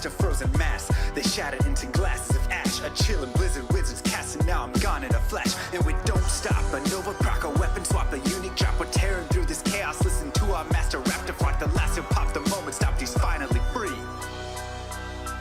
a frozen mass. They shattered into glasses of ash. A chillin' blizzard, wizards casting, now I'm gone in a flash. And we don't stop, a Nova proc, a weapon swap, a unique drop. We're tearing through this chaos, listen to our master rap to flock. The last who popped the moment stopped, he's finally free.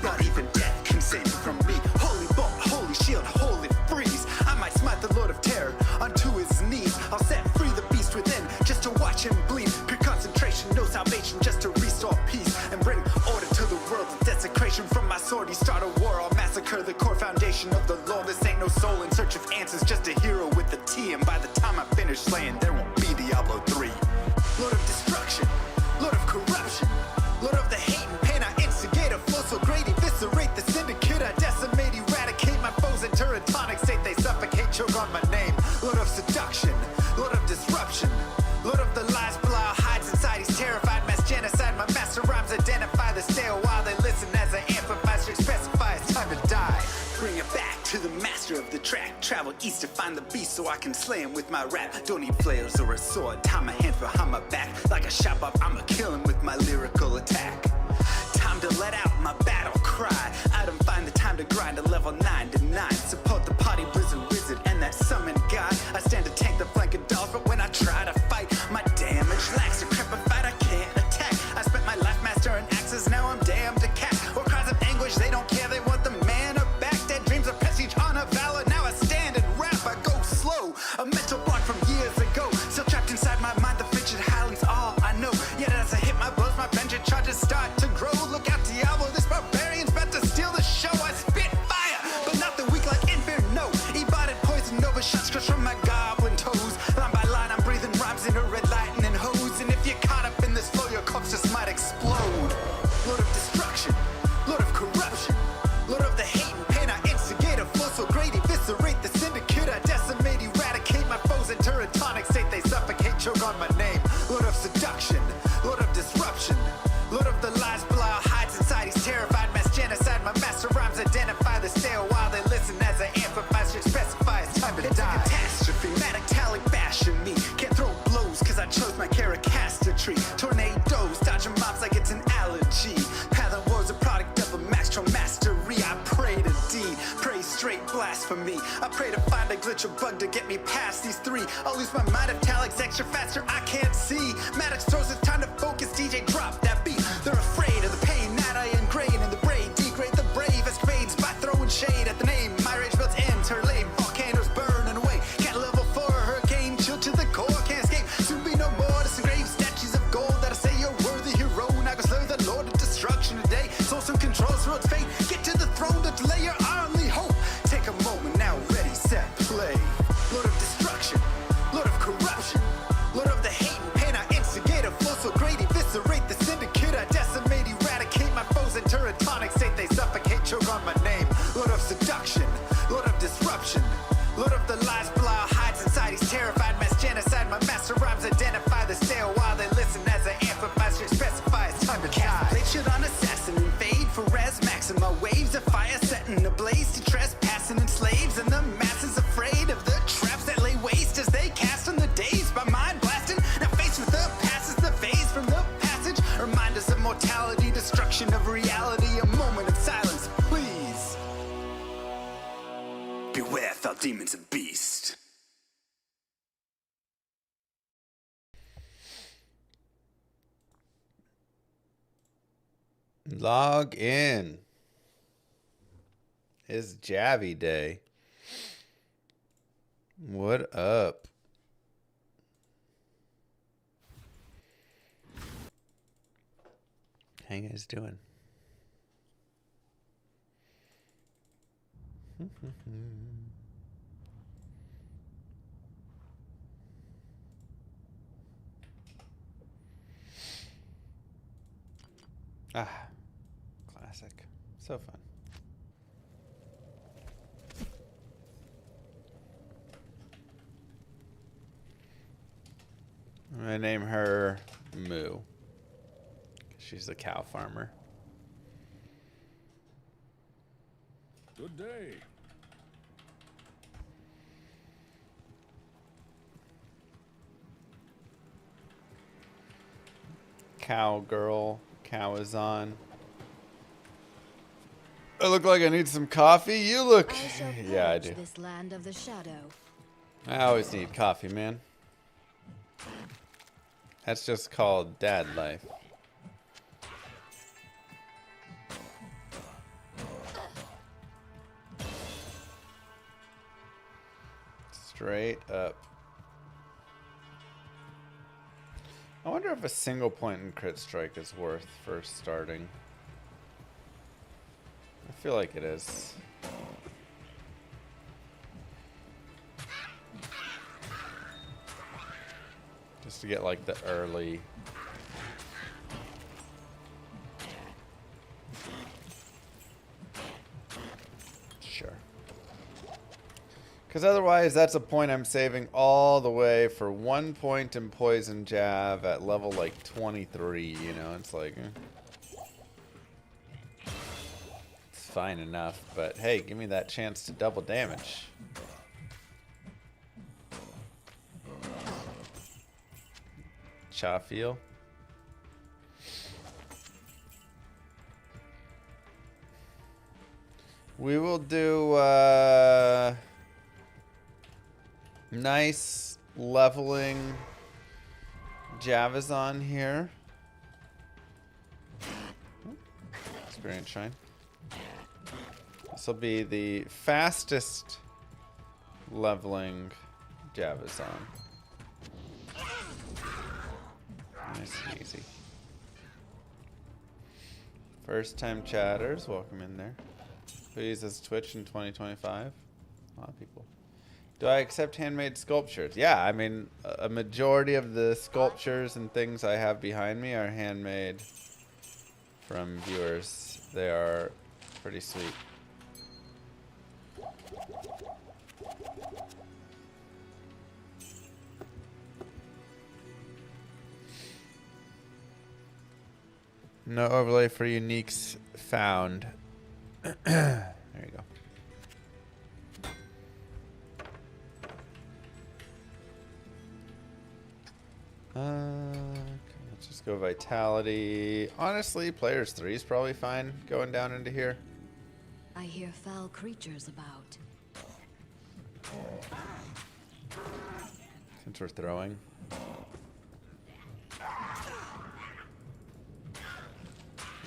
Not even death can save me from me. Holy bolt, holy shield, holy freeze. I might smite the Lord of Terror unto his knees. I'll set free the beast within, just to watch him bleed. Pure concentration, no salvation, just to restore peace and bring order to the world. The desecration from my sword, he start a war. I'll massacre the core foundation of the law. This ain't no soul in search of answers, just a hero with a T. And by the time I finish slaying, there won't be Diablo 3. Lord of destruction, Lord of corruption, Lord of the hate and pain. I instigate a flow so great, eviscerate the syndicate. I decimate, eradicate my foes in turretonic state. They suffocate, choke on my name. Lord of seduction, Lord of disruption, Lord of the lies, Belial hides inside. He's terrified, mass genocide. My master rhymes identify the stale while they listen as I amplify, strict specify it's time to die. Bring it back to the master of the track. Travel east to find the beast so I can slay him with my rap. Don't need flails or a sword, tie my hands behind my back. Like a shop up, I'ma kill him with my lyrical attack. Time to let out my battle cry. I don't find the time to grind a level 9 to 9. Support the party blizzard wizard and that summon god. I stand to tank the flank of dolls, but when I try to fight, my damage lacks. Decrepified, I can't attack. I spent my life mastering axes, now I'm damned to cat. Or cries of anguish, they don't care, they want the mana back. Dead dreams of prestige, honor, valor, now I stand and rap. I go slow, a mental block from years ago. Still trapped inside my mind, the frigid howling's all I know. Yet as I hit my blows, my vengeance charges start to grow. Look out, Diablo, this barbarian's about to steal the show. I spit fire, but not the weak like Inferno. Ebotted poison, Nova shots crush from my goblin toes. Line by line, I'm breathing rhymes in a red lightning hose. And if you're caught up in this flow, your corpse just might explode. Lord of destruction, Lord of corruption, Lord of the hate and pain. I instigate a flow so great, eviscerate the syndicate. I decimate, eradicate my foes in turretonic state. They suffocate, choke on my name. Lord of seduction, Lord of disruption, Lord of the lies, Belial hides inside. He's terrified, mass genocide. My master rhymes identify the stale while they listen as I amplify, strict specify it's time to die. It's a catastrophe, metallic bashing me. Can't throw blows cause I chose my tree. Tornadoes, dodging mobs like it's an allergy. Pattern war's a product of a max mastery. I pray to D, pray straight blasphemy. I pray to find a glitch or bug to get me past these three. I'll lose my mind if Talik's extra faster, I can't see. Maddox throws it's time to focus, DJ drop that beat. They're afraid of the pain that I ingrain in the brain. Degrade the brave escapades by throwing shade at the name. My rage builds enter lane, volcanoes burning away. Can't level for a hurricane, chill to the core, can't escape. Soon be no more disengrave statues of gold that'll say you're worthy hero. Now go slay the lord of destruction today. Source and controls road fate. Get to the throne to delay your only hope. Take a moment now, ready, set, play. Lord of destruction, Lord of corruption, Lord of the hate and pain. I instigate a flow so great, eviscerate the syndicate. I decimate, eradicate my foes in turretonic state. They suffocate, choke on my name. Lord of seduction, Lord of disruption, Lord of the lies, Belial hides inside. He's terrified, mass genocide. My master rhymes identify the stale while they listen as I amplify, specify it's time to die. They should on assassin and fade for res maxima. Waves of fire setting ablaze to trespassing and slaves. And the masses afraid of the traps that lay waste as they cast on the days by mind blasting. Now faced with the past is the phase from the passage. Remind us of mortality, destruction of reality. A moment of silence, please. Beware, foul demons and beast. Log in. It's Javi Day. What up? How you guys doing? Ah, classic. So fun. I'm gonna name her Moo. She's the cow farmer. Good day. Cowgirl, cow is on. I look like I need some coffee. You look. I shall Yeah, I purge do. this land of the shadow. I always need coffee, man. That's just called dad life. Straight up. I wonder if a single point in crit strike is worth first starting. I feel like it is. Just to get like the early. Sure. Because otherwise, that's a point I'm saving all the way for 1 point in poison jab at level like 23. You know, it's like. It's fine enough, but hey, give me that chance to double damage. Chafiel. We will do nice leveling Javazon here. Experience Shrine. This will be the fastest leveling Javazon. Nice and easy. First time chatters, welcome in there. Who uses Twitch in 2025? A lot of people. Do I accept handmade sculptures? Yeah, I mean, a majority of the sculptures and things I have behind me are handmade from viewers. They are pretty sweet. No overlay for uniques found. There you go. Okay, let's just go vitality. Honestly, players 3 is probably fine going down into here. I hear foul creatures about. Since we're throwing.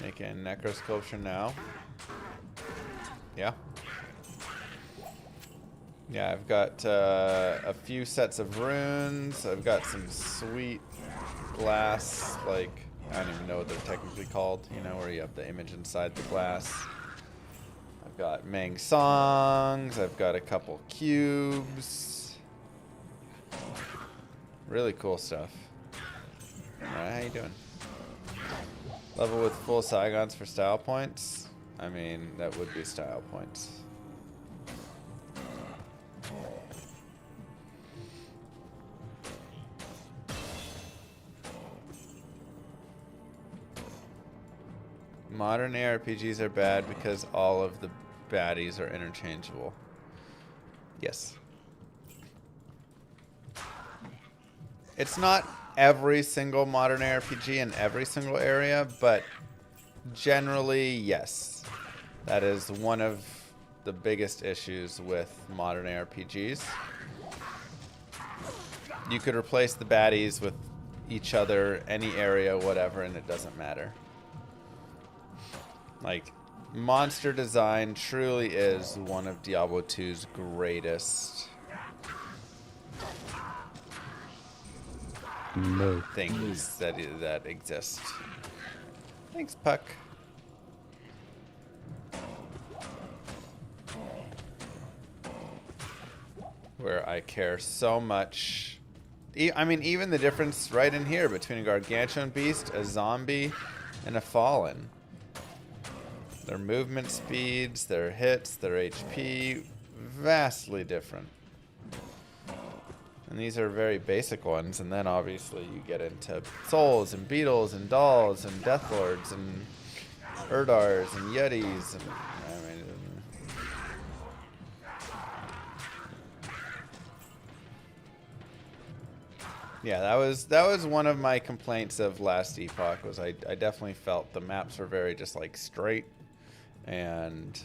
Making necro sculpture now. Yeah. Yeah, I've got a few sets of runes. I've got some sweet glass, like, I don't even know what they're technically called, you know, where you have the image inside the glass. I've got Mang Songs. I've got a couple cubes. Really cool stuff. Alright, how you doing? Level with full Saigons for style points? I mean, that would be style points. Modern ARPGs are bad because all of the baddies are interchangeable. Yes. It's not every single modern ARPG in every single area, but generally, yes. That is one of the biggest issues with modern ARPGs. You could replace the baddies with each other, any area, whatever, and it doesn't matter. Like, monster design truly is one of Diablo 2's greatest things that exist. Thanks, Puck. Where I care so much. I mean, even the difference right in here between a gargantuan beast, a zombie, and a fallen. Their movement speeds, their hits, their HP, vastly different. And these are very basic ones, and then obviously you get into souls and beetles and dolls and deathlords and urdars and yetis and I mean, yeah, that was one of my complaints of last epoch was I definitely felt the maps were very just like straight and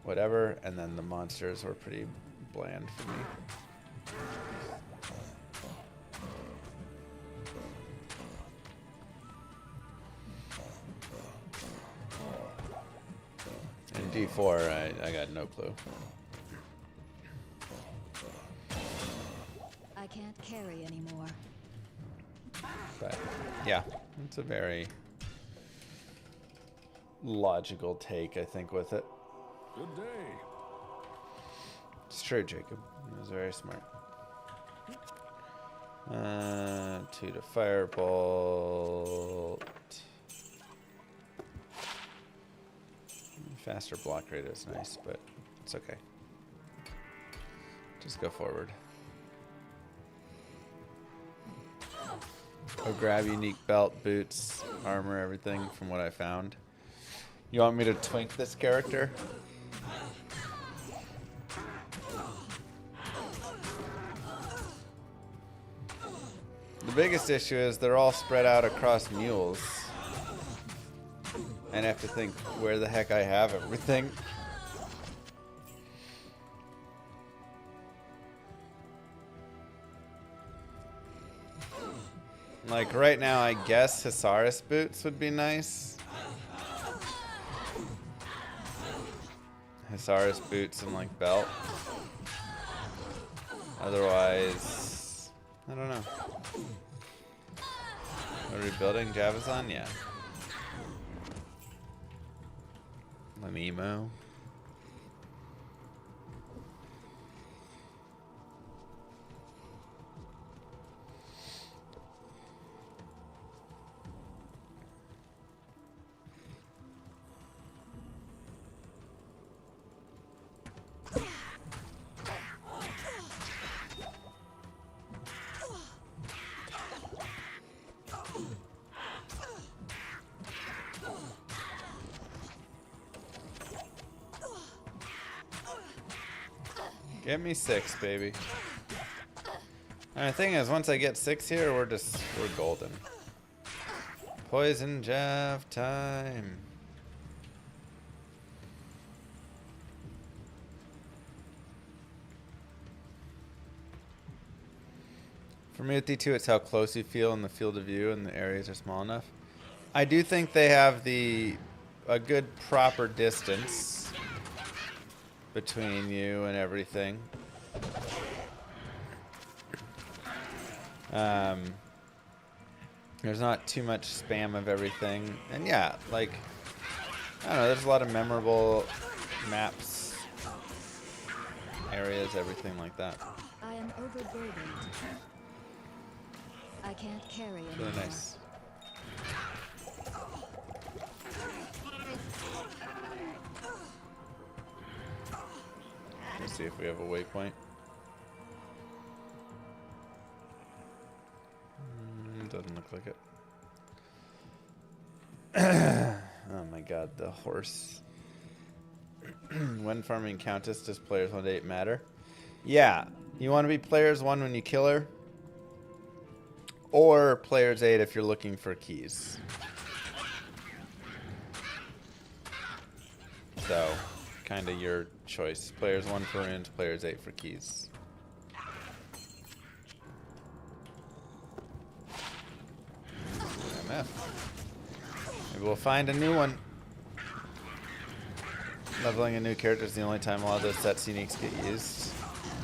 whatever, and then the monsters were pretty bland for me. And D4, I got no clue. I can't carry anymore. But yeah, it's a very logical take, I think, with it. Good day. It's true, Jacob. It was very smart. 2 to firebolt. Faster block rate is nice, but it's okay. Just go forward. I'll grab unique belt, boots, armor, everything from what I found. You want me to twink this character? The biggest issue is they're all spread out across mules. And I have to think where the heck I have everything. Like right now, I guess Hisaris boots would be nice. Hisaris boots and like belt. Otherwise, I don't know. Are we building Javazon? Yeah. An emo. Give me 6, baby. And the thing is, once I get 6 here, we're golden. Poison Jav time. For me with D2, it's how close you feel in the field of view and the areas are small enough. I do think they have a good proper distance between you and everything. There's not too much spam of everything. And yeah, like, I don't know, there's a lot of memorable maps, areas, everything like that. I am overburdened. I can't carry anymore. Really nice. Let's see if we have a waypoint. Doesn't look like it. Oh my god, the horse. When farming Countess, does players 1 to 8 matter? Yeah, you want to be players 1 when you kill her, or players 8 if you're looking for keys. So, kind of your choice. Players 1 for runes, players 8 for keys. MF. Maybe we'll find a new one. Leveling a new character is the only time a lot of those sets uniques get used.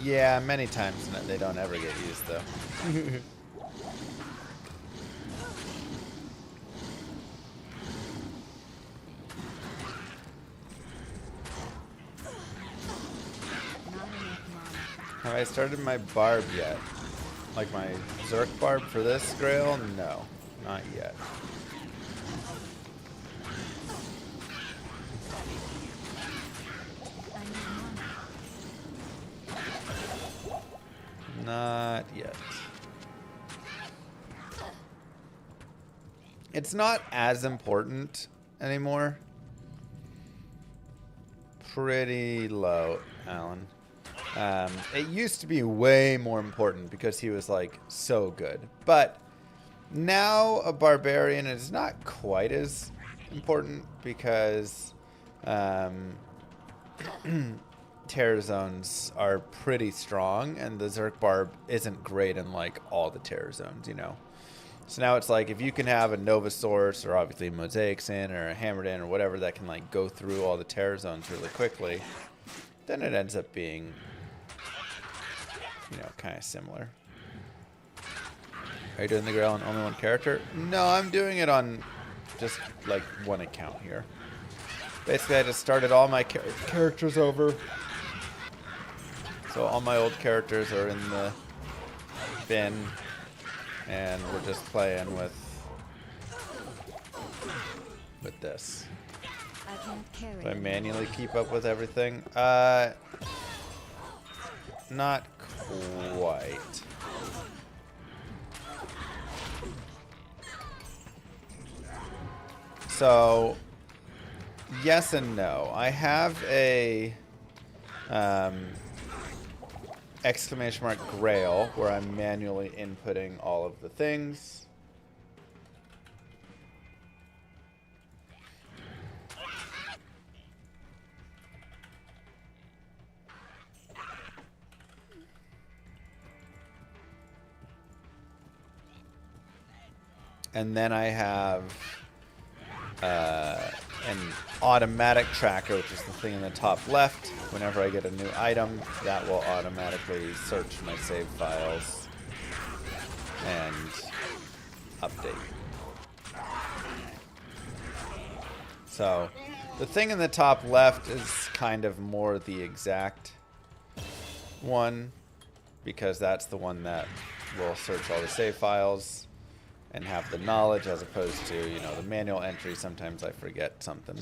Yeah, many times they don't ever get used though. Have I started my barb yet? Like my Zerk barb for this Grail? No, not yet. Not yet. It's not as important anymore. Pretty low, Alan. It used to be way more important because he was like so good. But now a barbarian is not quite as important because Terror zones are pretty strong, and the Zerk Barb isn't great in like all the terror zones, you know. So now it's like if you can have a Nova Source or obviously a Mosaic Sin or a Hammered In or whatever that can like go through all the terror zones really quickly, then it ends up being, you know, kind of similar. Are you doing the Grail on only one character? No, I'm doing it on just like one account here. Basically, I just started all my characters over. So all my old characters are in the bin, and we're just playing with this. I can't carry Do I anymore. manually keep up with everything? Not quite. So, yes and no. I have a exclamation mark GRAIL where I'm manually inputting all of the things. And then I have an automatic tracker, which is the thing in the top left. Whenever I get a new item, that will automatically search my save files and update. So the thing in the top left is kind of more the exact one, because that's the one that will search all the save files and have the knowledge, as opposed to, you know, the manual entry. Sometimes I forget something.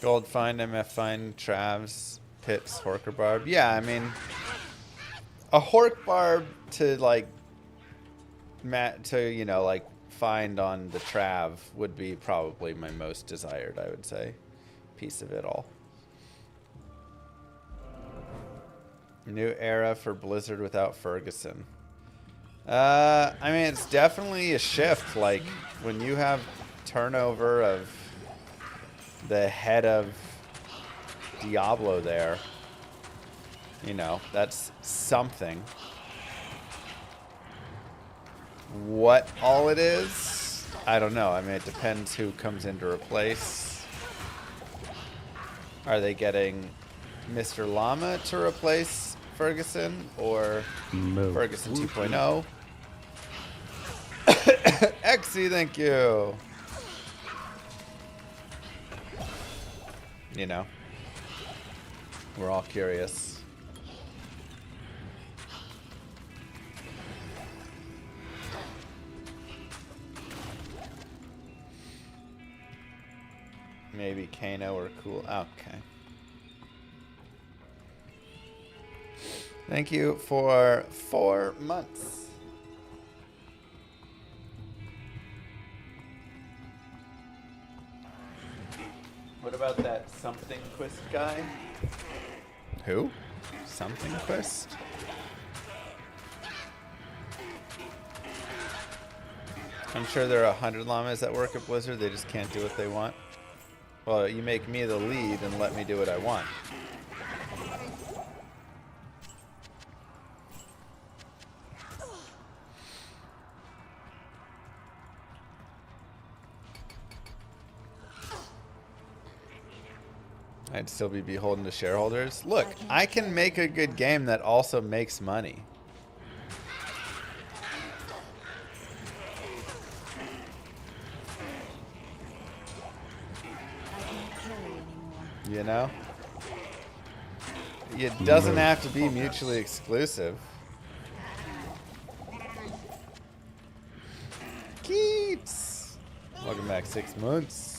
Gold find, MF find, Travs, Pits, Horker Barb. Yeah, I mean, a Hork Barb to like, you know, like find on the Trav would be probably my most desired, I would say, piece of it all. New era for Blizzard without Ferguson. I mean, it's definitely a shift. Like, when you have turnover of the head of Diablo there, you know, that's something. What all it is, I don't know. I mean, it depends who comes in to replace. Are they getting Mr. Llama to replace Ferguson, or Ferguson 2.0? Exy, thank you. You know, we're all curious. Maybe Kano or Cool. Okay. Thank you for 4 months. What about that something quist guy? Who? Something quist? I'm sure there are 100 llamas that work at Blizzard. They just can't do what they want. Well, you make me the lead and let me do what I want. I'd still be beholden to shareholders. Look, I can make a good game that also makes money. I can't carry anymore. You know? It doesn't have to be mutually exclusive. Keats! Welcome back, 6 months.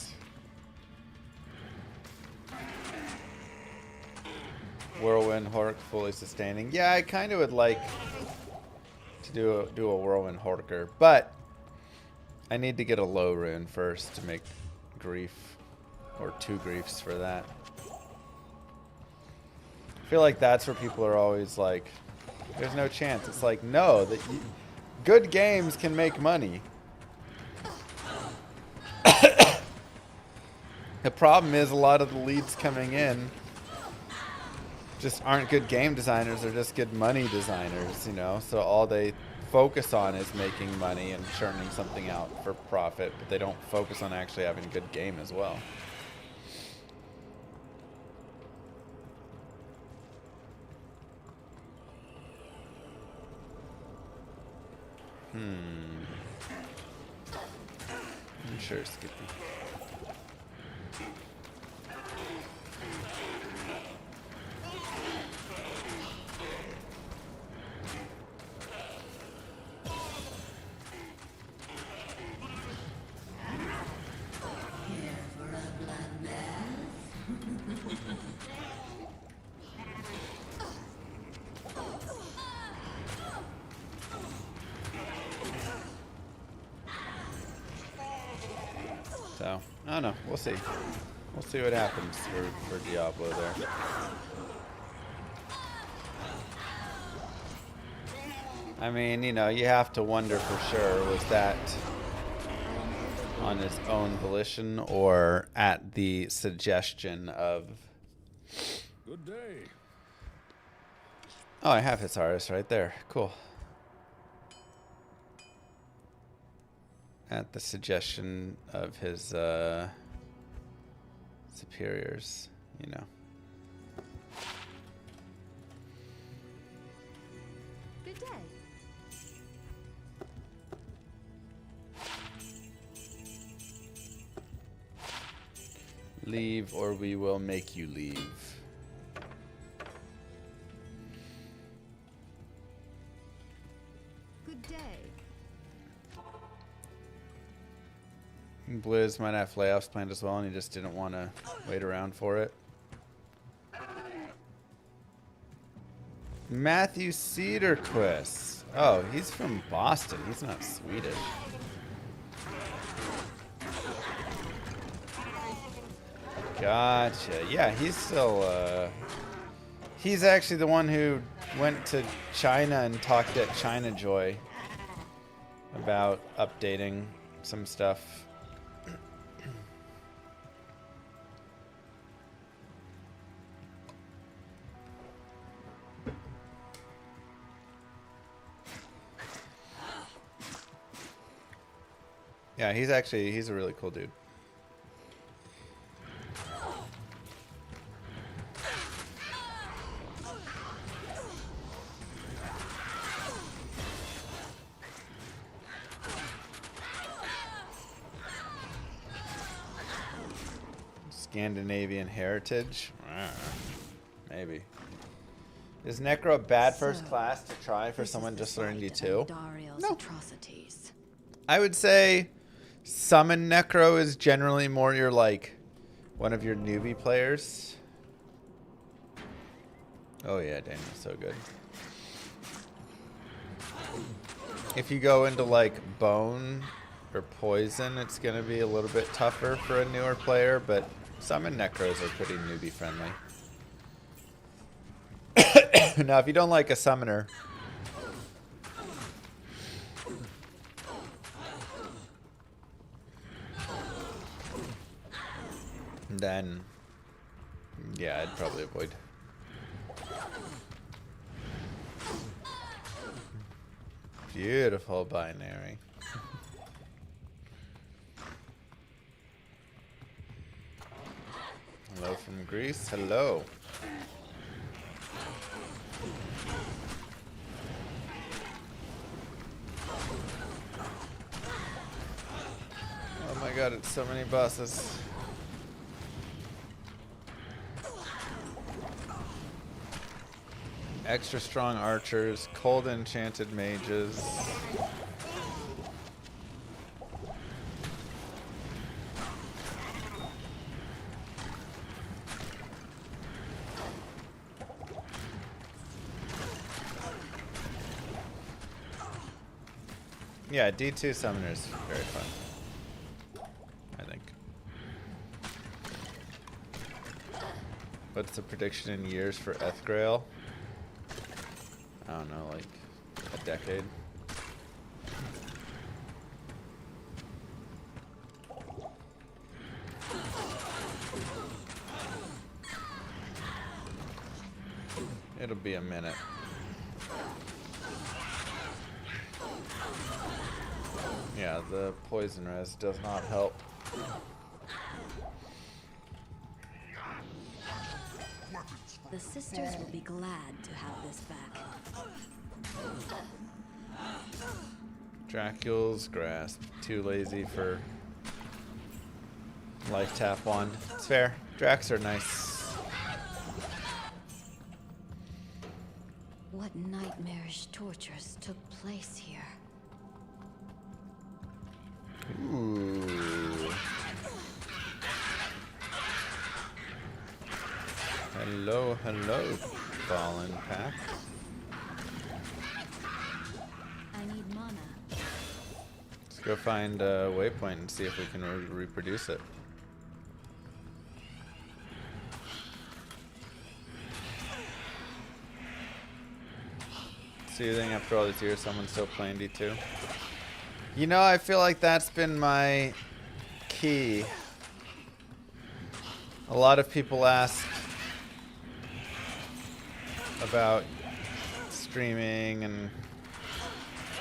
Whirlwind Hork fully sustaining. Yeah, I kind of would like to do a Whirlwind Horker, but I need to get a low rune first to make grief, or 2 griefs for that. I feel like that's where people are always like, there's no chance. It's like, no, good games can make money. The problem is a lot of the leads coming in just aren't good game designers. They're just good money designers, you know? So all they focus on is making money and churning something out for profit, but they don't focus on actually having a good game as well. I'm sure Skippy. So, I don't know. We'll see. We'll see what happens for Diablo there. I mean, you know, you have to wonder for sure, was that on his own volition or at the suggestion of... Good day. Oh, I have his artist right there. Cool. At the suggestion of his superiors, you know. Good day. Leave or we will make you leave. Good day. Blizz might have layoffs planned as well, and he just didn't want to wait around for it. Matthew Cedarquist. Oh, he's from Boston. He's not Swedish. Gotcha. Yeah, he's still... he's actually the one who went to China and talked at China Joy about updating some stuff. Yeah, he's a really cool dude. Scandinavian heritage? Maybe. Is Necro a bad first class to try for someone just learning D2? No. Atrocities. I would say Summon Necro is generally more your, like, one of your newbie players. Oh yeah, Daniel's so good. If you go into, like, Bone or Poison, it's going to be a little bit tougher for a newer player, but Summon Necros are pretty newbie friendly. Now, if you don't like a Summoner... then, yeah, I'd probably avoid. Beautiful binary. Hello from Greece. Hello. Oh my god, it's so many bosses. Extra strong archers, cold enchanted mages. Yeah, D2 summoners, very fun, I think. What's the prediction in years for GRAIL? I don't know, like a decade. It'll be a minute. Yeah, the poison res does not help. The sisters will be glad to have this back. Dracul's Grasp. Too lazy for Life Tap Wand. It's fair. Dracs are nice. What nightmarish tortures took place here? Ooh. Hello, hello, Fallen Pack. I need mana. Let's go find a waypoint and see if we can reproduce it. Soothing after all these years, someone's still playing D2. You know, I feel like that's been my key. A lot of people ask about streaming and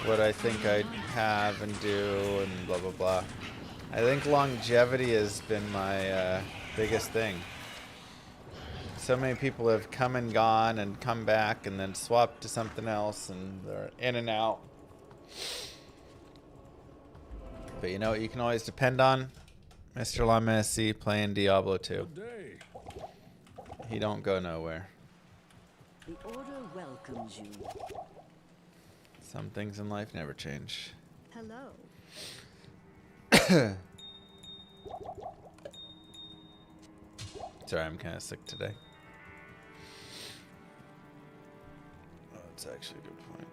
what I think I have and do and blah blah blah. I think longevity has been my biggest thing. So many people have come and gone and come back and then swapped to something else and they're in and out. But you know what you can always depend on? Mr. Llama SC playing Diablo 2. Good day. He don't go nowhere. The Order welcomes you. Some things in life never change. Hello. Sorry, I'm kind of sick today. Oh, that's actually a good point.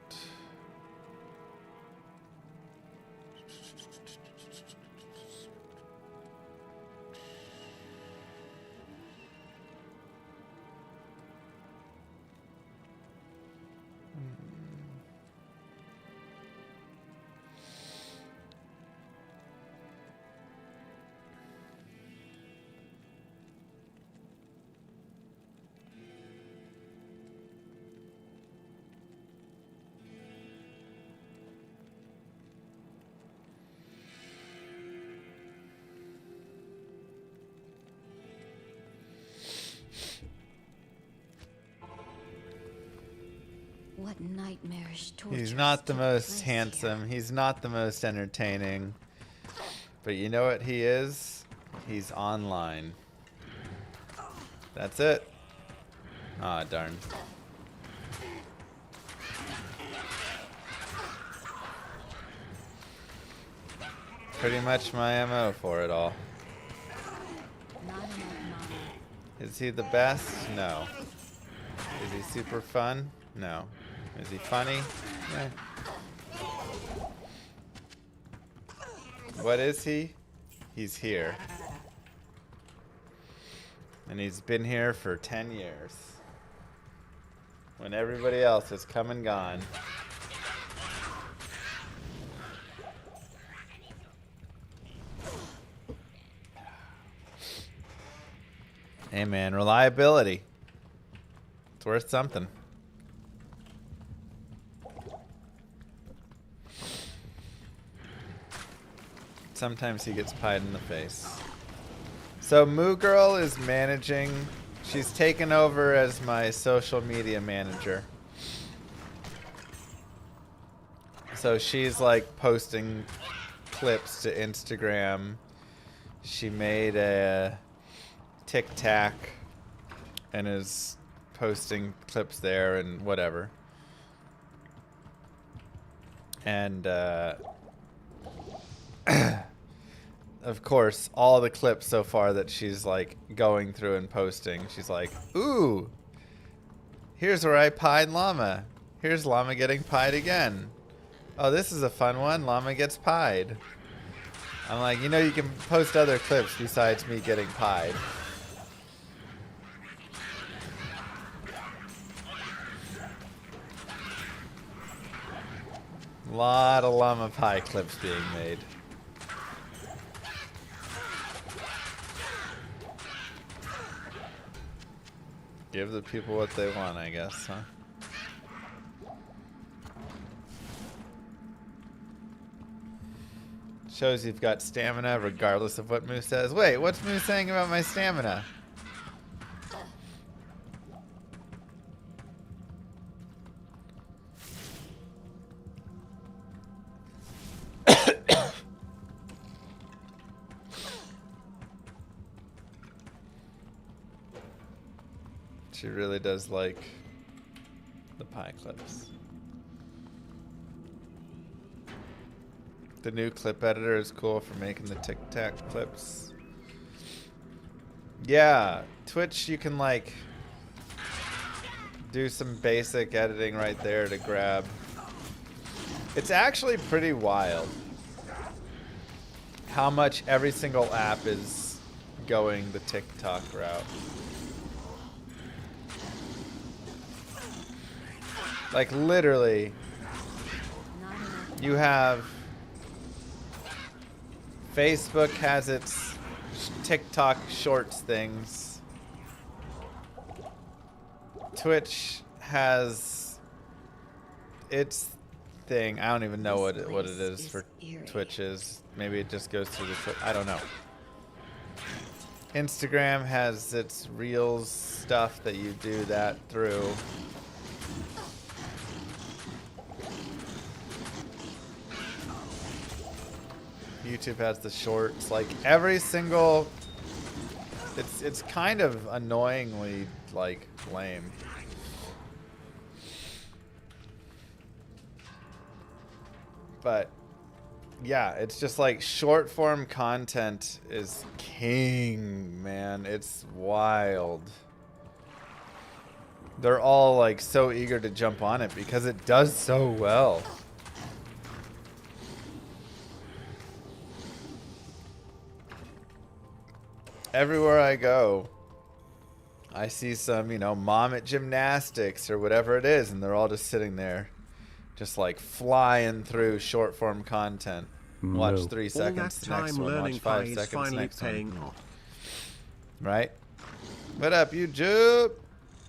What nightmarish tortures He's not the took most place handsome. He's not the most entertaining. But you know what he is? He's online. That's it. Ah, darn. Pretty much my MO for it all. Here. Not enough mana. Is he the best? No. Is he super fun? No. Is he funny? Eh. What is he? He's here. And he's been here for 10 years. When everybody else has come and gone. Hey man, reliability. It's worth something. Sometimes he gets pied in the face. So Moo Girl is managing. She's taken over as my social media manager. So she's like posting clips to Instagram. She made a TikTok and is posting clips there and whatever. And of course, all the clips so far that she's like going through and posting, she's like, ooh, here's where I pied Llama. Here's Llama getting pied again. Oh, this is a fun one. Llama gets pied. I'm like, you know, you can post other clips besides me getting pied. A lot of llama pie clips being made. Give the people what they want, I guess, huh? Shows you've got stamina regardless of what Moo says. Wait, what's Moo saying about my stamina? She really does like the pie clips. The new clip editor is cool for making the Tic Tac clips. Yeah, Twitch, you can like do some basic editing right there to grab. It's actually pretty wild how much every single app is going the TikTok route. Like literally, you have Facebook has its TikTok shorts things. Twitch has its thing. I don't even know what it is for Twitches. Maybe it just goes through the Twitch. I don't know. Instagram has its Reels stuff that you do that through. YouTube has the shorts. Like every single, it's kind of annoyingly like lame. But yeah, it's just like short form content is king, man. It's wild. They're all like so eager to jump on it because it does so well. Everywhere I go, I see some, you know, mom at gymnastics or whatever it is, and they're all just sitting there, just like flying through short form content. Watch 3 seconds, the next one. Watch 5 seconds, next one. Right? What up, YouTube?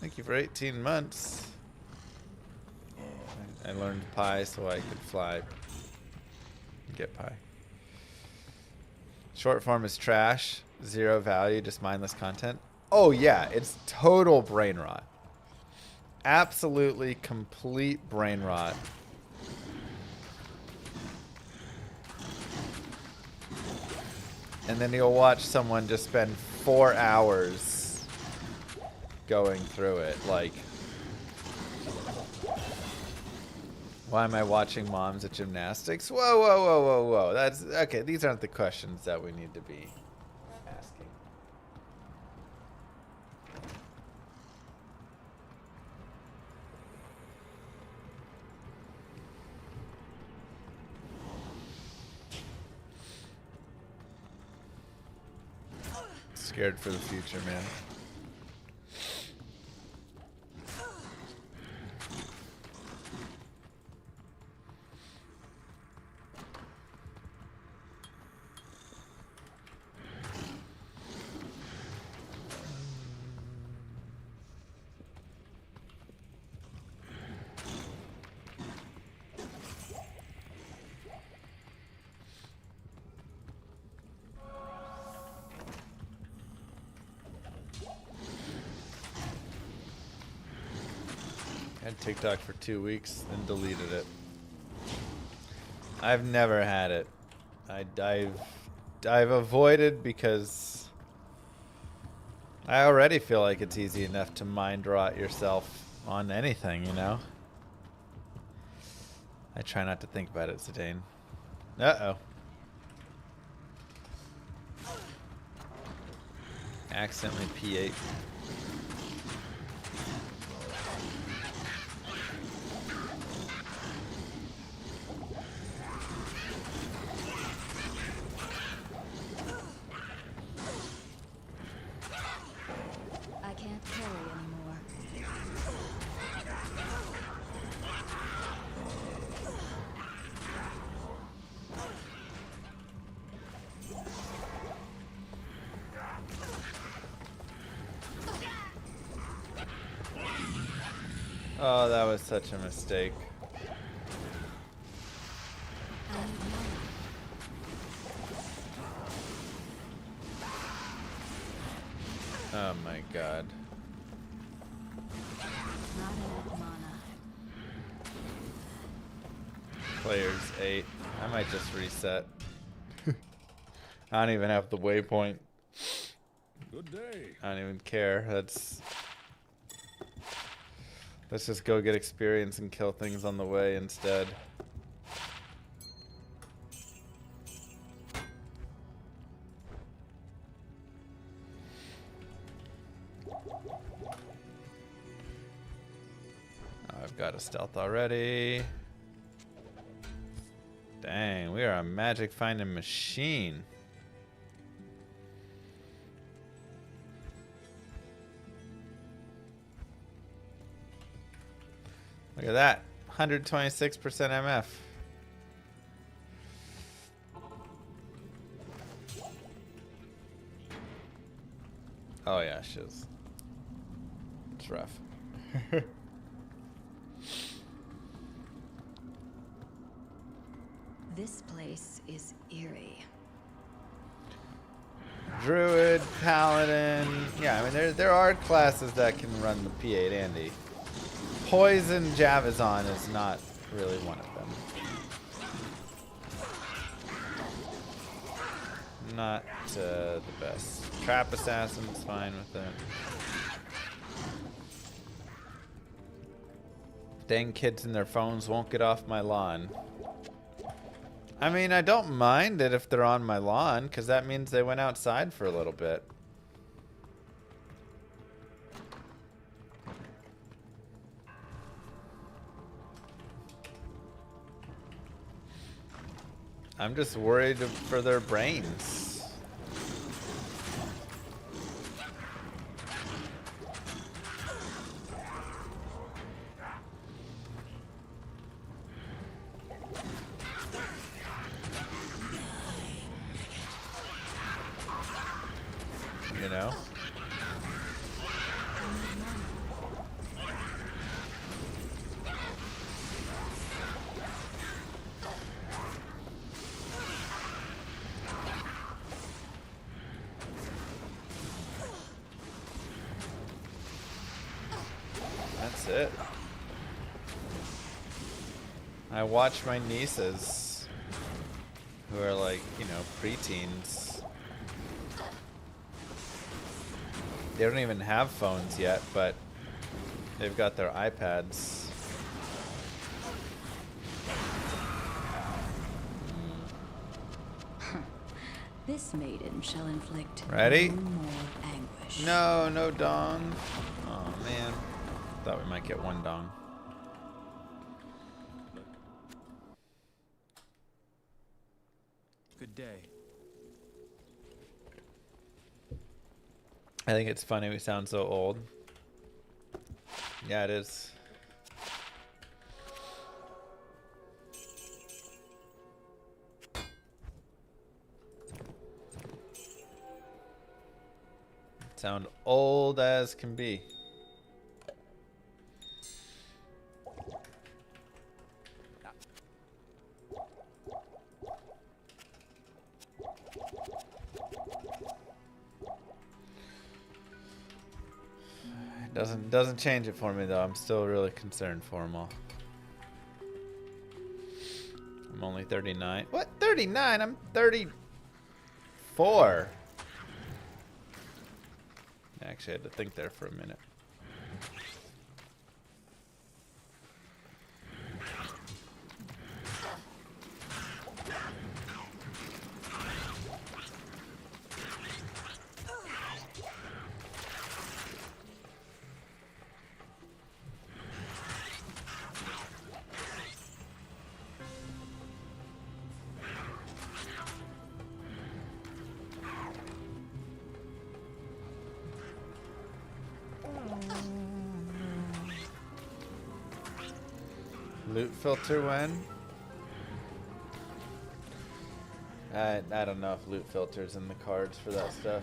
Thank you for 18 months. I learned pie so I could fly. And get pie. Short form is trash. Zero value, just mindless content. Oh yeah, it's total brain rot. Absolutely complete brain rot. And then you'll watch someone just spend 4 hours going through it. Like, why am I watching moms at gymnastics? Whoa, whoa, whoa, whoa, whoa. That's okay. These aren't the questions that we need to be asking. Scared for the future, man. Had TikTok for 2 weeks, then deleted it. I've never had it. I've avoided because I already feel like it's easy enough to mind rot yourself on anything, you know? I try not to think about it, Zidane. Uh-oh. Accidentally P8. Oh, that was such a mistake. Oh my god. Not enough mana. Players 8. I might just reset. I don't even have the waypoint. Good day. I don't even care. Let's just go get experience and kill things on the way instead. I've got a stealth already. Dang, we are a magic finding machine. Look at that. 126% MF. Oh yeah, shiz. It's rough. This place is eerie. Druid, Paladin. Yeah, I mean there are classes that can run the P8 Andy. Poison Javazon is not really one of them. Not the best. Trap Assassin's fine with it. Dang kids and their phones won't get off my lawn. I mean, I don't mind it if they're on my lawn, because that means they went outside for a little bit. I'm just worried for their brains. You know? That's it. I watch my nieces, who are like, you know, preteens. They don't even have phones yet, but they've got their iPads. This maiden shall inflict Ready? no more anguish. No, no dong. Oh man. Thought we might get one dong. Good day. I think it's funny we sound so old. Yeah, it is. Sound old as can be. Doesn't change it for me though. I'm still really concerned for them all. I'm only 39. What? 39? I'm 34. Actually, I had to think there for a minute. Loot filter when? I don't know if loot filter's in the cards for that stuff.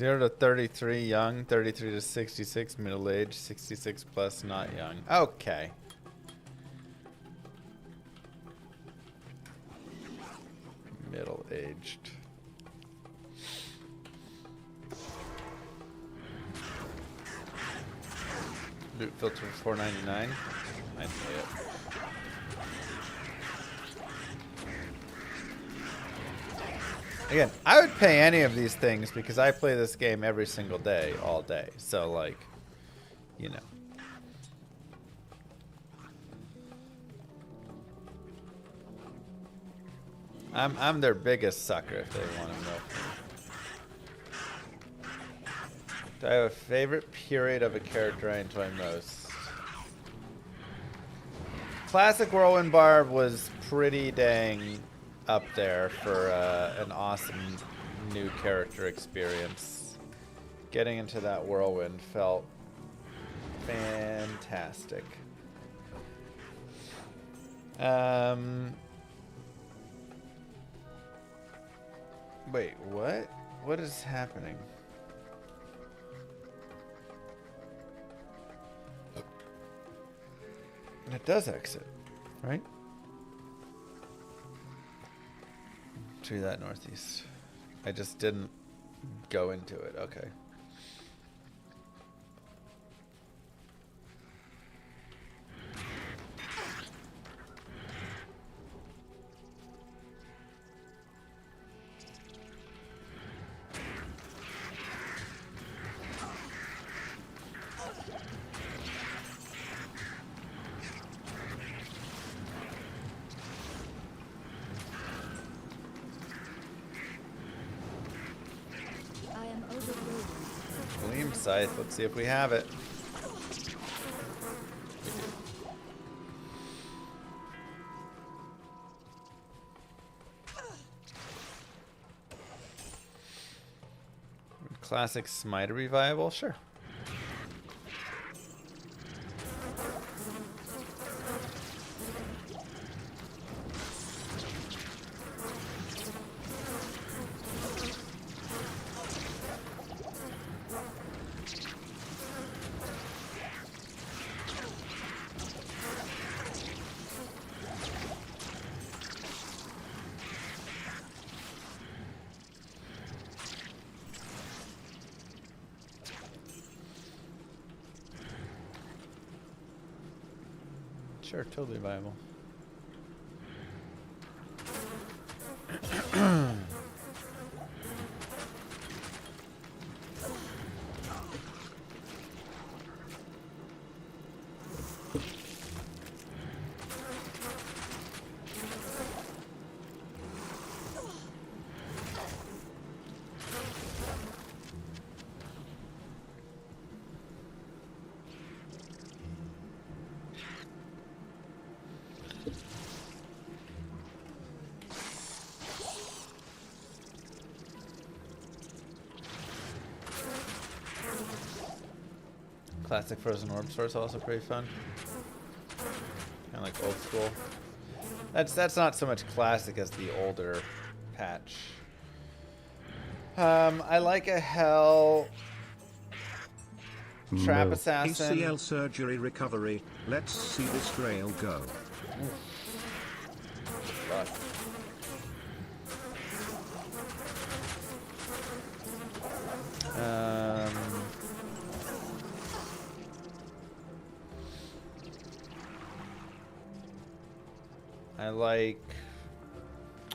0 to 33 young, 33 to 66 middle age, 66 plus not young. Okay. Middle aged. Boot filter for $4.99. I'd pay it. Again, I would pay any of these things because I play this game every single day, all day. So, like, you know. I'm their biggest sucker if they want to milk me. Do I have a favorite period of a character I enjoy most? Classic Whirlwind Barb was pretty dang up there for an awesome new character experience. Getting into that whirlwind felt fantastic. Wait, what? What is happening? It does exit, right? To that northeast. I just didn't go into it. Okay. Scythe. Let's see if we have it. Classic Smiter Revival? Sure. Sure, totally viable. Classic Frozen Orb Source also pretty fun. Kind of like old school. That's not so much classic as the older patch. I like a Hell Trap Assassin. ACL surgery recovery. Let's see this Grail go. God.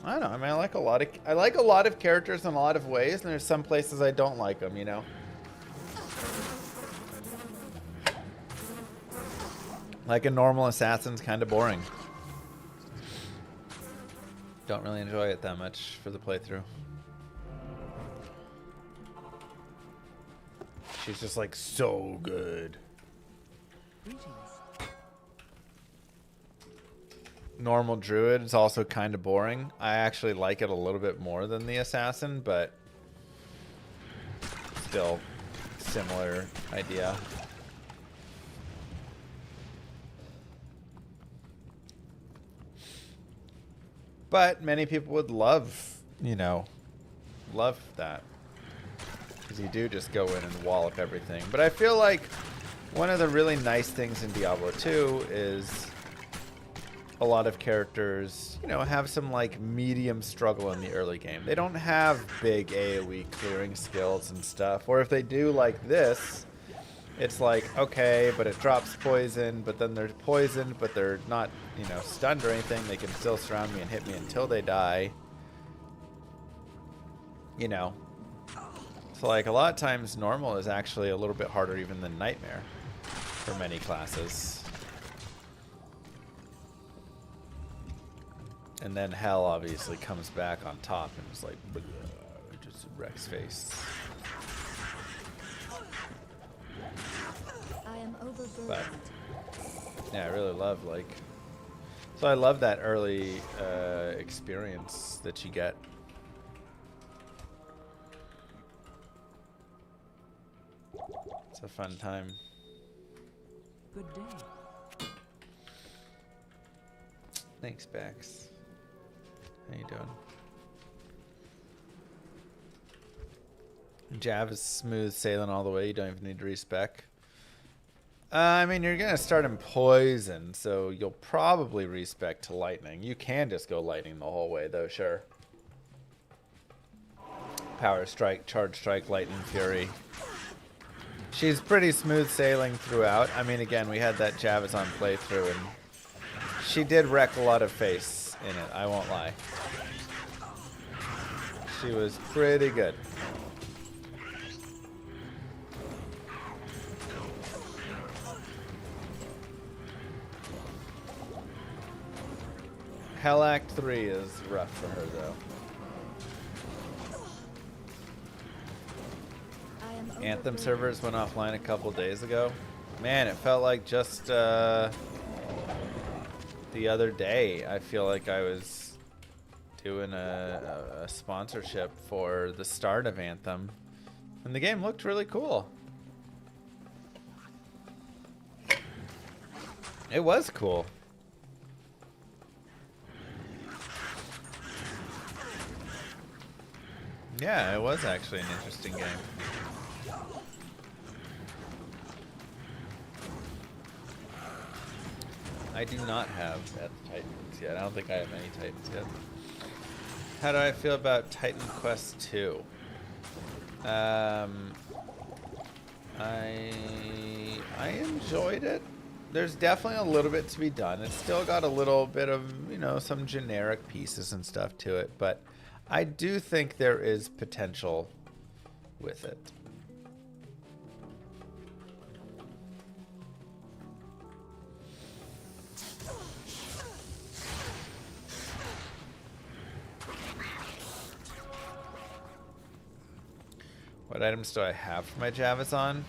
I don't know. I mean, I like a lot of characters in a lot of ways, and there's some places I don't like them, you know. Like a normal assassin's kind of boring. Don't really enjoy it that much for the playthrough. She's just like so good. Normal druid is also kind of boring. I actually like it a little bit more than the assassin, but still similar idea. But many people would love, you know, love that. because you do just go in and wallop everything. But I feel like one of the really nice things in Diablo 2 is a lot of characters, you know, have some like medium struggle in the early game. They don't have big AoE clearing skills and stuff. Or if they do like this, it's like, okay, but it drops poison, but then they're poisoned, but they're not, you know, stunned or anything. They can still surround me and hit me until they die. You know. So like a lot of times normal is actually a little bit harder even than nightmare for many classes. And then hell obviously comes back on top and it's like, just wrecks face. I am overburdened. But yeah, I really love like. So I love that early experience that you get. It's a fun time. Good day. Thanks, Bex. How you doing? Jav is smooth sailing all the way. You don't even need to respec. I mean, you're gonna start in poison, so you'll probably respec to lightning. You can just go lightning the whole way, though. Sure. Power strike, charge strike, lightning fury. She's pretty smooth sailing throughout. I mean, again, we had that Javazon playthrough, and she did wreck a lot of face in it. I won't lie. She was pretty good. Hell Act 3 is rough for her, though. Anthem servers went offline a couple days ago. Man, it felt like just the other day. I feel like I was doing a sponsorship for the start of Anthem, and the game looked really cool. It was cool. Yeah, it was actually an interesting game. I do not have at the Titans yet. I don't think I have any Titans yet. How do I feel about Titan Quest 2? I enjoyed it. There's definitely a little bit to be done. It's still got a little bit of, you know, some generic pieces and stuff to it, but I do think there is potential with it. What items do I have for my Javazon?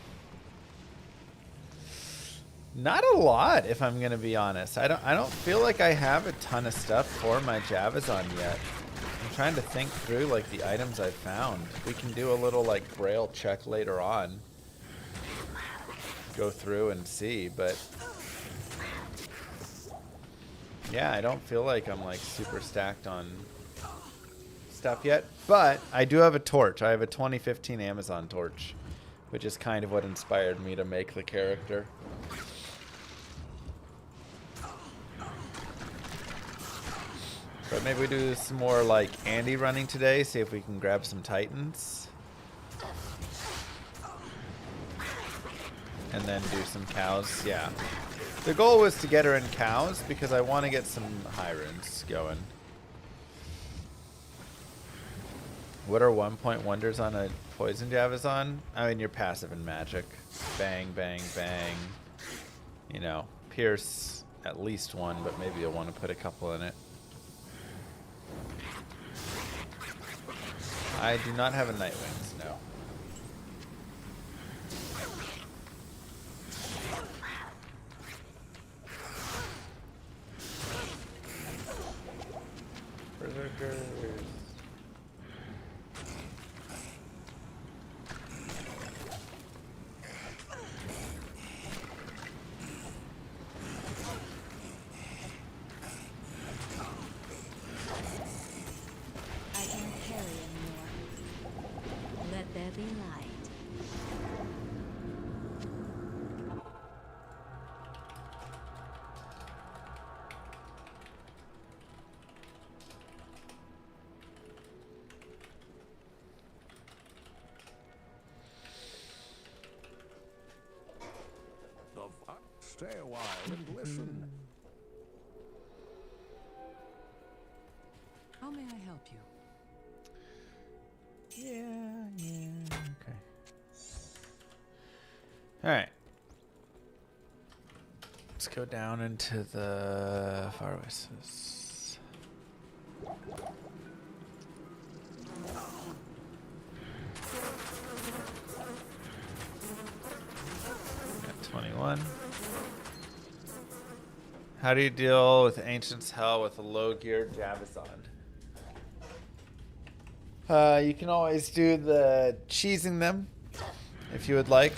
Not a lot, if I'm gonna be honest. I don't feel like I have a ton of stuff for my Javazon yet. I'm trying to think through like the items I found. We can do a little like GRAIL check later on. Go through and see, but yeah, I don't feel like I'm like super stacked on stuff yet, but I do have a torch. I have a 2015 Amazon torch, which is kind of what inspired me to make the character. But maybe we do some more like Andy running today, see if we can grab some Titans. And then do some cows, yeah. The goal was to get her in cows because I want to get some high runes going. What are 1-point wonders on a poison Javazon? I mean, you're passive in magic. Bang, bang, bang. You know, pierce at least one, but maybe you'll want to put a couple in it. I do not have a Night Wings, no. Berserkers. I can't carry anymore. Let there be light. Stay a while and listen. How may I help you? Yeah, okay. Alright. Let's go down into the Far Oasis. Got 21. How do you deal with Ancient's Hell with a low geared Javazon? You can always do the cheesing them if you would like,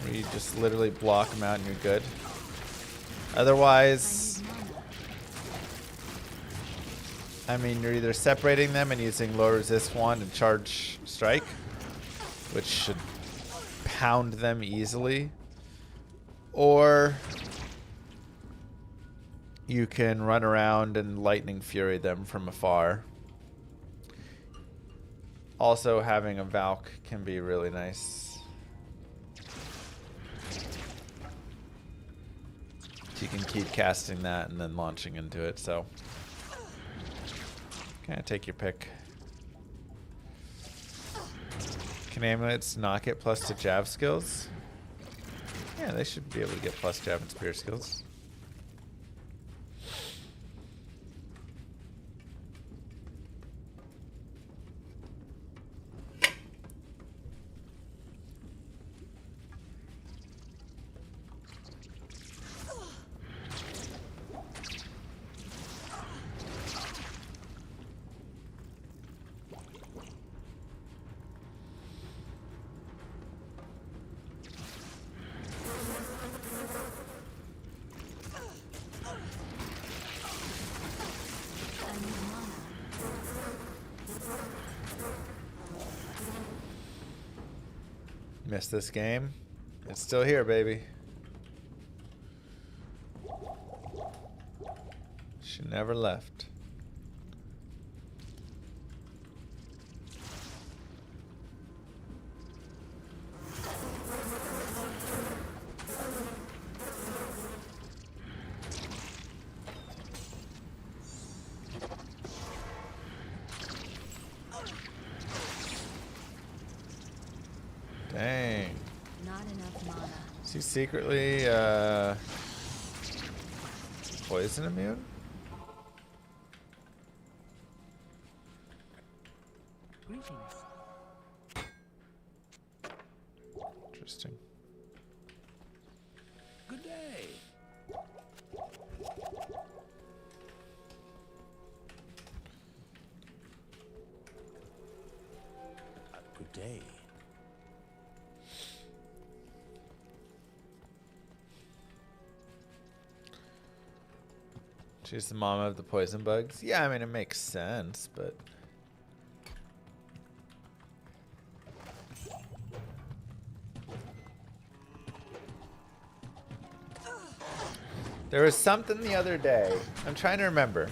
where you just literally block them out and you're good. Otherwise, I mean, you're either separating them and using low resist wand and charge strike, which should pound them easily, or you can run around and lightning fury them from afar. Also, having a Valk can be really nice. You can keep casting that and then launching into it, so kind of take your pick. Can amulets not get plus to Jav skills? Yeah, they should be able to get plus Jav and Spear skills. Missed this game. It's still here, baby. She never left. Dang. Not enough mana. Is he secretly poison immune? Greetings. Interesting. Good day. Good day. She's the mama of the poison bugs. Yeah, I mean, it makes sense, but there was something the other day. I'm trying to remember.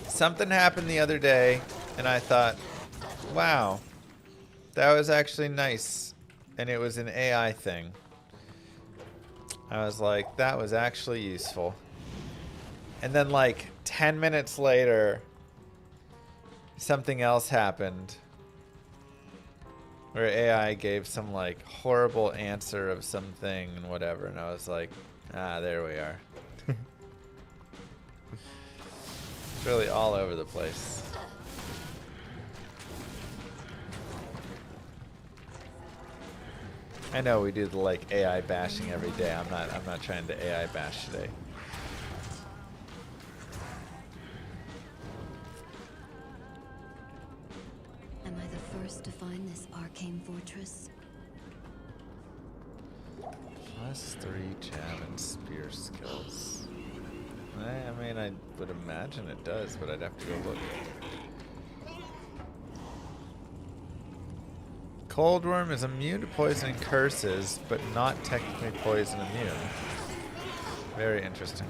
Something happened the other day, and I thought, wow, that was actually nice. And it was an AI thing. I was like, that was actually useful. And then like 10 minutes later, something else happened where AI gave some like horrible answer of something and whatever. And I was like, ah, there we are. It's really all over the place. I know we do the like AI bashing every day. I'm not trying to AI bash today. Am I the first to find this arcane fortress? +3 jab and spear skills. I mean, I would imagine it does, but I'd have to go look. Cold Worm is immune to poison and curses, but not technically poison immune. Very interesting.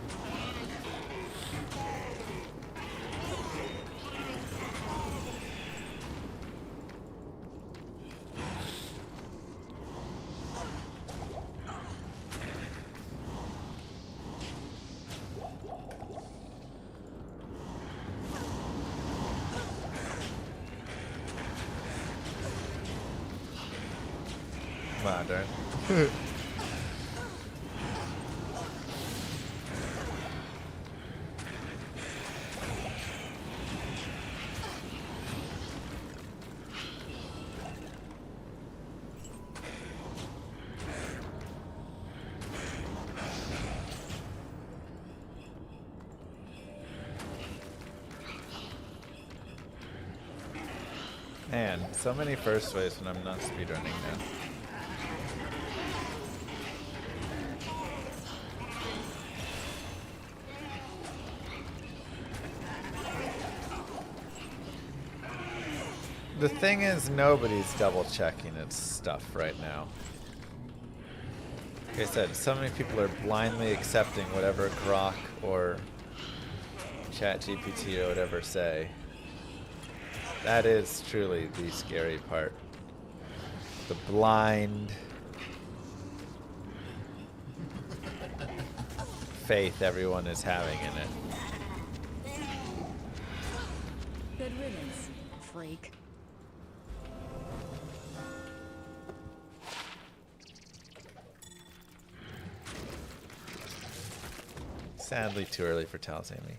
Mandarin. Man, so many first waves when I'm not speedrunning now. The thing is, nobody's double checking its stuff right now. Like I said, so many people are blindly accepting whatever Grok or ChatGPT or whatever say. That is truly the scary part. The blind faith everyone is having in it. Good riddance, freak. Sadly, too early for Talzami.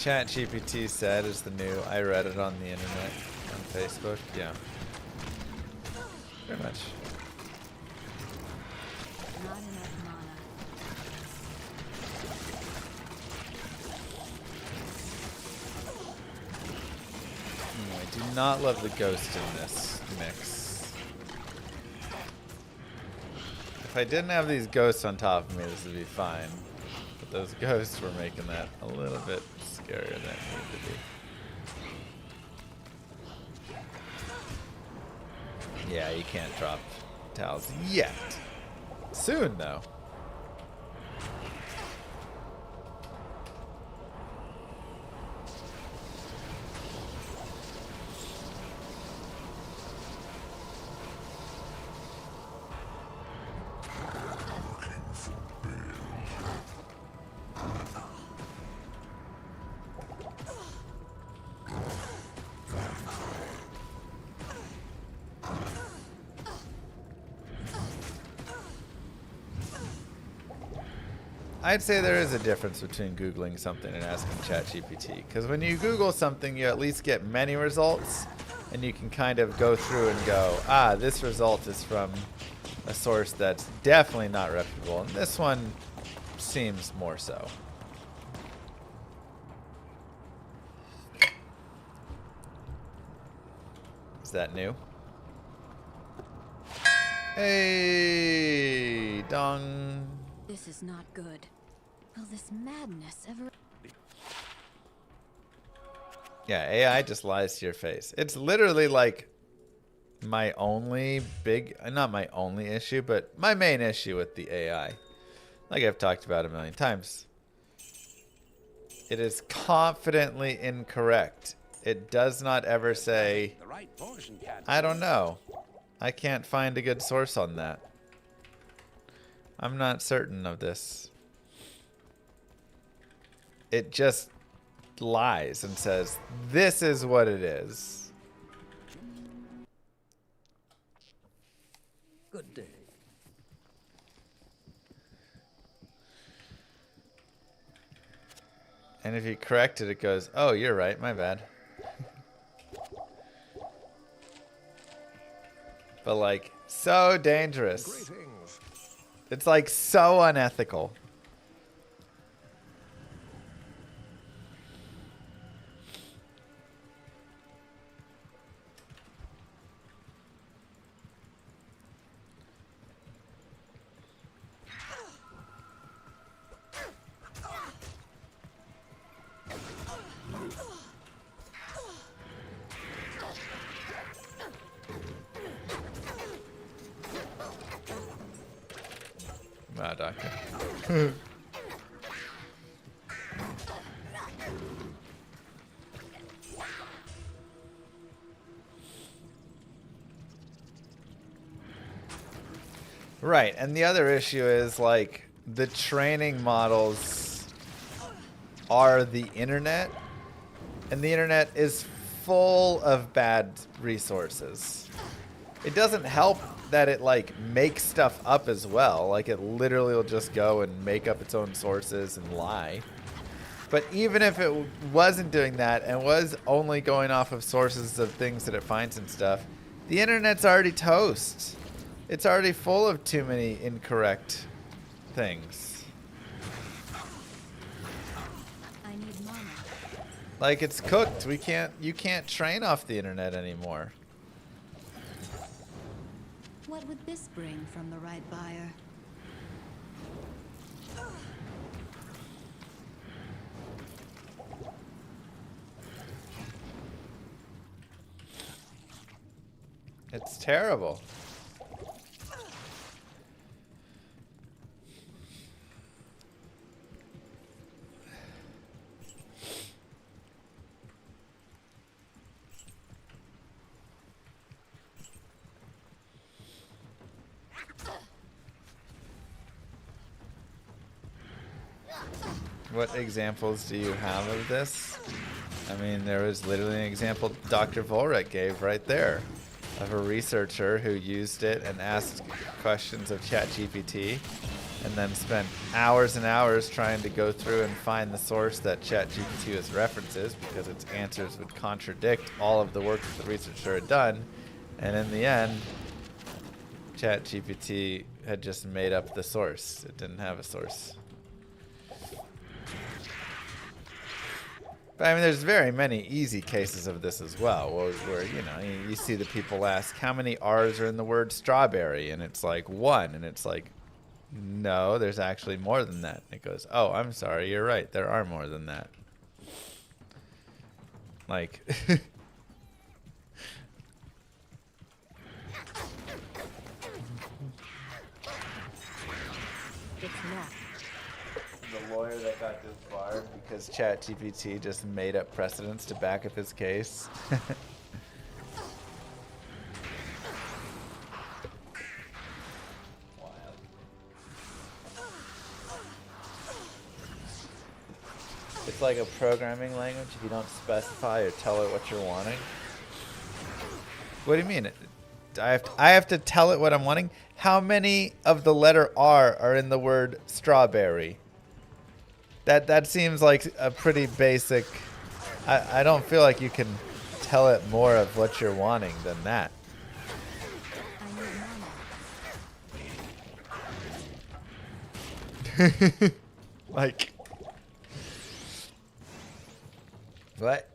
ChatGPT said is the new. I read it on the internet, on Facebook. Yeah, very much. Not enough mana. I do not love the ghost in this mix. If I didn't have these ghosts on top of me, this would be fine. But those ghosts were making that a little bit scarier than it needed to be. Yeah, you can't drop towels yet. Soon, though. I'd say there is a difference between Googling something and asking ChatGPT. Because when you Google something, you at least get many results, and you can kind of go through and go, ah, this result is from a source that's definitely not reputable, and this one seems more so. Is that new? Hey, dong. This is not good. Will this madness ever... Yeah, AI just lies to your face. It's literally like my only not my only issue, but my main issue with the AI. Like I've talked about a million times. It is confidently incorrect. It does not ever say, The right portion, Captain. I don't know. I can't find a good source on that. I'm not certain of this. It just lies and says, this is what it is. Good day. And if you correct it, it goes, oh, you're right, my bad. But like, so dangerous. Greetings. It's like so unethical. Wow, doctor. Right, and the other issue is like the training models are the internet, and the internet is full of bad resources. It doesn't help that it like makes stuff up as well. Like it literally will just go and make up its own sources and lie. But even if it wasn't doing that and was only going off of sources of things that it finds and stuff, the internet's already toast. It's already full of too many incorrect things. I need mana. Like it's cooked. You can't train off the internet anymore. What would this bring from the right buyer? It's terrible. What examples do you have of this? I mean, there was literally an example Dr. Volrek gave right there of a researcher who used it and asked questions of ChatGPT and then spent hours and hours trying to go through and find the source that ChatGPT was references because its answers would contradict all of the work that the researcher had done. And in the end, ChatGPT had just made up the source. It didn't have a source. But I mean, there's very many easy cases of this as well, where you know, you see the people ask, how many R's are in the word strawberry? And it's like 1, and it's like, no, there's actually more than that. And it goes, oh, I'm sorry, you're right, there are more than that. Like, It's not. the lawyer that got disbarred because ChatGPT just made up precedents to back up his case. Wild. It's like a programming language if you don't specify or tell it what you're wanting. What do you mean? I have to tell it what I'm wanting? How many of the letter R are in the word strawberry? That seems like a pretty basic... I don't feel like you can tell it more of what you're wanting than that. I need mana. Like... What?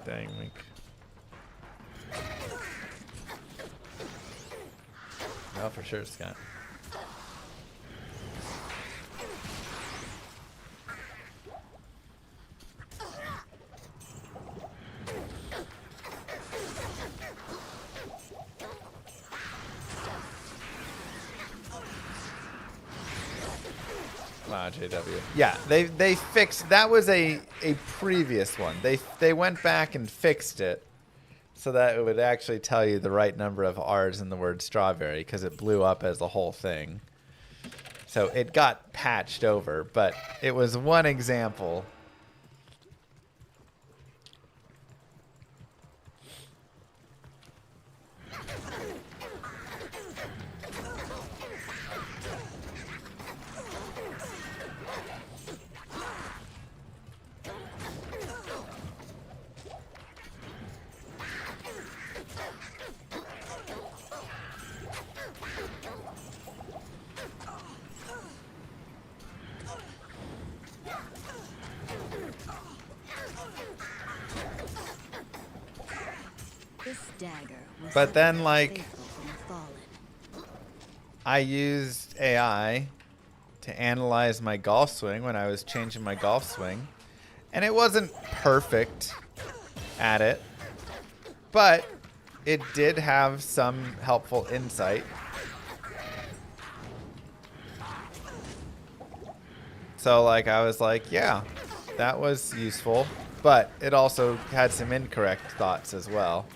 Dang, Mink. No, for sure, Scott. Wow, JW. Yeah, they fixed that. Was a previous one. They went back and fixed it so that it would actually tell you the right number of R's in the word strawberry because it blew up as the whole thing. So it got patched over, but it was one example. This dagger will But then, separate like, faithful from the fallen. I used AI to analyze my golf swing when I was changing my golf swing. And it wasn't perfect at it, but it did have some helpful insight. So like I was like, yeah, that was useful, but it also had some incorrect thoughts as well.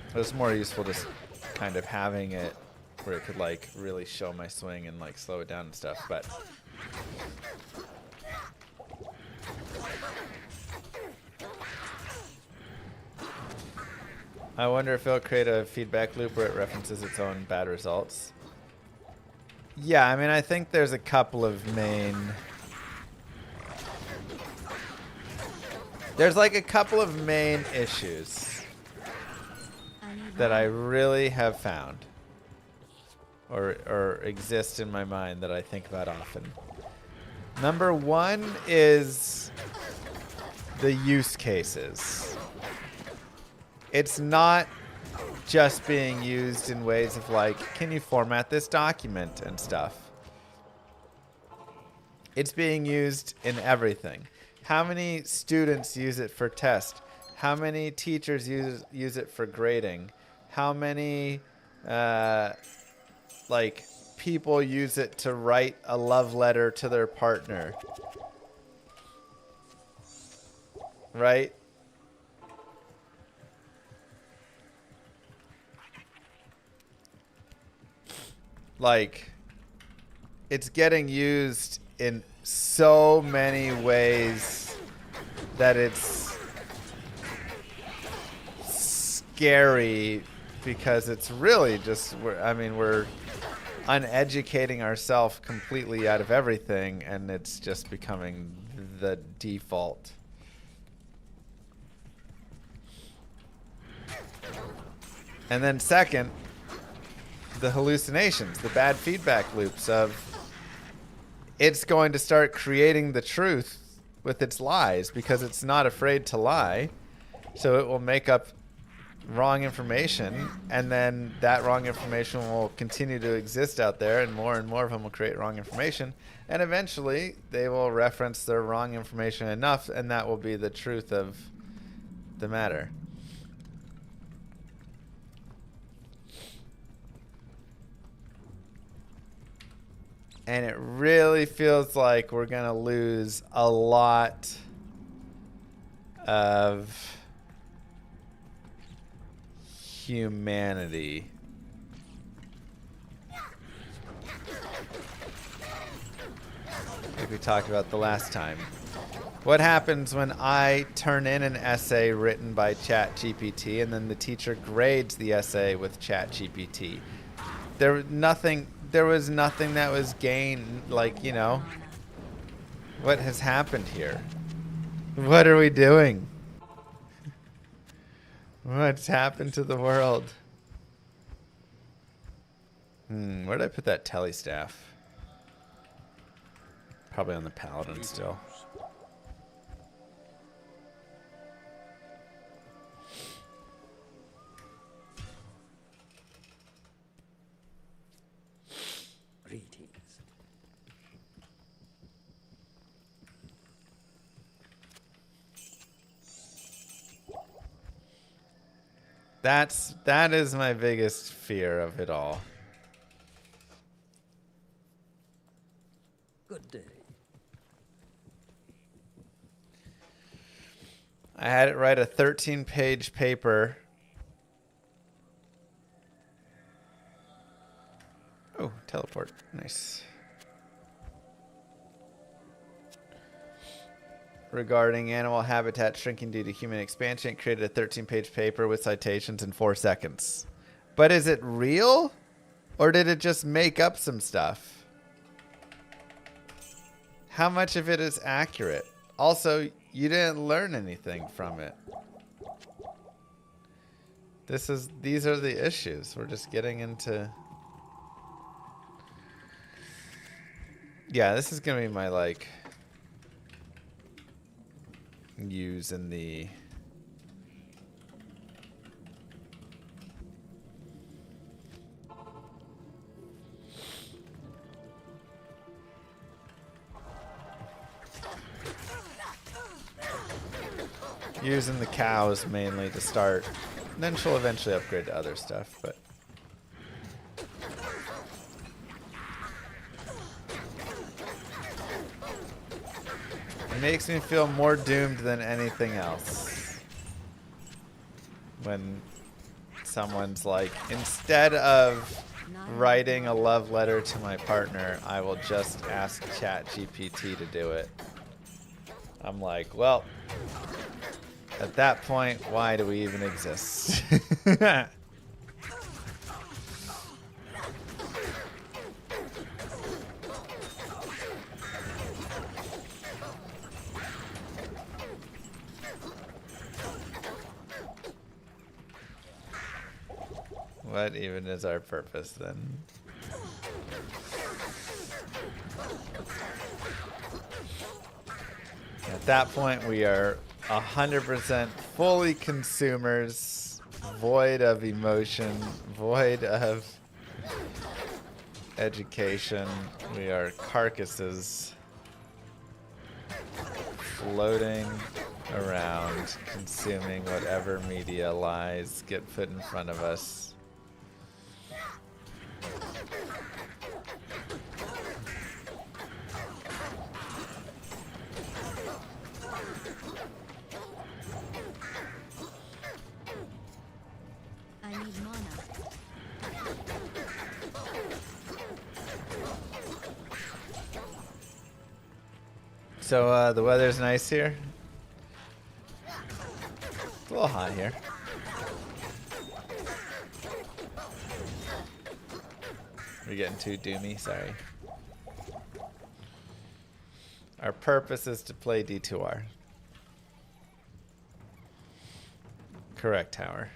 It was more useful just kind of having it where it could like really show my swing and like slow it down and stuff, but I wonder if it'll create a feedback loop where it references its own bad results. Yeah, I mean, I think there's a couple of main... There's like a couple of main issues that I really have found or exist in my mind that I think about often. Number one is the use cases. It's not just being used in ways of like, can you format this document and stuff? It's being used in everything. How many students use it for test? How many teachers use it for grading? How many like people use it to write a love letter to their partner? Right? Like, it's getting used in so many ways that it's scary because it's really just, we're uneducating ourselves completely out of everything, and it's just becoming the default. And then second, the hallucinations, the bad feedback loops of it's going to start creating the truth with its lies because it's not afraid to lie. So it will make up wrong information, and then that wrong information will continue to exist out there, and more of them will create wrong information, and eventually they will reference their wrong information enough, and that will be the truth of the matter. And it really feels like we're going to lose a lot of humanity. Like we talked about the last time. What happens when I turn in an essay written by ChatGPT and then the teacher grades the essay with ChatGPT? There was nothing that was gained, like, you know. What has happened here? What are we doing? What's happened to the world? Where did I put that telly staff? Probably on the paladin still. Greetings. That is my biggest fear of it all. Good day. I had it write a 13-page paper. Oh, teleport. Nice. Regarding animal habitat shrinking due to human expansion, it created a 13-page paper with citations in 4 seconds. But is it real? Or did it just make up some stuff? How much of it is accurate? Also, you didn't learn anything from it. These are the issues. We're just getting into... Yeah, this is going to be my, like... use in the using the cows mainly to start. And then she'll eventually upgrade to other stuff, but it makes me feel more doomed than anything else when someone's like, instead of writing a love letter to my partner, I will just ask ChatGPT to do it. I'm like, well, at that point, why do we even exist? What even is our purpose then? At that point, we are 100% fully consumers, void of emotion, void of education. We are carcasses floating around, consuming whatever media lies get put in front of us. I need mana. So the weather's nice here. It's a little hot here. We're getting too doomy, sorry. Our purpose is to play D2R. Correct tower.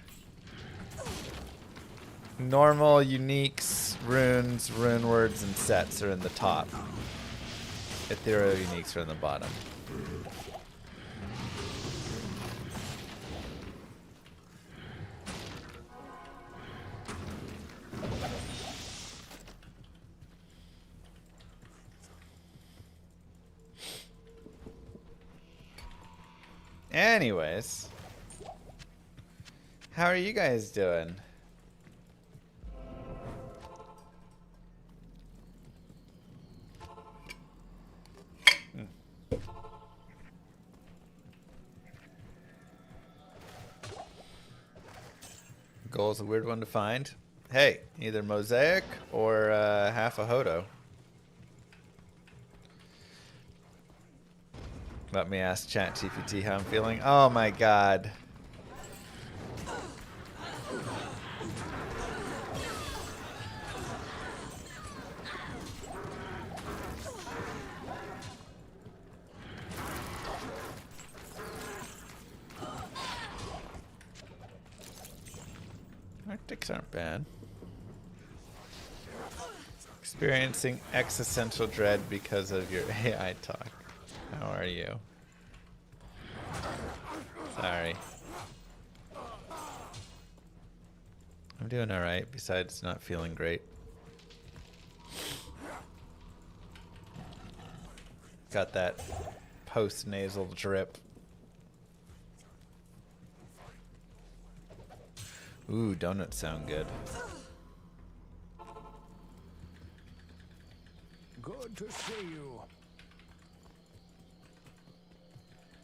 Normal, uniques, runes, rune words, and sets are in the top. Ethereal uniques are in the bottom. Anyways, how are you guys doing? Goal's a weird one to find. Hey, either mosaic or half a hodo. Let me ask ChatGPT how I'm feeling. Oh my god. Arctics aren't bad. Experiencing existential dread because of your AI talk. How are you? Sorry. I'm doing alright, besides not feeling great. Got that post-nasal drip. Ooh, donuts sound good. Good to see you.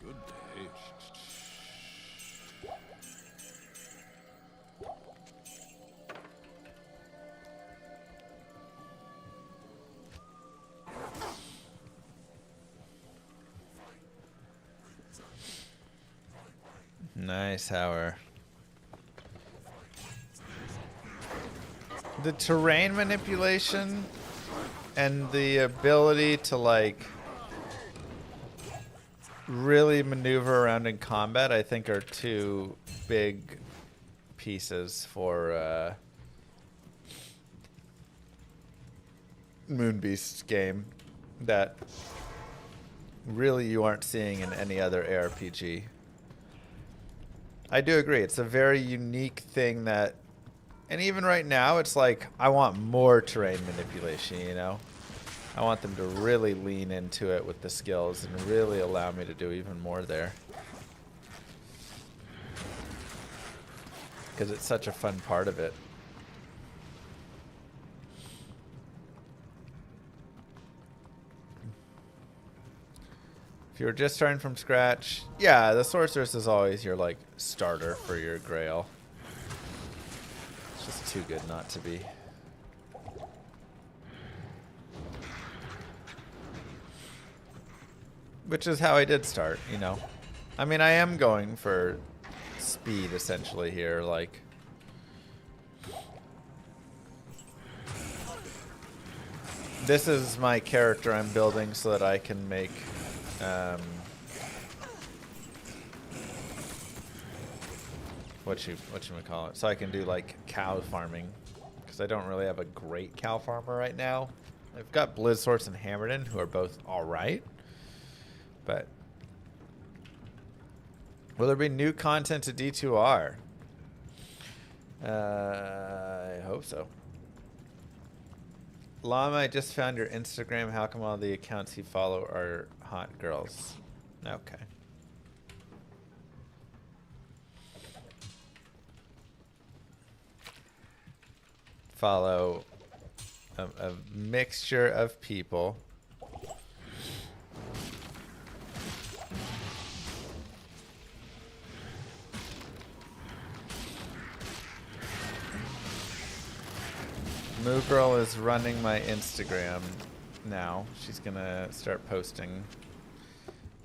Good day. Nice, Howard. The terrain manipulation and the ability to like really maneuver around in combat, I think, are two big pieces for Moonbeast's game that really you aren't seeing in any other ARPG. I do agree. It's a very unique thing that, and even right now, it's like, I want more terrain manipulation, you know? I want them to really lean into it with the skills and really allow me to do even more there. because it's such a fun part of it. If you're just starting from scratch, yeah, the sorceress is always your like starter for your grail. It's just too good not to be. Which is how I did start, you know. I mean, I am going for speed essentially here, like. This is my character I'm building so that I can make what you call it, so I can do like cow farming, because I don't really have a great cow farmer right now. I've got Blizzsorts and Hammerden, who are both all right, but will there be new content to D2R? I hope so. Llama, I just found your Instagram. How come all the accounts you follow are hot girls? Okay. Follow a mixture of people. Moo Girl is running my Instagram now. She's gonna start posting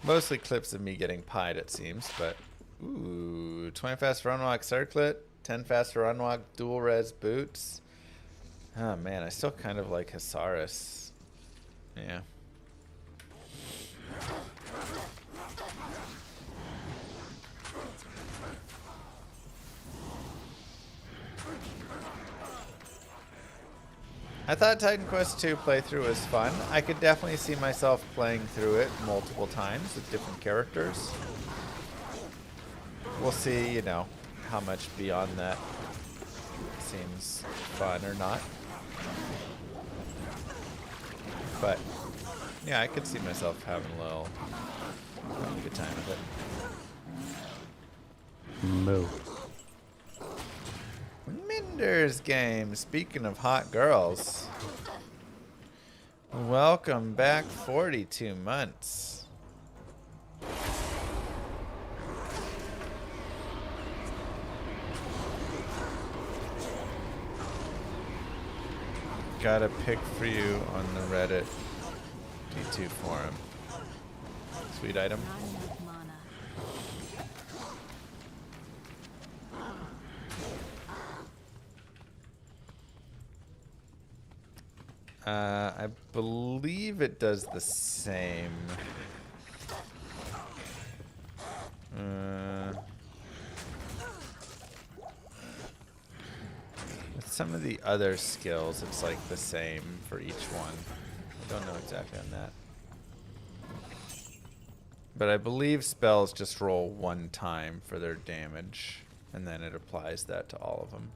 mostly clips of me getting pied, it seems, but ooh, 20 fast run walk circlet, 10 fast run walk dual res boots. Oh man, I still kind of like Hasaris. Yeah. I thought Titan Quest 2 playthrough was fun. I could definitely see myself playing through it multiple times with different characters. We'll see, you know, how much beyond that seems fun or not. But, yeah, I could see myself having a good time with it. Moo. Minder's game. Speaking of hot girls, welcome back 42 months. Got a pick for you on the Reddit D2 forum. Sweet item. Not enough mana. I believe it does the same. With some of the other skills, it's like the same for each one. I don't know exactly on that. But I believe spells just roll one time for their damage, and then it applies that to all of them.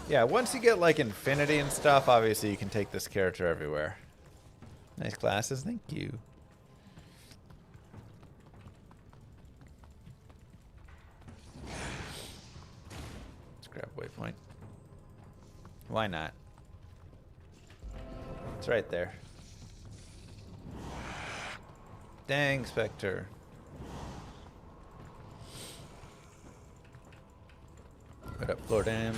Yeah, once you get like infinity and stuff, obviously you can take this character everywhere. Nice glasses, thank you. Let's grab waypoint. Why not? It's right there. Dang, Spectre. What up, Flordam?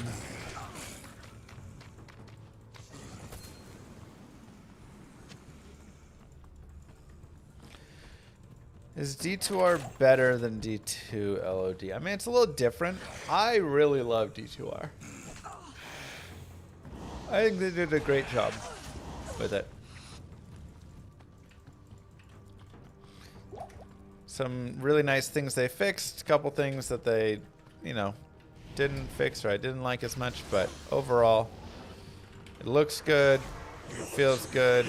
Is D2R better than D2 LOD? I mean, it's a little different. I really love D2R. I think they did a great job with it. Some really nice things they fixed. A couple things that they, you know, didn't fix or I didn't like as much. But overall, it looks good. It feels good.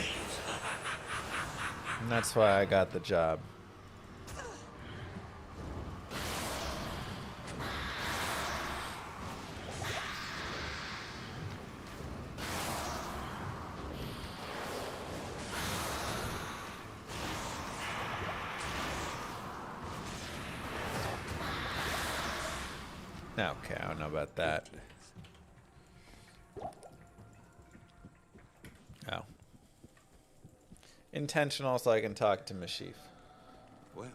And that's why I got the job. Okay, I don't know about that. Oh. Intentional so I can talk to Mashif. Well,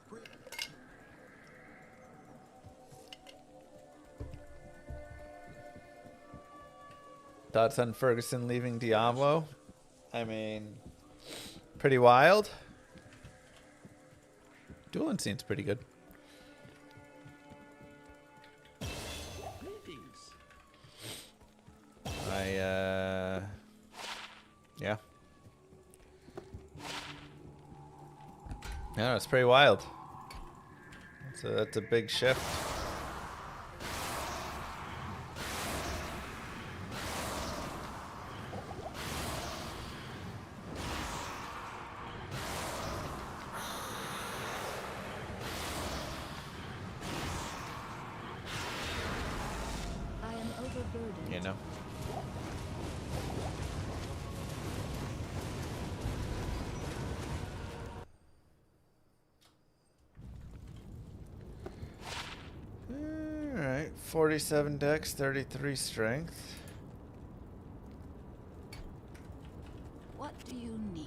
Thoughts on Ferguson leaving Diablo? I mean, pretty wild. Dueling scene's pretty good. Yeah. Yeah, it's pretty wild. That's a big shift. I am overburdened. You know. Alright, 47 dex, 33 strength. What do you need?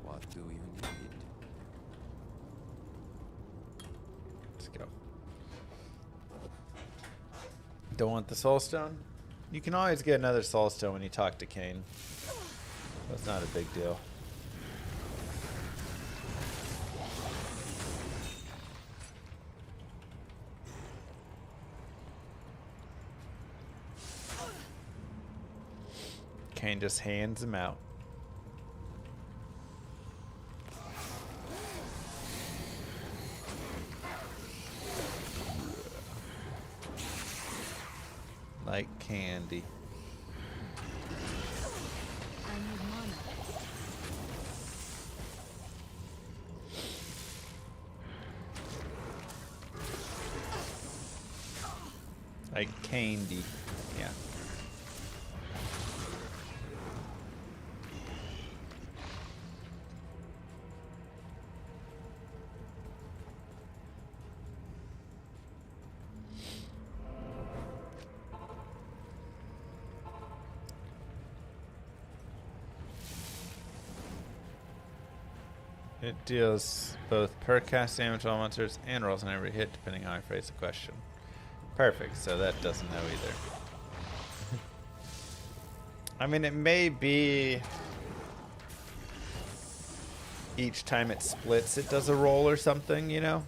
what do you need? Let's go. Don't want the soul stone? You can always get another soul stone when you talk to Kane. That's not a big deal. Kane just hands him out. Like candy. I need mana. Like candy. Yeah. It deals both per cast damage to all monsters and rolls on every hit, depending how I phrase the question. Perfect, so that doesn't know either. I mean, it may be each time it splits, it does a roll or something, you know?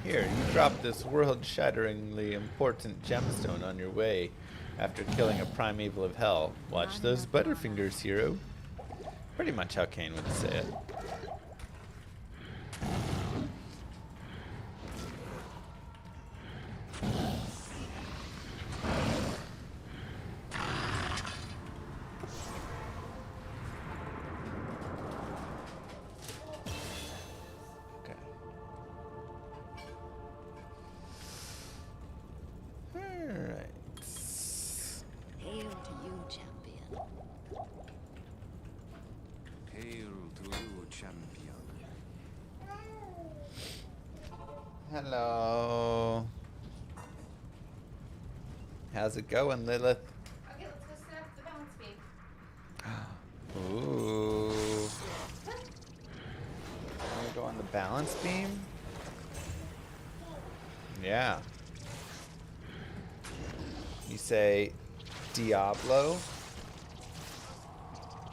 Here, you drop this world-shatteringly important gemstone on your way after killing a primeval of hell. Watch those butterfingers, hero. Pretty much how Kane would say it. Hail to you, champion. Hail to you, champion. Hello. How's it going, Lilith? Okay, let's go set up the balance beam. Ooh. Can we go on the balance beam? Yeah. You say Diablo?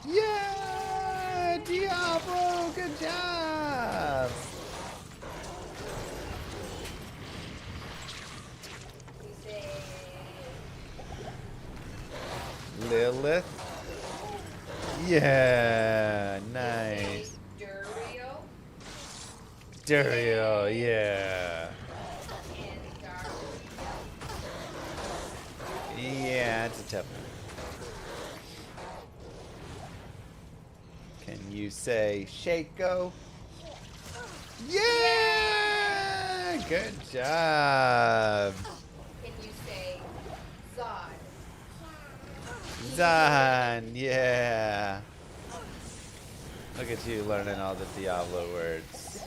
Yeah! Diablo! Good job! You say Lilith? Yeah, nice. Durio? Arterial, yeah. Yeah, it's a tough one. Can you say Shaco? Yeah! Good job. Can you say Zod? Zan, yeah. Look at you learning all the Diablo words.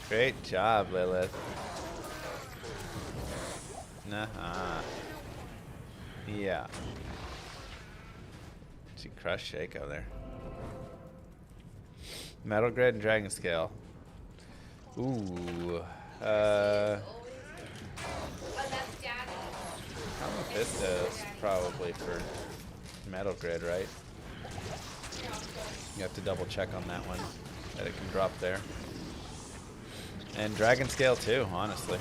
Great job, Lilith. Nah. Yeah. She crushed Shaco there. Metal Grid and Dragon Scale. Ooh. Oh, that's Daddy. Mephisto's probably for Metal Grid, right? You have to double check on that one, that it can drop there. And Dragon Scale too, honestly.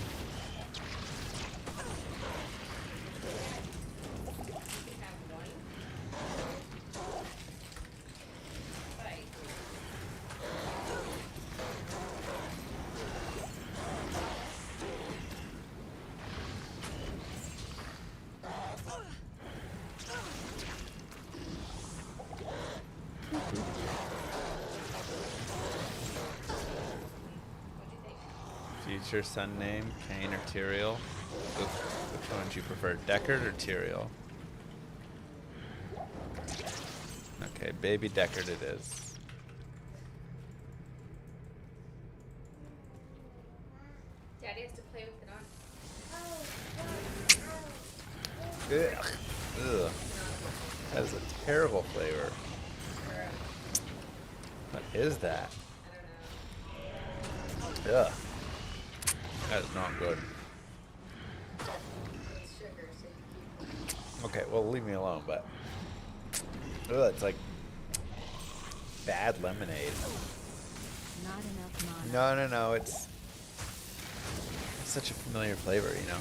Future son name, Kane or Tyrael? Which one would you prefer, Deckard or Tyrael? Okay, baby Deckard it is. Daddy has to play with it on. Ugh. Ugh. That is a terrible flavor. What is that? Ugh. That is not good. Okay, well, leave me alone, but... Ugh, it's like... bad lemonade. Not enough mana. No, it's such a familiar flavor, you know?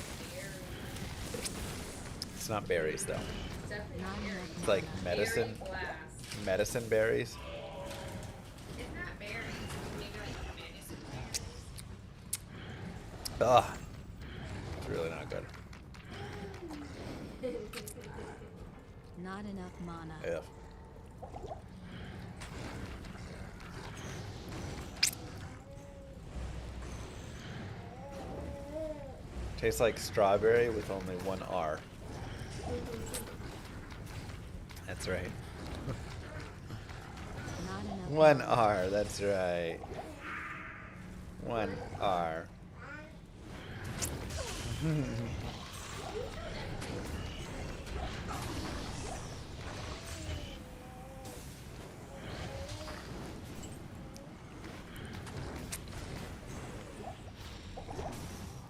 It's not berries, though. Not enough It's like mana. medicine. Medicine berries. It's not berries. Maybe like medicine. Ugh. It's really not good. Not enough mana. Ugh. Tastes like strawberry with only one R. That's right. Not enough One mana. R, that's right. One R.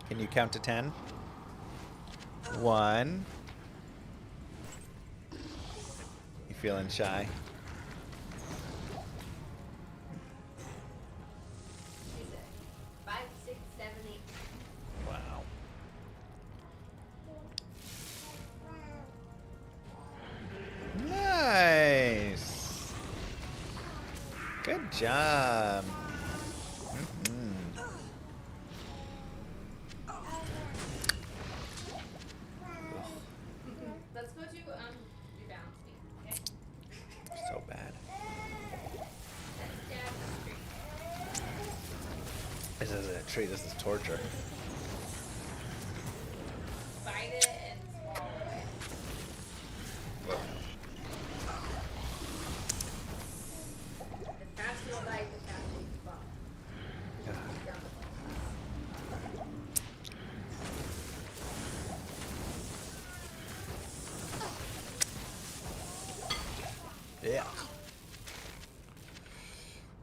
Can you count to 10? 1. You feeling shy? Is it 5, 6, 7, 8? Wow. Nice. Good job. Let's go to your balance beam, okay? So bad. That's Dad's street. This isn't a treat. This is torture. Bite it and swallow it. The faster you bite, the faster you fall. Down the balls. Yeah.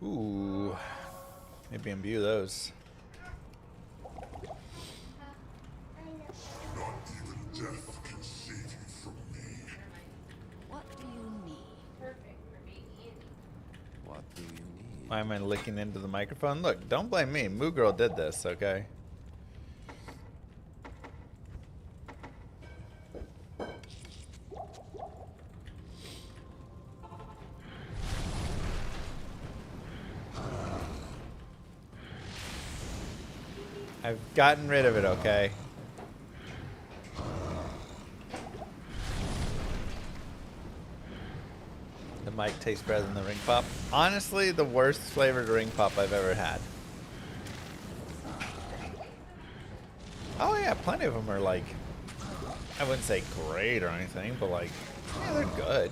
Ooh. Maybe imbue those. What do you need? Perfect for me, Andy. What do you need? Why am I licking into the microphone? Look, don't blame me. Moo Girl did this, okay? I've gotten rid of it, okay? The mic tastes better than the ring pop. Honestly, the worst flavored ring pop I've ever had. Oh yeah, plenty of them are like, I wouldn't say great or anything, but like, yeah, they're good.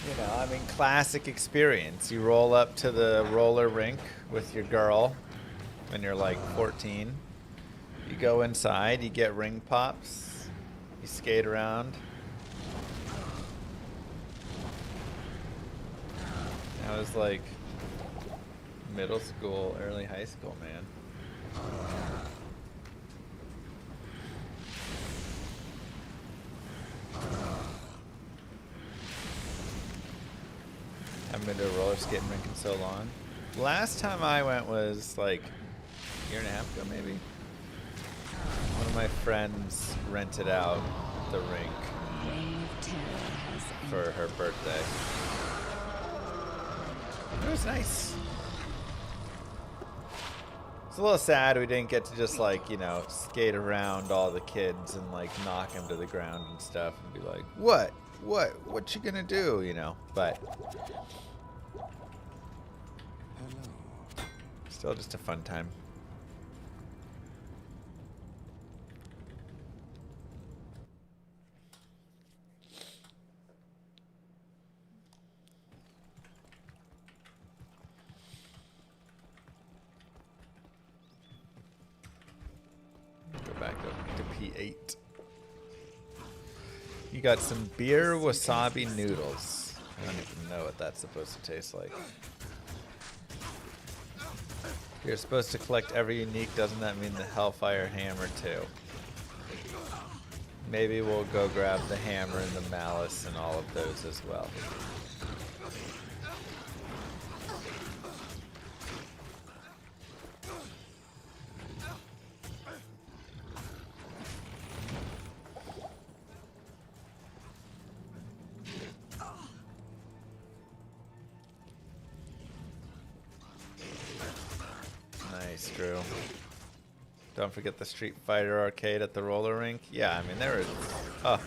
You know, I mean, classic experience. You roll up to the roller rink with your girl when you're like 14. You go inside, you get ring pops, you skate around. I was like middle school, early high school, man. I haven't been to a roller skating rink in so long. Last time I went was like a year and a half ago, maybe. One of my friends rented out the rink for her birthday. It was nice. It's a little sad we didn't get to just like, you know, skate around all the kids and like knock them to the ground and stuff and be like, what you gonna do, you know? But still just a fun time. Go back up to P8. You got some beer wasabi noodles. I don't even know what that's supposed to taste like. You're supposed to collect every unique. Doesn't that mean the Hellfire Hammer too? Maybe we'll go grab the hammer and the malice and all of those as well. Nice, Drew. Don't forget the Street Fighter arcade at the roller rink. Yeah, I mean, there was... Oh,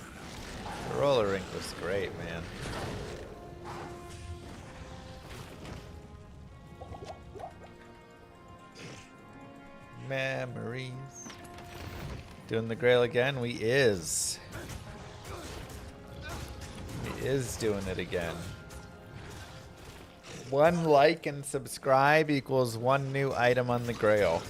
the roller rink was great, man. Memories. Doing the Grail again? We is doing it again. 1 like and subscribe equals 1 new item on the Grail.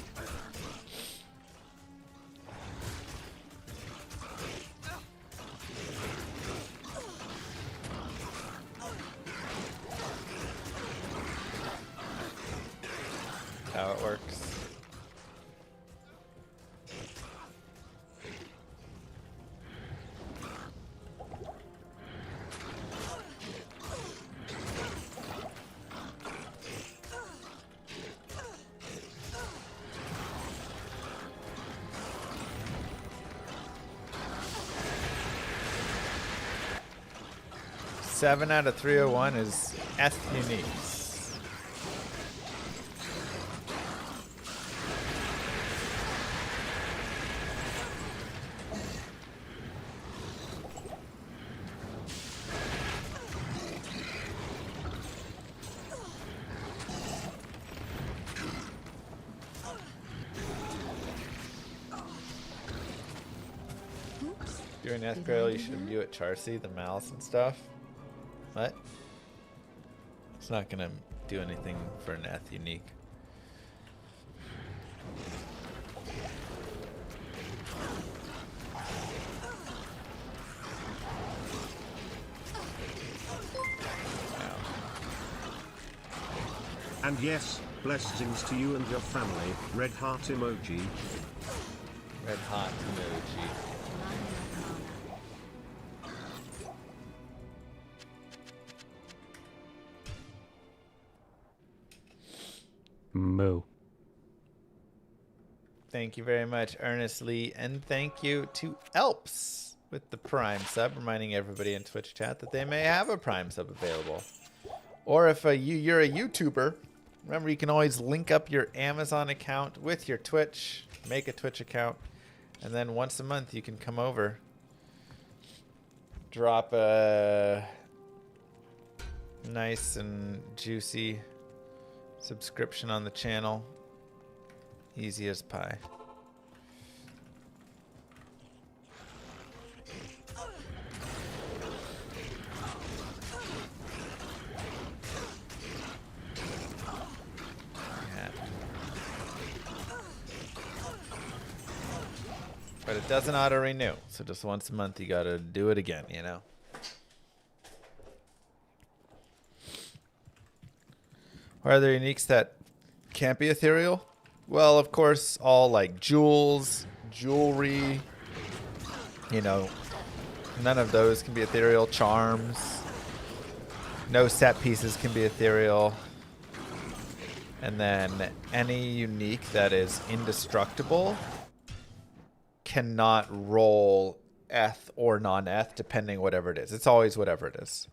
How it works. Seven out of 301 is F uniques. Doing F Grail, you should view it Charcy, the malice and stuff. What? It's not gonna do anything for an Eth unique. Wow. And yes, blessings to you and your family. Red heart emoji. Red hot emoji. Moo. Thank you very much, Earnestly, and thank you to Elps with the Prime sub, reminding everybody in Twitch chat that they may have a Prime sub available. Or if you're a YouTuber Remember, you can always link up your Amazon account with your Twitch, make a Twitch account, and then once a month you can come over, drop a nice and juicy subscription on the channel. Easy as pie. But it doesn't auto-renew, so just once a month you gotta do it again, you know? Are there uniques that can't be ethereal? Well, of course, all like jewels, jewelry, you know, none of those can be ethereal. Charms, no set pieces can be ethereal. And then any unique that is indestructible cannot roll eth or non-eth, depending whatever it is. It's always whatever it is.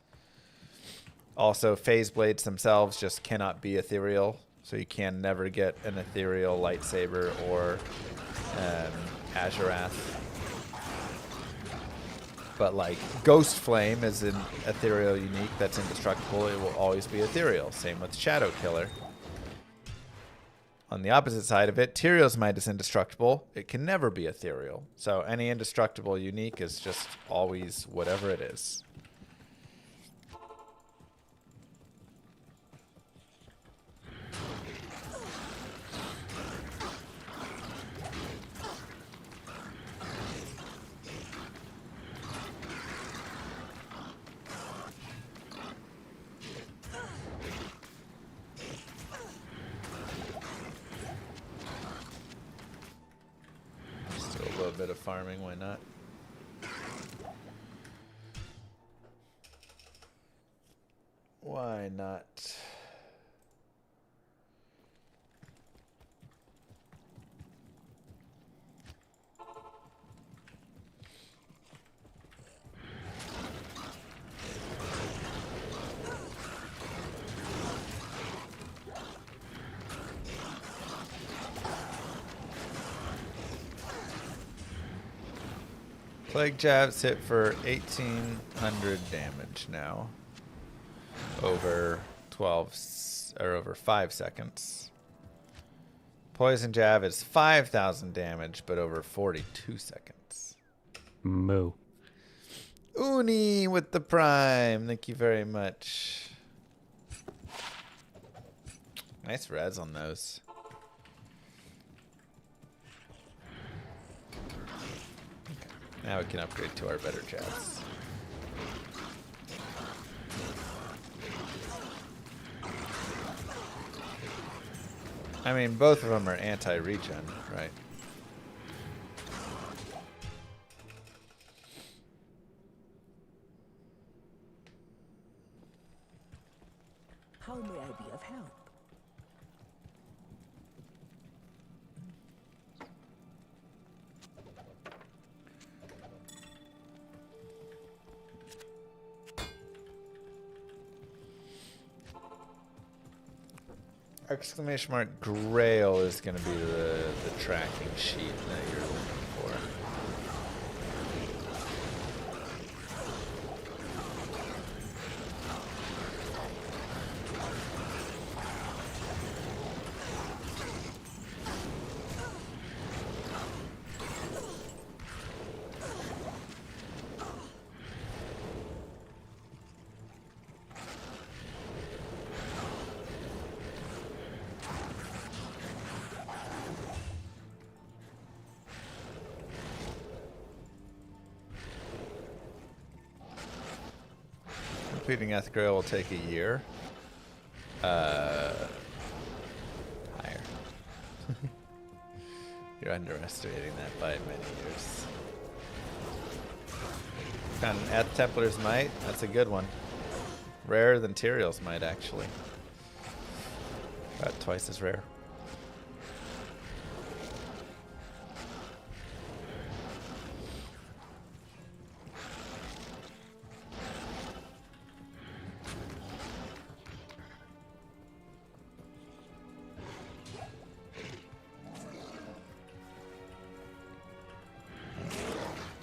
Also, phase blades themselves just cannot be ethereal, so you can never get an ethereal lightsaber or Azurath. But like Ghost Flame is an ethereal unique that's indestructible. It will always be ethereal. Same with Shadow Killer. On the opposite side of it, Tyrio's Might is indestructible. It can never be ethereal. So any indestructible unique is just always whatever it is. Bit of farming, why not? Why not? Plague jabs hit for 1,800 damage now. Over 5 seconds. Poison jab is 5,000 damage, but over 42 seconds. Moo. Uni with the prime. Thank you very much. Nice res on those. Now we can upgrade to our better jabs. I mean, both of them are anti-regen, right? How may I be of help? Exclamation mark GRAIL is going to be the tracking sheet that you're looking for. Completing Eth-Grail will take a year. Higher. You're underestimating that by many years. Found an Eth Templar's Might. That's a good one. Rarer than Tyrael's Might, actually. About twice as rare.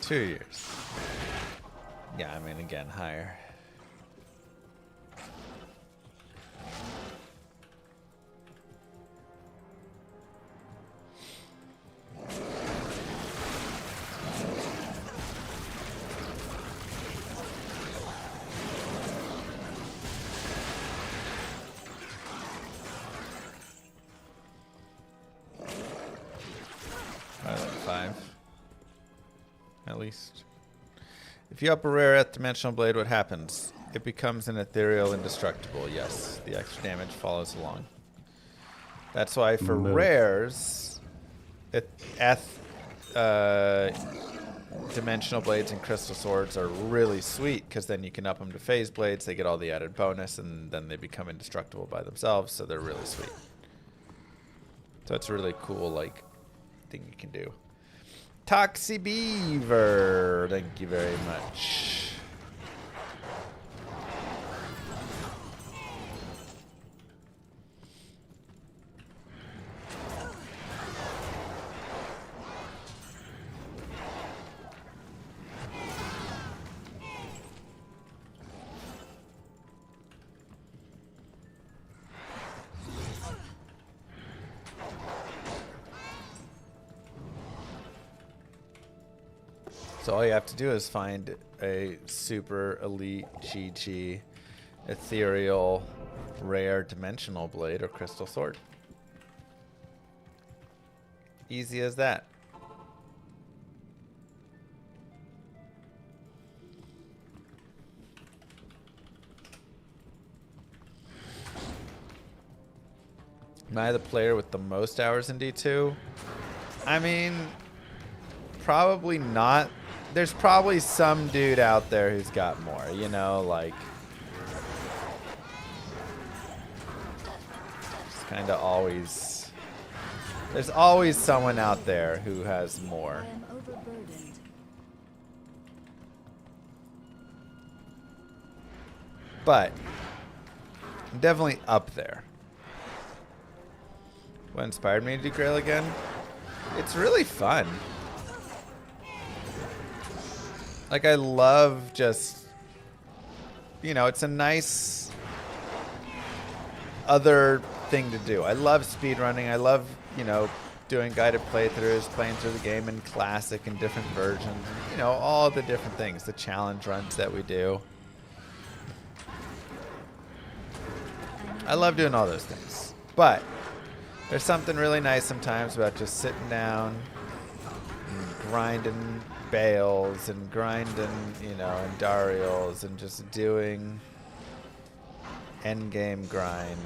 2 years. Yeah, I mean, again, higher. Probably like 5. At least. If you up a rare Earth Dimensional Blade, what happens? It becomes an ethereal indestructible. Yes, the extra damage follows along. That's why for rares, Dimensional Blades and Crystal Swords are really sweet, because then you can up them to Phase Blades, they get all the added bonus, and then they become indestructible by themselves, so they're really sweet. So it's a really cool, like, thing you can do. Toxie Beaver, thank you very much. So all you have to do is find a super elite GG ethereal rare dimensional blade or crystal sword. Easy as that. Am I the player with the most hours in D2? I mean, probably not. There's probably some dude out there who's got more, you know, like, it's kind of always, there's always someone out there who has more. I am overburdened. But I'm definitely up there. What inspired me to do Grail again? It's really fun. Like, I love just, you know, it's a nice other thing to do. I love speedrunning. I love, you know, doing guided playthroughs, playing through the game in classic and different versions. You know, all the different things, the challenge runs that we do. I love doing all those things. But there's something really nice sometimes about just sitting down and grinding Bales and grinding, you know, and Darials and just doing endgame grind.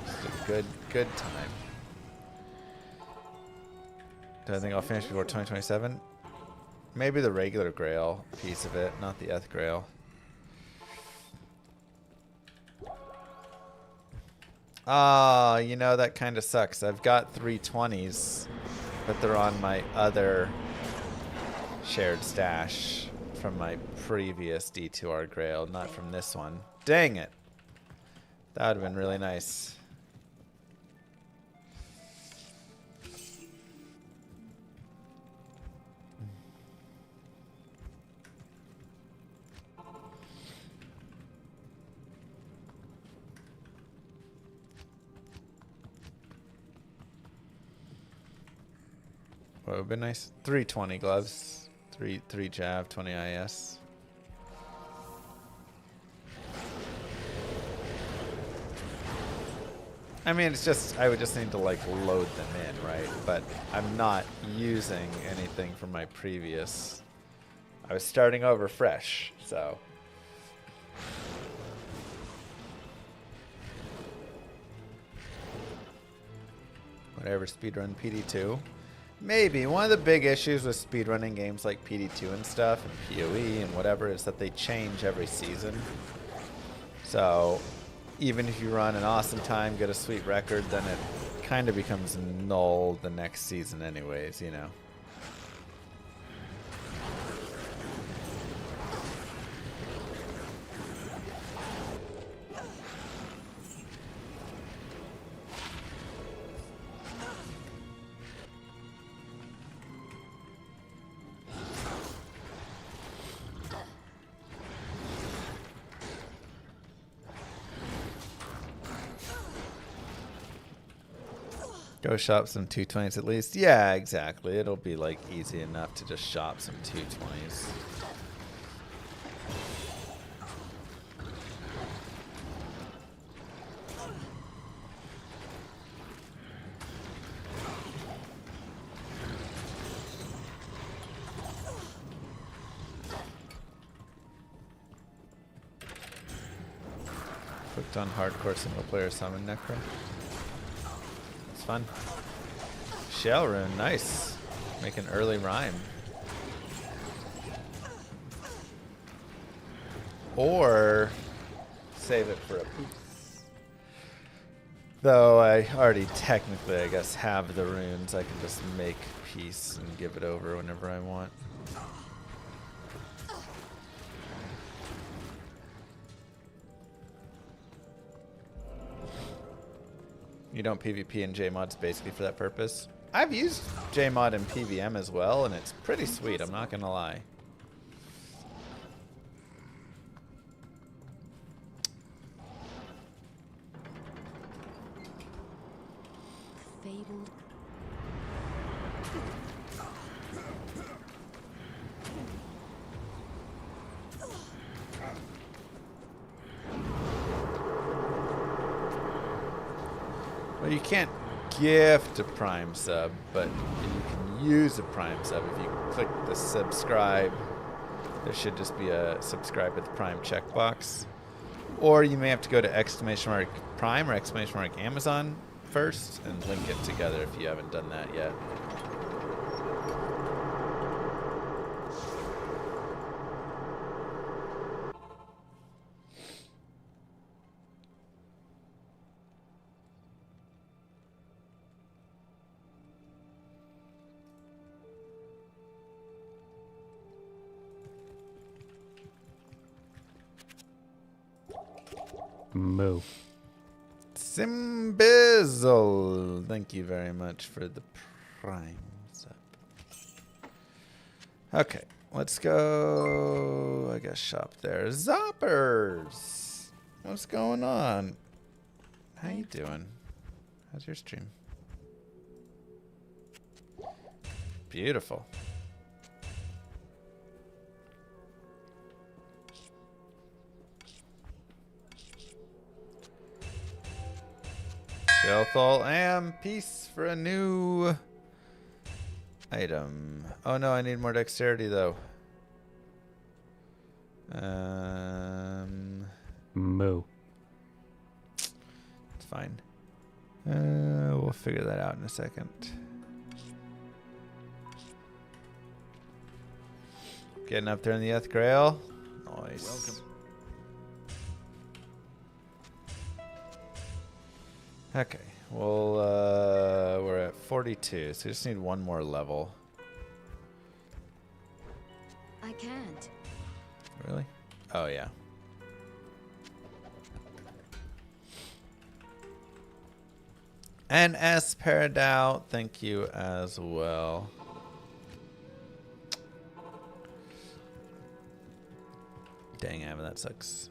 Just a good time. Do I think I'll finish before 2027? Maybe the regular Grail piece of it, not the Eth Grail. Ah, you know, that kind of sucks. I've got 320s, but they're on my other shared stash from my previous D2R Grail, not from this one. Dang it. That would have been really nice. What would have been nice? 320 gloves. 3 Jav, 20 IS. I mean, it's just, I would just need to, like, load them in, right? But I'm not using anything from my previous. I was starting over fresh, so. Whatever, speedrun PD2. Maybe. One of the big issues with speedrunning games like PD2 and stuff, and PoE and whatever, is that they change every season. So, even if you run an awesome time, get a sweet record, then it kind of becomes null the next season anyways, you know. Go shop some 220s at least. Yeah, exactly. It'll be like easy enough to just shop some 220s. Clicked on hardcore single player summon Necro. It's fun. Shell rune, nice. Make an early rhyme. Or save it for a piece. Though I already technically, I guess, have the runes. I can just make peace and give it over whenever I want. You don't PvP in JMods basically for that purpose. I've used JMod in PVM as well, and it's pretty sweet, I'm not gonna lie. Fabled. Well, you can't gift a Prime sub, but you can use a Prime sub. If you click the subscribe, there should just be a subscribe with Prime checkbox. Or you may have to go to !Prime or !Amazon first and link it together if you haven't done that yet. Moo. Simbizzle, thank you very much for the Prime sub. Okay, let's go, I guess, shop there. Zoppers! What's going on? How you doing? How's your stream? Beautiful. Shelthal and peace for a new item. Oh no, I need more dexterity though. Moo. It's fine. We'll figure that out in a second. Getting up there in the Eth Grail. Nice. Welcome. Okay, well, we're at 42, so we just need one more level. I can't. Really? Oh, yeah. And S. Paradou, thank you as well. Dang, Evan, that sucks.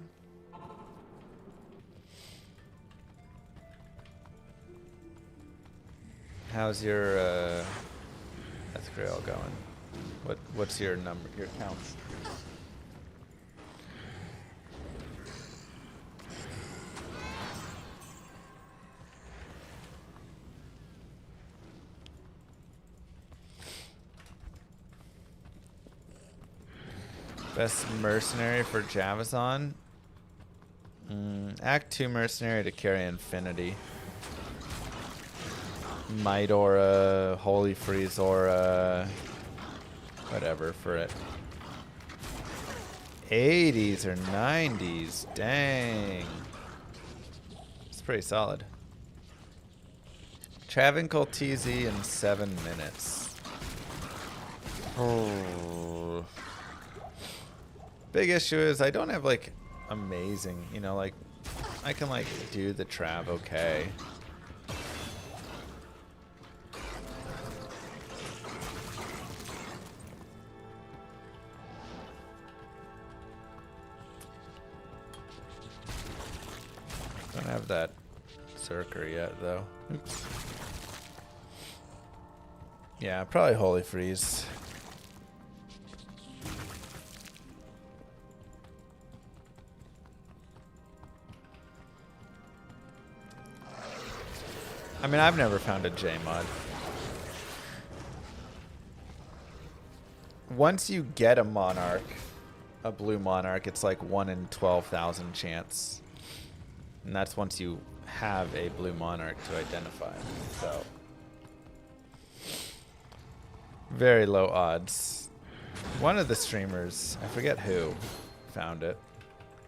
How's your Eth Grail going? What's your number, your count? Best mercenary for Javazon? Act 2 mercenary to carry Infinity. Might Aura, Holy Freeze Aura, whatever for it. 80s or 90s, dang. It's pretty solid. Travincal TZ in 7 minutes. Oh. Big issue is I don't have like amazing, you know, like I can like do the Trav okay. Don't have that Zerker yet, though. Oops. Yeah, probably Holy Freeze. I mean, I've never found a J mod. Once you get a Monarch, a blue Monarch, it's like 1 in 12,000 chance. And that's once you have a blue Monarch to identify. So, very low odds. One of the streamers, I forget who, found it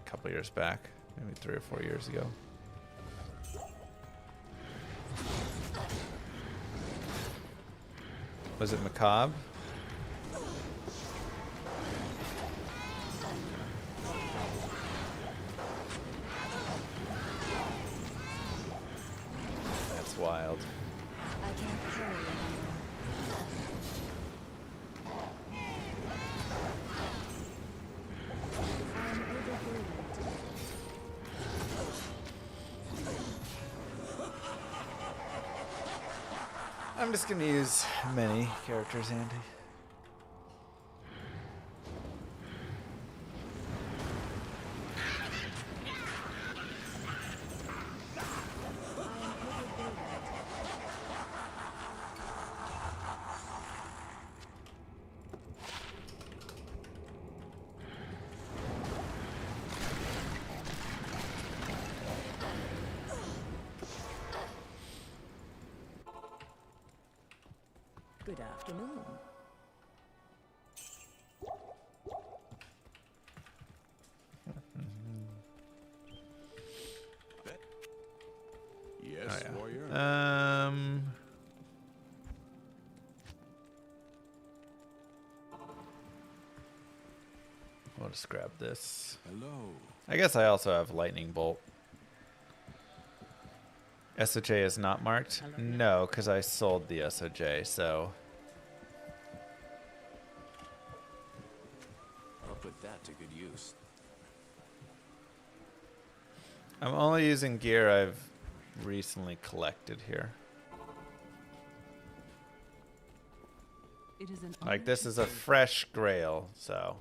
a couple years back, maybe 3 or 4 years ago. Was it Macabre? That's wild. I can't carry it anymore. I am overburdened. I'm just gonna use many characters, Andy. Good afternoon. Yes, warrior. We'll just grab this. Hello. I guess I also have Lightning Bolt. SOJ is not marked? No, because I sold the SOJ, so... I'll put that to good use. I'm only using gear I've recently collected here. It is an Like, this is a fresh Grail, so...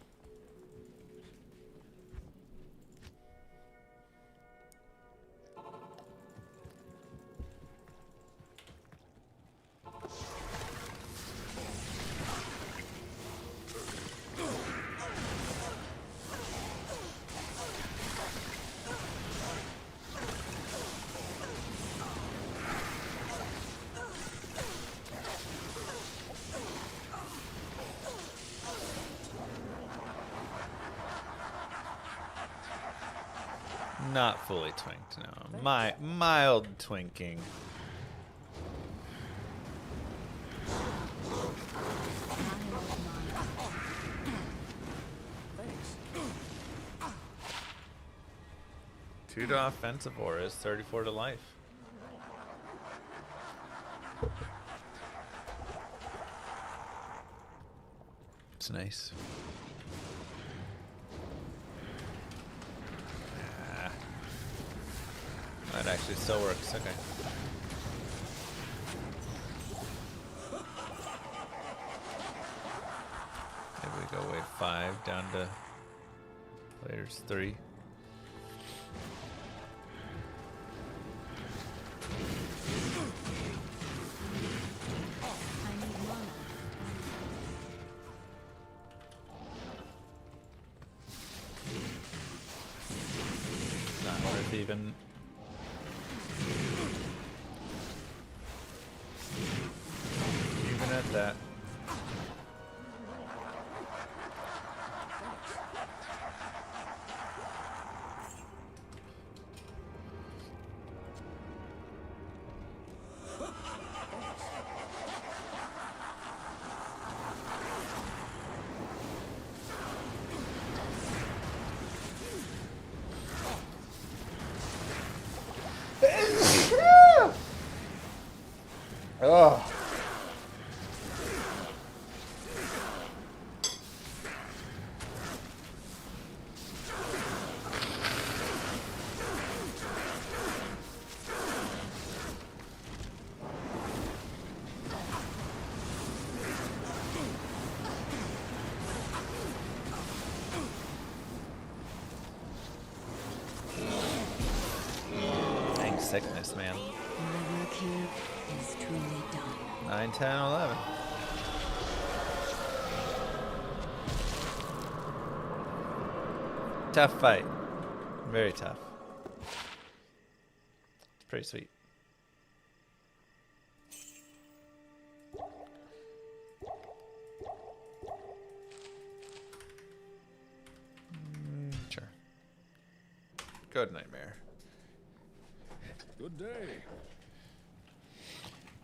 Not fully twinked, no. Mild twinking. Two to offensive auras, 34 to life. It's nice. That actually still works, okay. Maybe we go wave 5 down to players 3. I need mana. Not worth even. Even at that. sickness, man. My work here is truly done. 9, 10, 11. Tough fight. Very tough. It's pretty sweet. Sure. Good nightmare. Good day.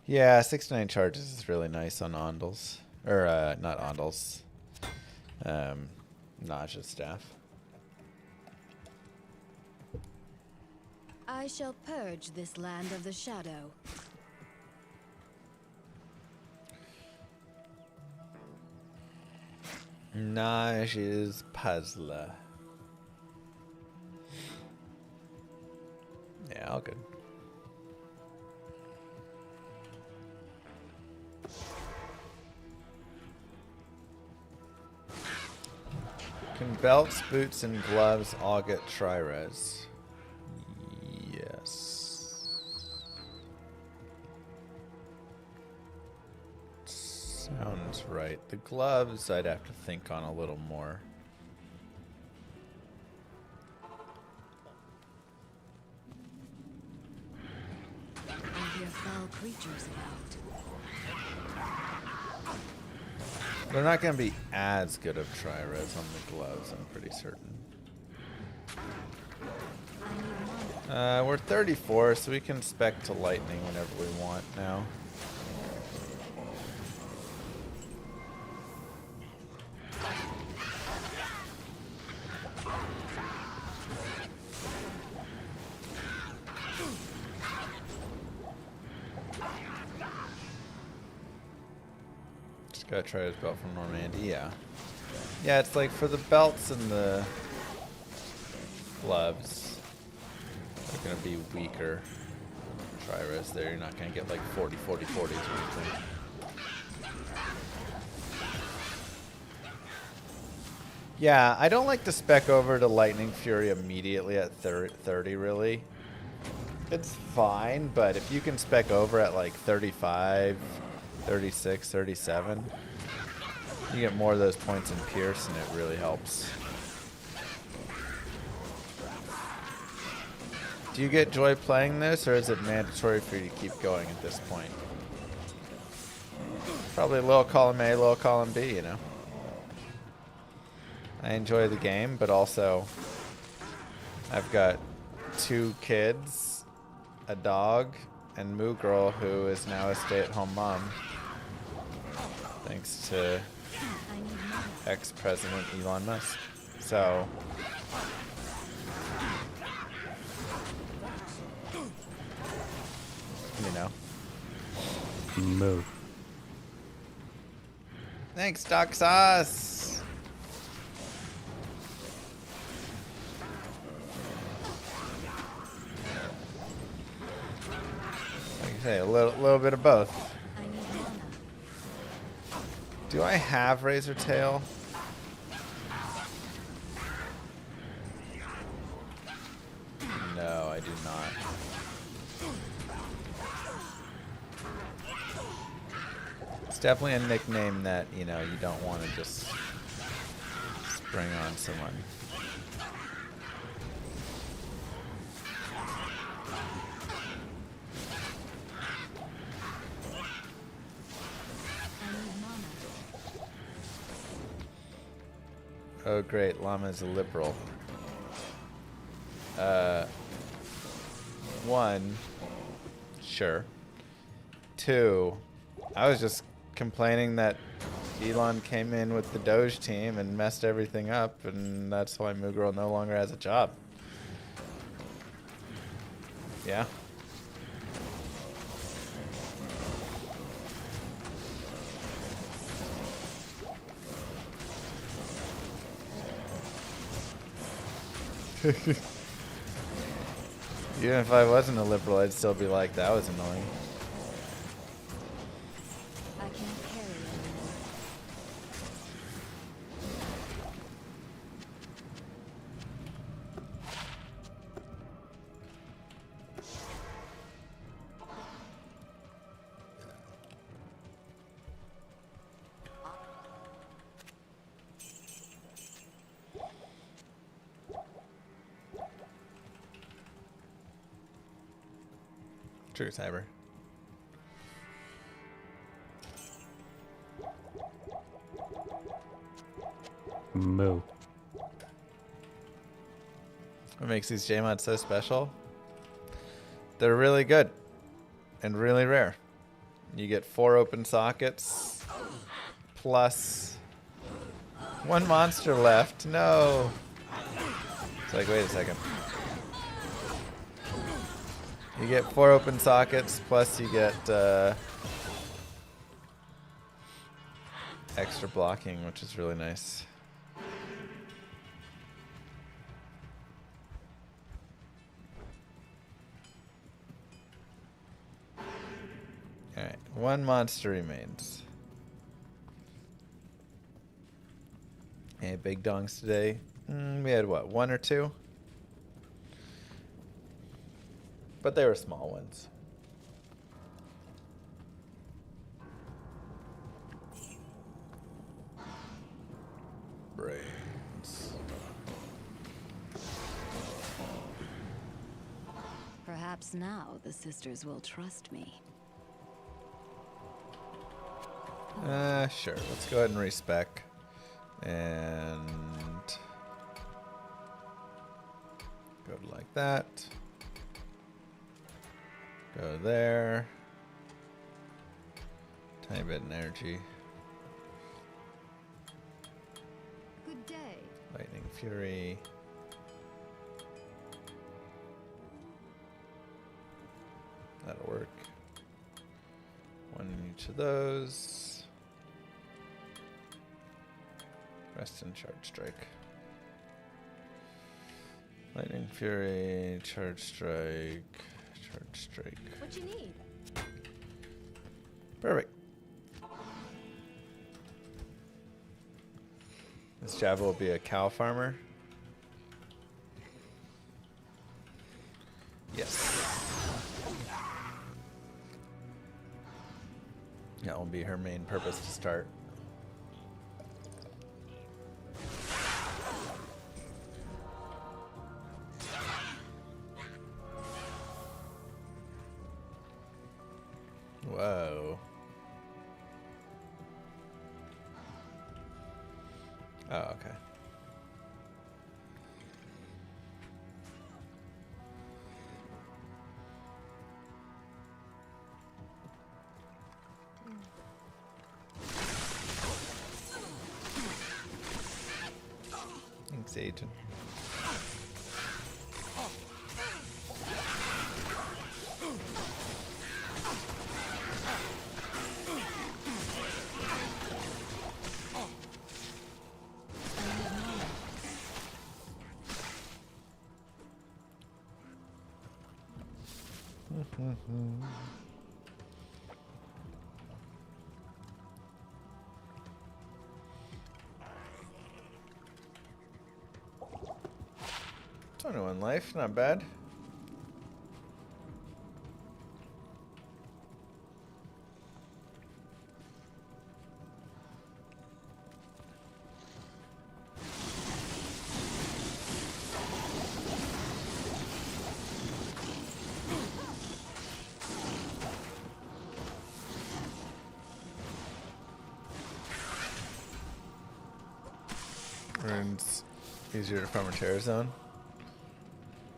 Yeah, 6-9 charges is really nice on Ondals. Or, not Ondals. Nausea staff. I shall purge this land of the shadow. Nausea's puzzler. Yeah, all good. Can belts, boots, and gloves all get tri-res? Yes. Sounds right. The gloves I'd have to think on a little more. I hear foul creatures about. They're not going to be as good of tri-res on the gloves, I'm pretty certain. We're 34, so we can spec to lightning whenever we want now. Just gotta try his belt from Normandy, yeah. Yeah, it's like for the belts and the gloves, they're gonna be weaker. Tri-res there, you're not gonna get like 40, 40, 40s or anything. Yeah, I don't like to spec over to Lightning Fury immediately at 30 really. It's fine, but if you can spec over at like 35, 36, 37, you get more of those points in Pierce and it really helps. Do you get joy playing this, or is it mandatory for you to keep going at this point? Probably low column A, low column B, you know. I enjoy the game, but also I've got 2 kids, a dog, and Moo Girl, who is now a stay-at-home mom. Thanks to ex-president Elon Musk. So, you know. Moo. Thanks, Doc Sauce. Like I say, a little bit of both. Do I have Razor Tail? No, I do not. It's definitely a nickname that, you know, you don't want to just spring on someone. Oh great, Llama's a liberal. 1, sure. 2, I was just complaining that Elon came in with the Doge team and messed everything up, and that's why Moo Girl no longer has a job. Yeah. Even if I wasn't a liberal, I'd still be like, that was annoying. I can't carry anymore. True, Cyber. Moo. What makes these JMods so special? They're really good and really rare. You get 4 open sockets plus 1 monster left. No. It's like, wait a second. You get 4 open sockets plus you get extra blocking, which is really nice. Alright, 1 monster remains. Hey, big dongs today. We had what, 1 or 2? But they were small ones. Brains. Perhaps now the sisters will trust me. Sure. Let's go ahead and respec. And go to like that. Go there. Tiny bit of energy. Good day. Lightning Fury. That'll work. 1 in each of those. Rest and Charge Strike. Lightning Fury, Charge Strike, Charge Strike. What you need? Perfect. This Java will be a cow farmer. Yes. That will be her main purpose to start. Whoa. Oh, okay. Thanks, Agent. $21 life, not bad. Runes easier to farm a Terror Zone.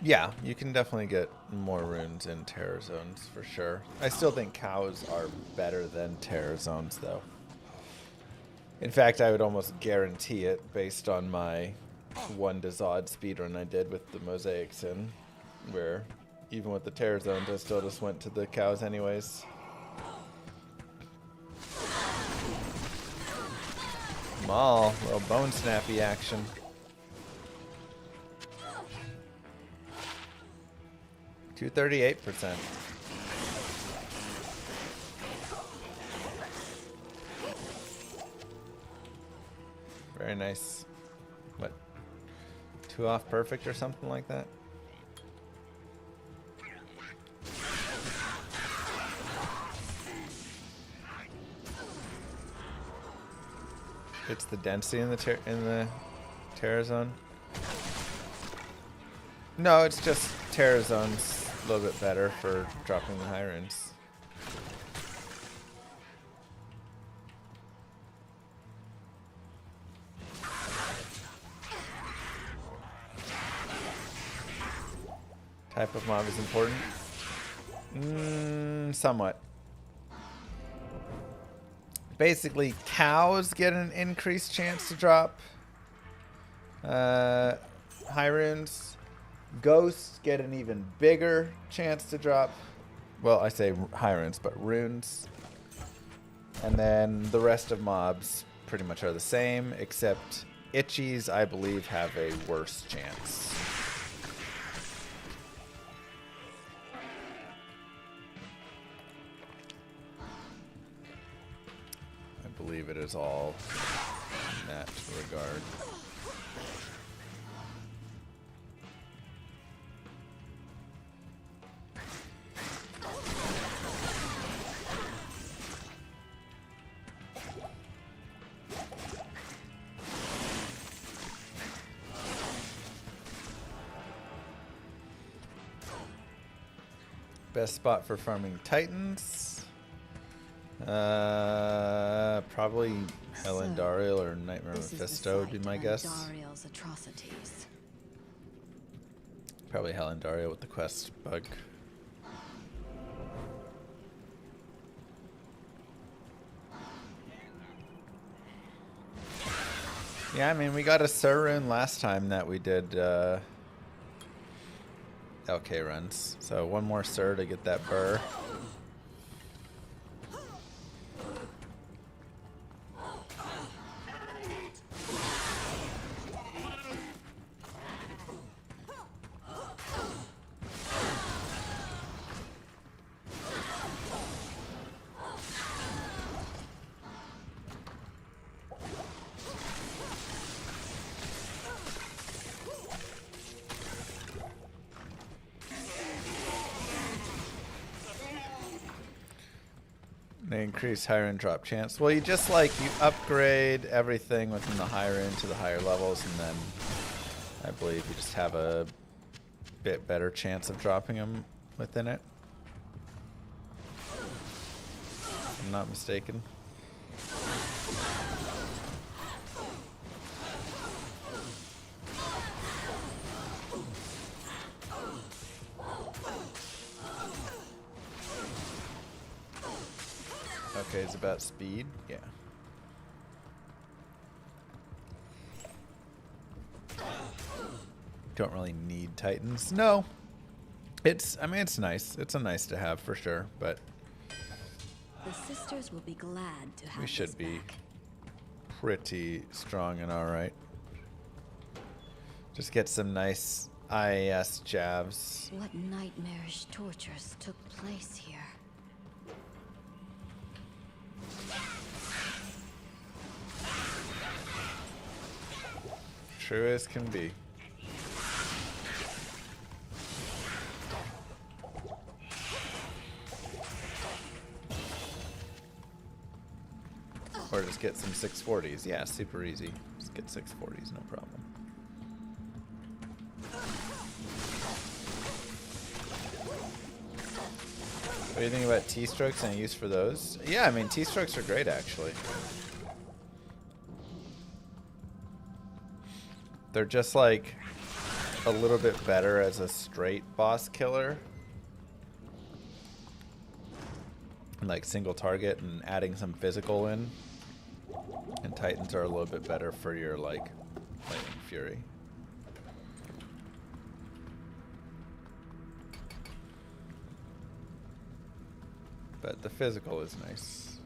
Yeah, you can definitely get more runes in Terror Zones for sure. I still think cows are better than Terror Zones though. In fact, I would almost guarantee it based on my 1 to Zod speedrun I did with the mosaics in, where even with the Terror Zones I still just went to the cows anyways. Maul, little bone snappy action. $238%. Very nice. What? 2 off perfect or something like that? It's the density in the Terror Zone. No, it's just Terror Zones a little bit better for dropping the high runes. Type of mob is important. Somewhat. Basically, cows get an increased chance to drop high runes. Ghosts get an even bigger chance to drop. Well, I say high runes, but runes. And then the rest of mobs pretty much are the same, except itchies, I believe, have a worse chance. I believe it is all in that regard. Best spot for farming titans? Probably Helendariel or Nightmare Mephisto would be my guess. Dariel's atrocities. Probably Helendariel with the quest bug. Yeah, I mean, we got a Sur rune last time that we did LK runs. So one more Sur to get that burr. They increase higher and drop chance. Well, you just you upgrade everything within the higher end to the higher levels, and then I believe you just have a bit better chance of dropping them within it. If I'm not mistaken. Okay, it's about speed. Yeah. Don't really need titans. No. I mean, it's nice. It's a nice to have for sure, but The sisters will be glad to have we should this be back. pretty strong and alright. Just get some nice IAS jabs. What nightmarish tortures took place here? True as can be. Or just get some 640s. Yeah, super easy. Just get 640s, no problem. What do you think about T-strokes? Any use for those? Yeah, I mean, T-strokes are great, actually. They're just like a little bit better as a straight boss killer. Like single target and adding some physical in. And Titans are a little bit better for your like Lightning Fury. But the physical is nice.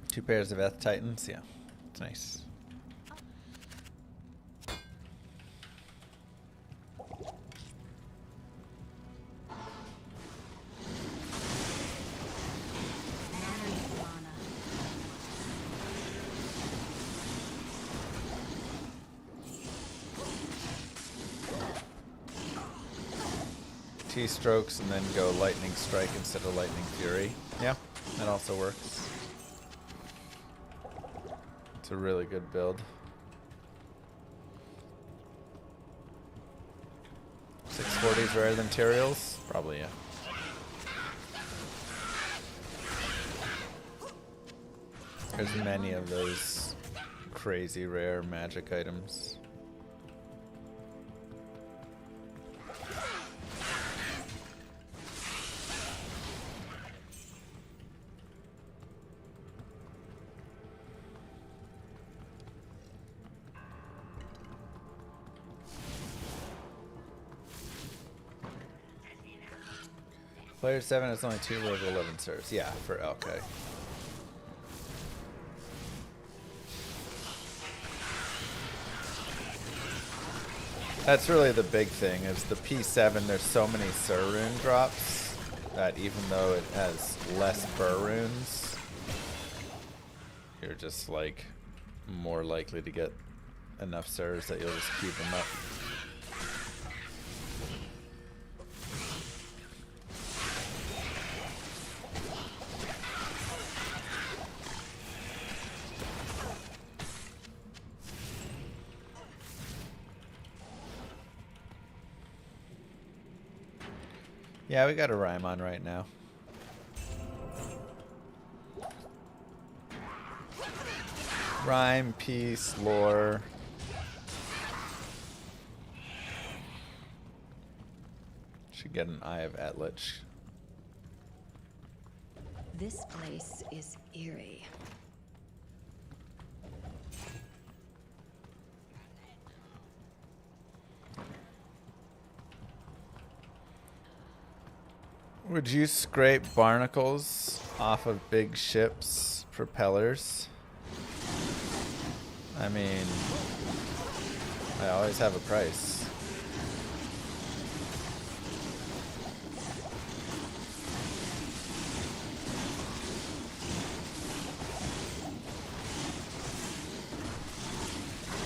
Two pairs of Eth Titans, yeah, it's nice. T-strokes and then go Lightning Strike instead of Lightning Fury. Yeah. That also works. It's a really good build. 640s rarer than Tyraels? Probably, yeah. There's many of those crazy rare magic items. Player 7 has only 2 level 11 serves. Yeah, for LK. That's really the big thing, is the P7, there's so many Sur rune drops that even though it has less Burr runes, you're just like more likely to get enough Surs that you'll just keep them up. Yeah, we got a rhyme on right now. Rhyme, peace, lore. Should get an Eye of Etlich. This place is eerie. Would you scrape barnacles off of big ships' propellers? I mean, I always have a price.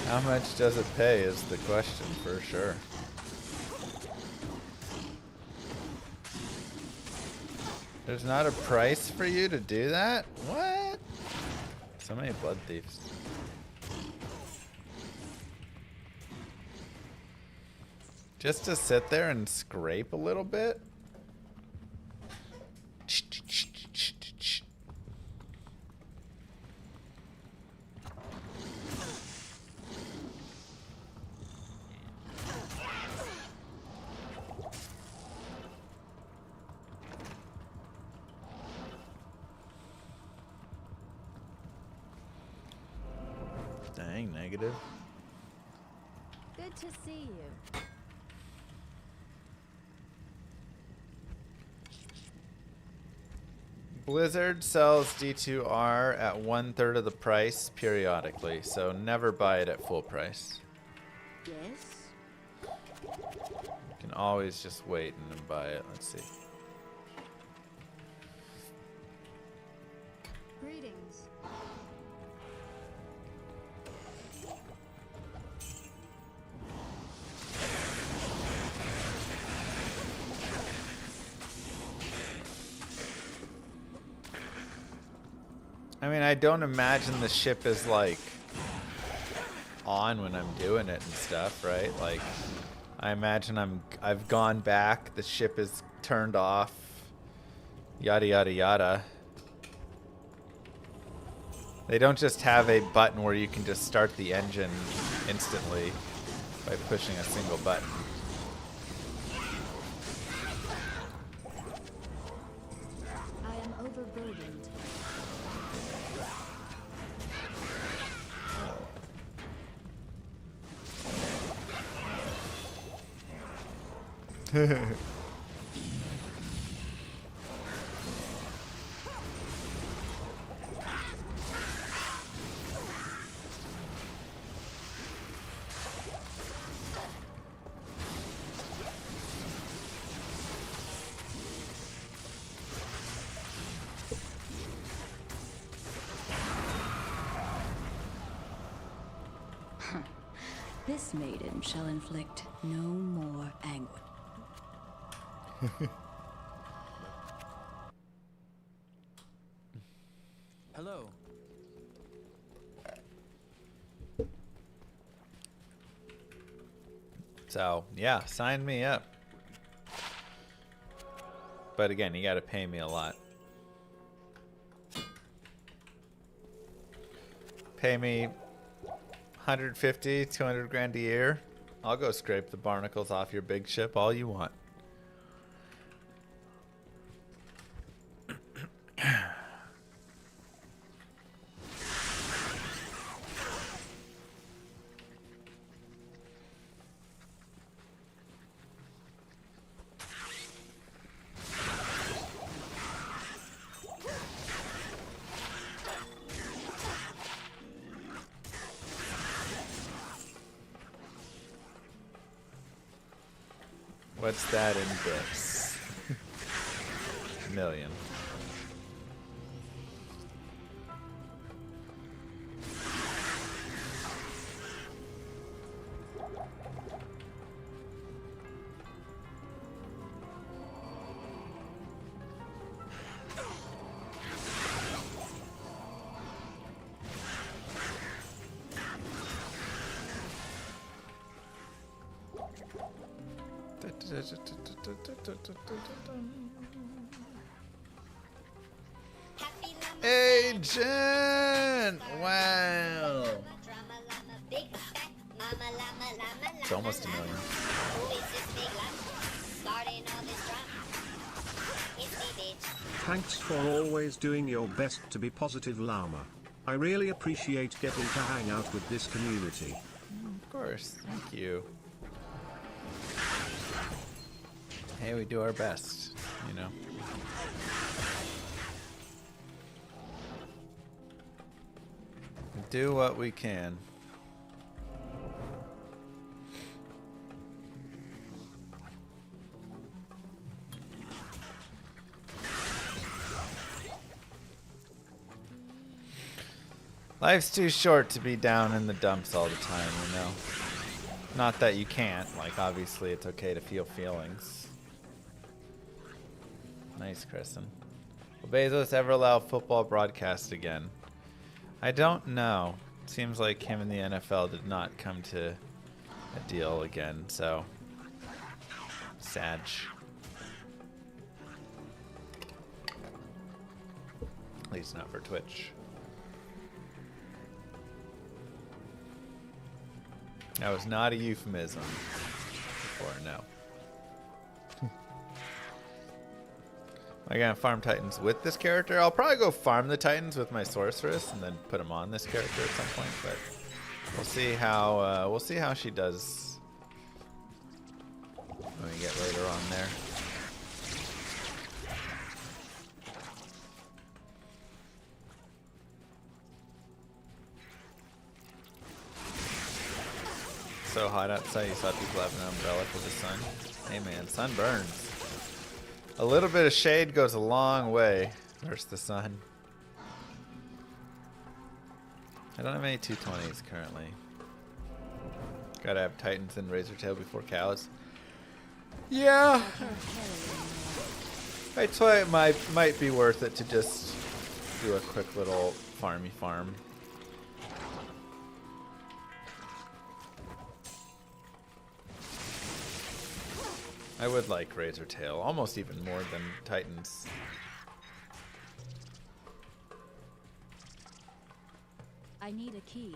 How much does it pay is the question for sure. There's not a price for you to do that? What? So many blood thieves. Just to sit there and scrape a little bit? Dang, negative. Good to see you. Blizzard sells D2R at 1/3 of the price periodically, so never buy it at full price. Yes? You can always just wait and then buy it. Let's see. Greetings. I mean, I don't imagine the ship is like on when I'm doing it and stuff, right? Like, I imagine I've gone back, the ship is turned off, yada yada yada. They don't just have a button where you can just start the engine instantly by pushing a single button. I am overburdened. This maiden shall inflict no more anguish. Hello. So, yeah, sign me up. But again, you gotta pay me a lot. Pay me 150, 200 grand a year. I'll go scrape the barnacles off your big ship all you want. What's that in bits? Million. Agent! Wow! It's almost a million. Thanks for always doing your best to be positive, Llama. I really appreciate getting to hang out with this community. Of course, thank you. Hey, we do our best, you know. Do what we can. Life's too short to be down in the dumps all the time, you know. Not that you can't, like obviously it's okay to feel feelings. Nice, Kristen. Will Bezos ever allow football broadcast again? I don't know. Seems like him and the NFL did not come to a deal again, so sad. At least not for Twitch. That was not a euphemism before, no. Am I gonna farm Titans with this character? I'll probably go farm the Titans with my sorceress and then put them on this character at some point. But we'll see how she does when we get later on there. So hot outside. You saw people have an umbrella for the sun. Hey man, sun burns. A little bit of shade goes a long way versus the sun. I don't have any 220s currently. Gotta have Titans and Razortail before cows. Yeah. That's why it might be worth it to just do a quick little farmy farm. I would like Razortail, almost even more than Titans. I need a key.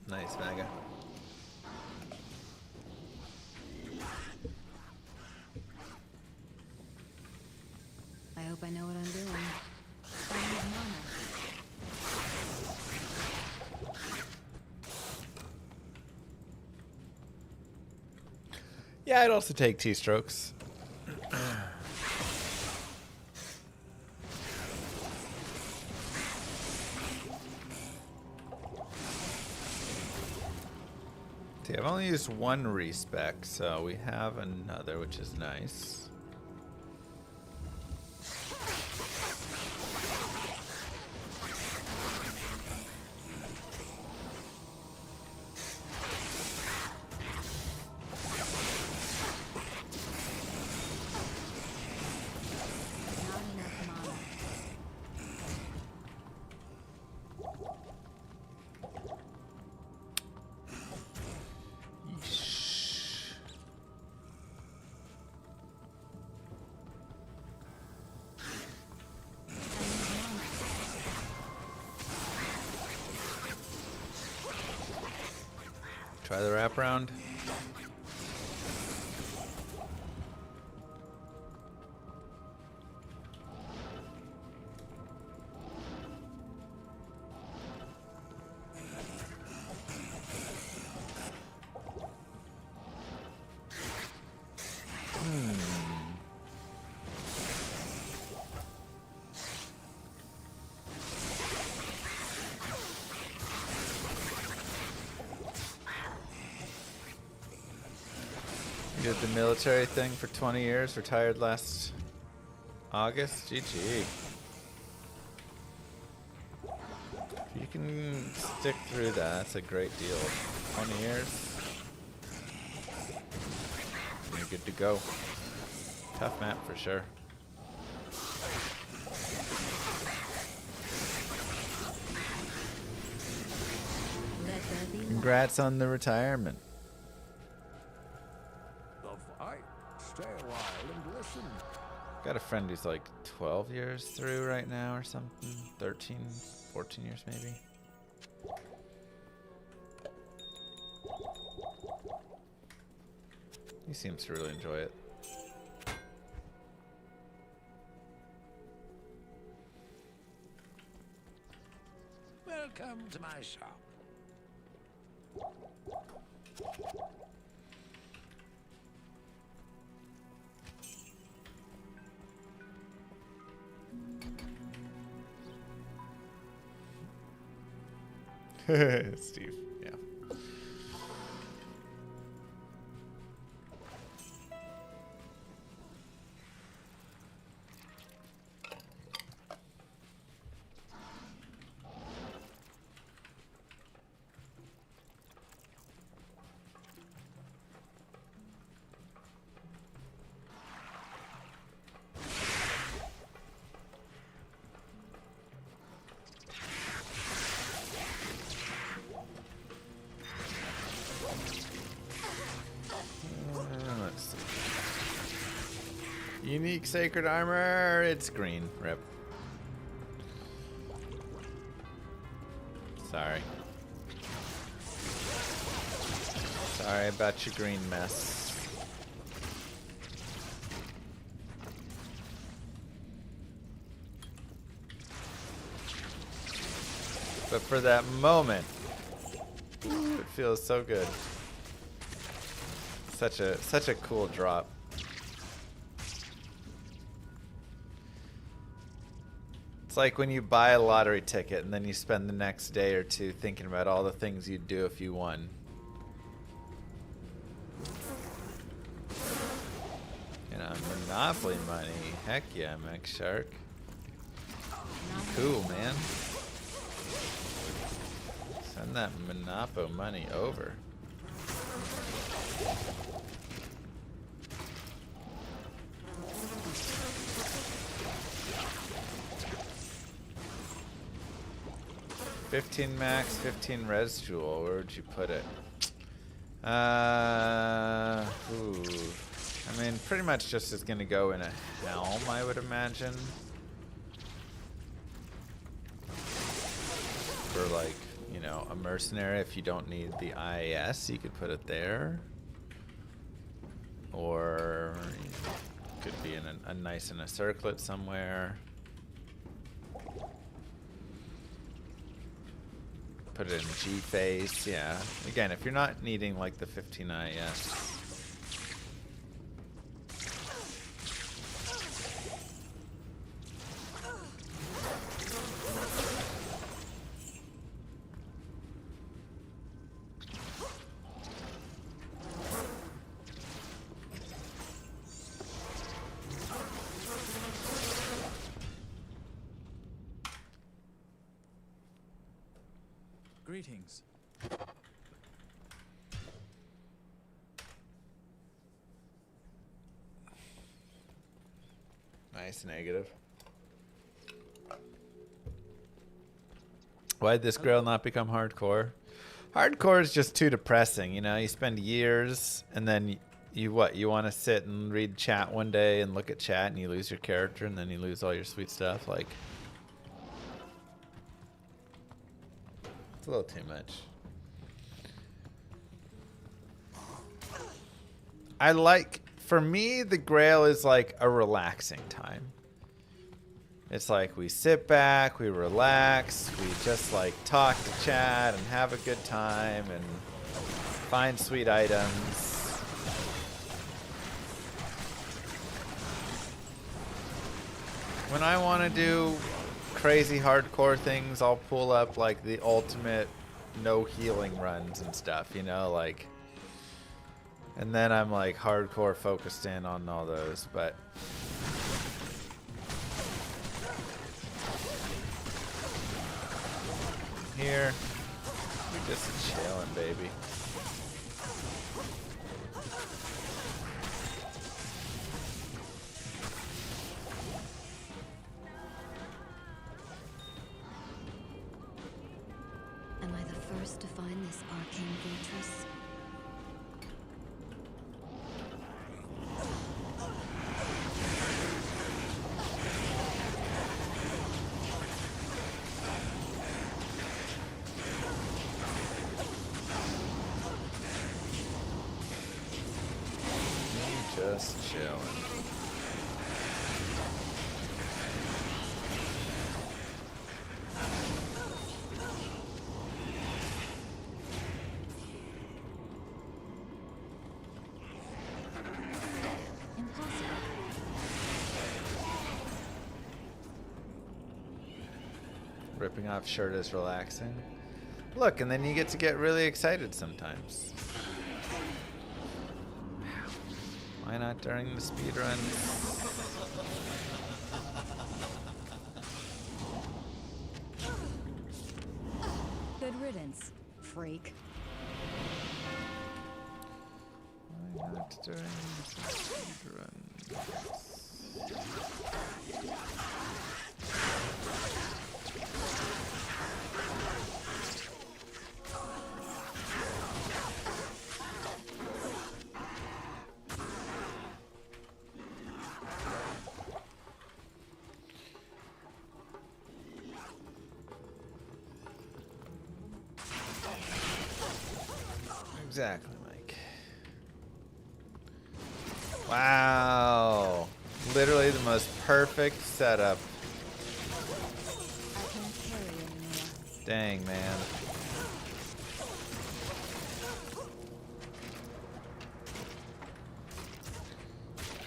Nice, Maga. I hope I know what I'm doing. I need Llama. Yeah, I'd also take T-strokes. See, I've only used one respec, so we have another, which is nice. Try the wraparound. Did the military thing for 20 years, retired last August. GG. If you can stick through that, that's a great deal. 20 years. You're good to go. Tough map for sure. Congrats on the retirement. Stay a while and listen. Got a friend who's like 12 years through right now or something. 13, 14 years maybe. He seems to really enjoy it. Welcome to my shop. Steve, yeah. Unique sacred armor. It's green. Rip. Sorry. Sorry about your green mess. But for that moment, it feels so good. Such a cool drop. It's like when you buy a lottery ticket and then you spend the next day or two thinking about all the things you'd do if you won. You know, Monopoly money. Heck yeah, Mech Shark. Cool, man. Send that Monopo money over. $15 max, 15 res jewel. Where would you put it? Ooh. I mean, pretty much just is gonna go in a helm, I would imagine. For like, you know, a mercenary, if you don't need the IAS, you could put it there. Or could be in a nice in a circlet somewhere. Put it in G-face, yeah. Again, if you're not needing like the 15 IAS. Greetings. Nice negative. Why'd this GRAIL not become hardcore? Hardcore is just too depressing, you know? You spend years and then you what? You want to sit and read chat one day and look at chat and you lose your character and then you lose all your sweet stuff. Like, it's a little too much. I like, for me, the Grail is like a relaxing time. It's like we sit back, we relax, we just like talk to chat and have a good time and find sweet items. When I want to do crazy hardcore things, I'll pull up like the ultimate no healing runs and stuff, you know, like, and then I'm like hardcore focused in on all those, but here we're just chilling, baby. Am I the first to find this arcane fortress? Just chilling. Ripping off shirt is relaxing. Look, and then you get to get really excited sometimes. Why not during the speed run? Good riddance, freak. Why not during the speed run? Exactly, Mike. Wow. Literally the most perfect setup. I can't carry anymore. Dang, man.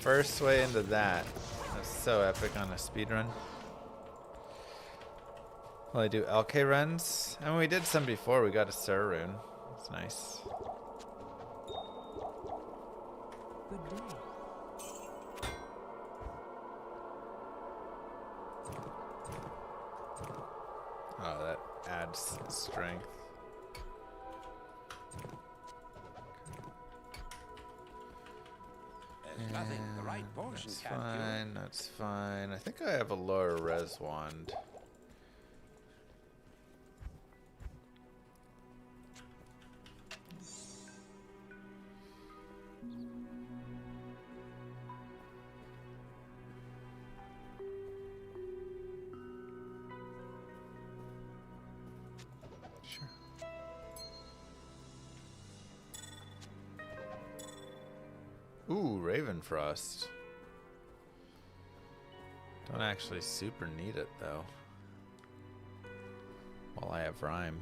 First way into that. That's so epic on a speedrun. Well, I do LK runs. I mean, we did some before. We got a Sir rune. That's nice. Good day. Oh, that adds strength. There's nothing the right portion That's can't fine, that's fine. I think I have a lower res wand. Sure. Ooh, Ravenfrost. Don't actually super need it though. While I have Rhyme.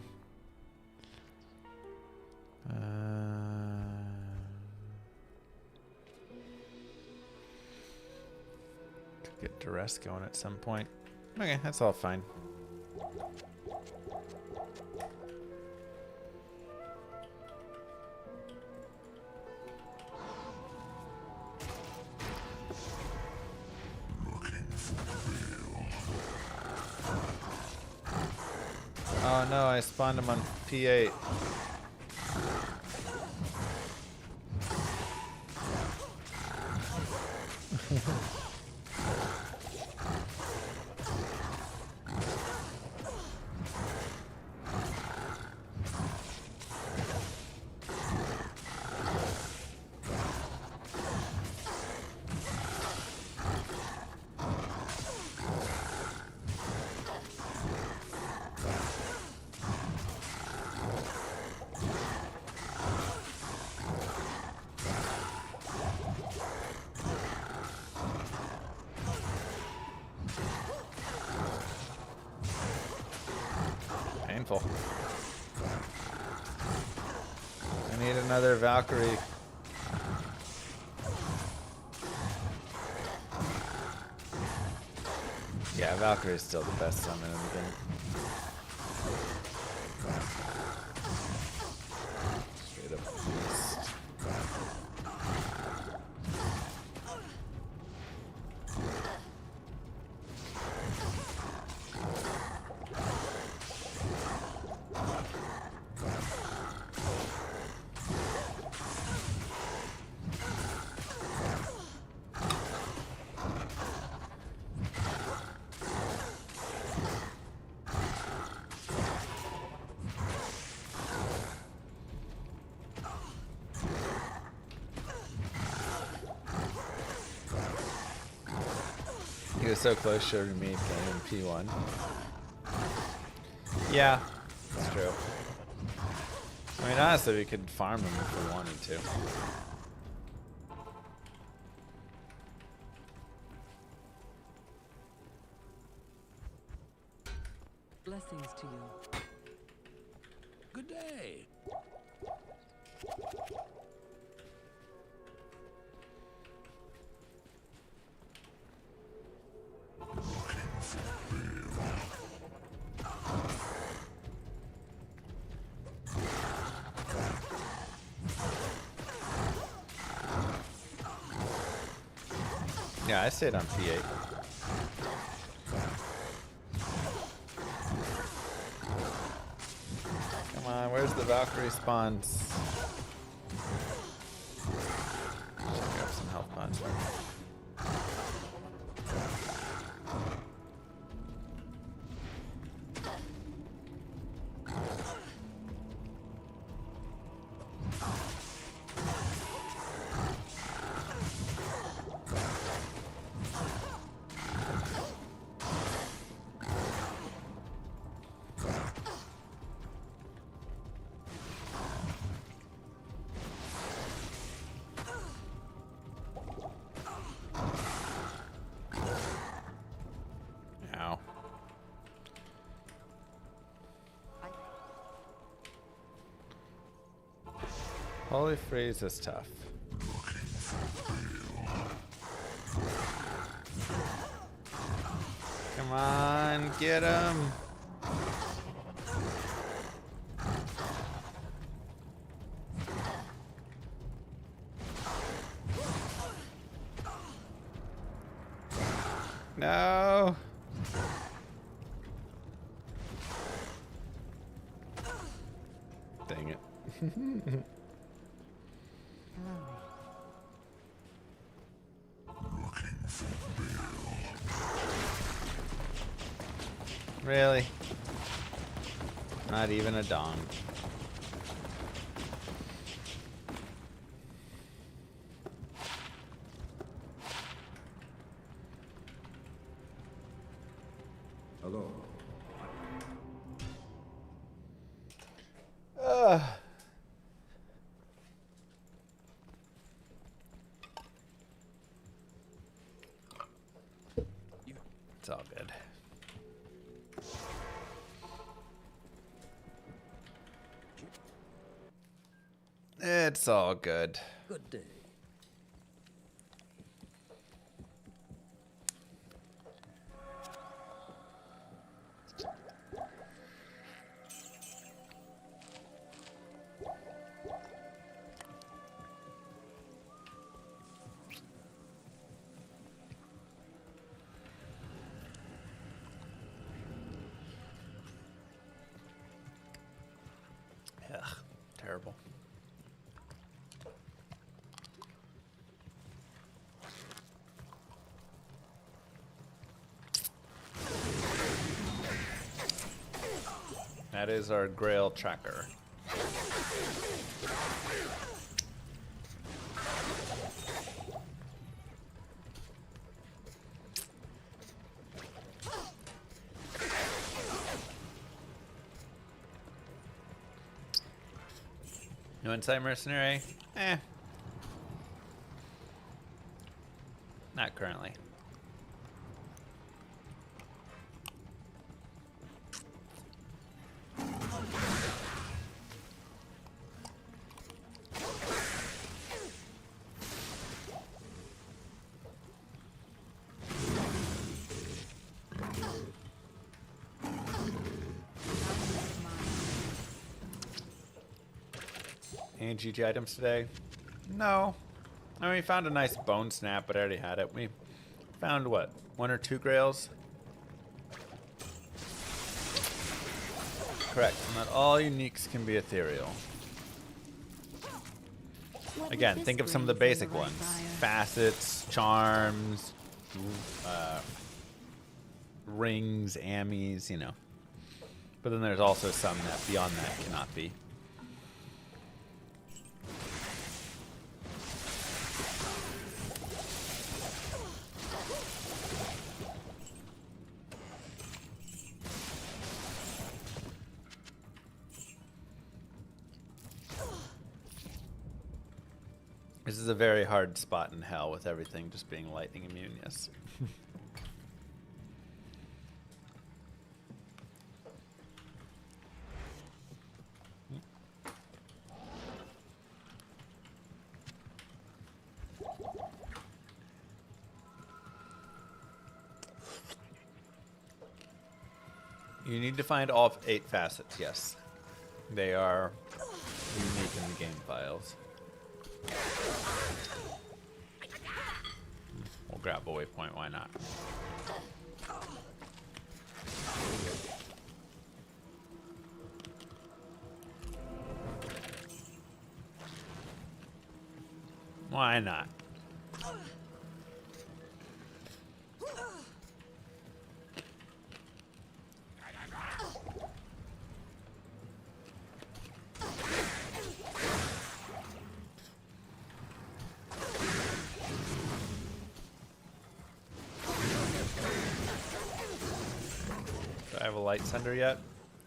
Could get Duress going at some point. Okay, that's all fine. Oh no, I spawned him on P8. painful. I need another Valkyrie. Yeah, Valkyrie is still the best summon in the game. Straight up beast. He was so close to me playing P1. Yeah, that's true. I mean, honestly, we could farm him if we wanted to. Blessings to you. Good day. Yeah, I stayed on P8. Come on, where's the Valkyrie spawns? Check up some health pods. Ow. Holy freeze is tough. Come on, get him. No. Dang it. Really? Not even a dong. Hello. It's all good. It's all good. Good day. Ugh, terrible. That is our GRAIL tracker. No Insight Mercenary? Eh. Not currently. Any GG items today? No. I mean, we found a nice bone snap, but I already had it. We found, what, 1 or 2 grails? Correct. Not all uniques can be ethereal. Again, think of some of the basic ones. Facets, charms, rings, ammies, you know. But then there's also some that beyond that cannot be. This is a very hard spot in hell with everything just being lightning immune, yes. You need to find all 8 facets, yes. They are unique in the game files. We'll grab a waypoint, why not? Why not? Do I have a light sunder yet?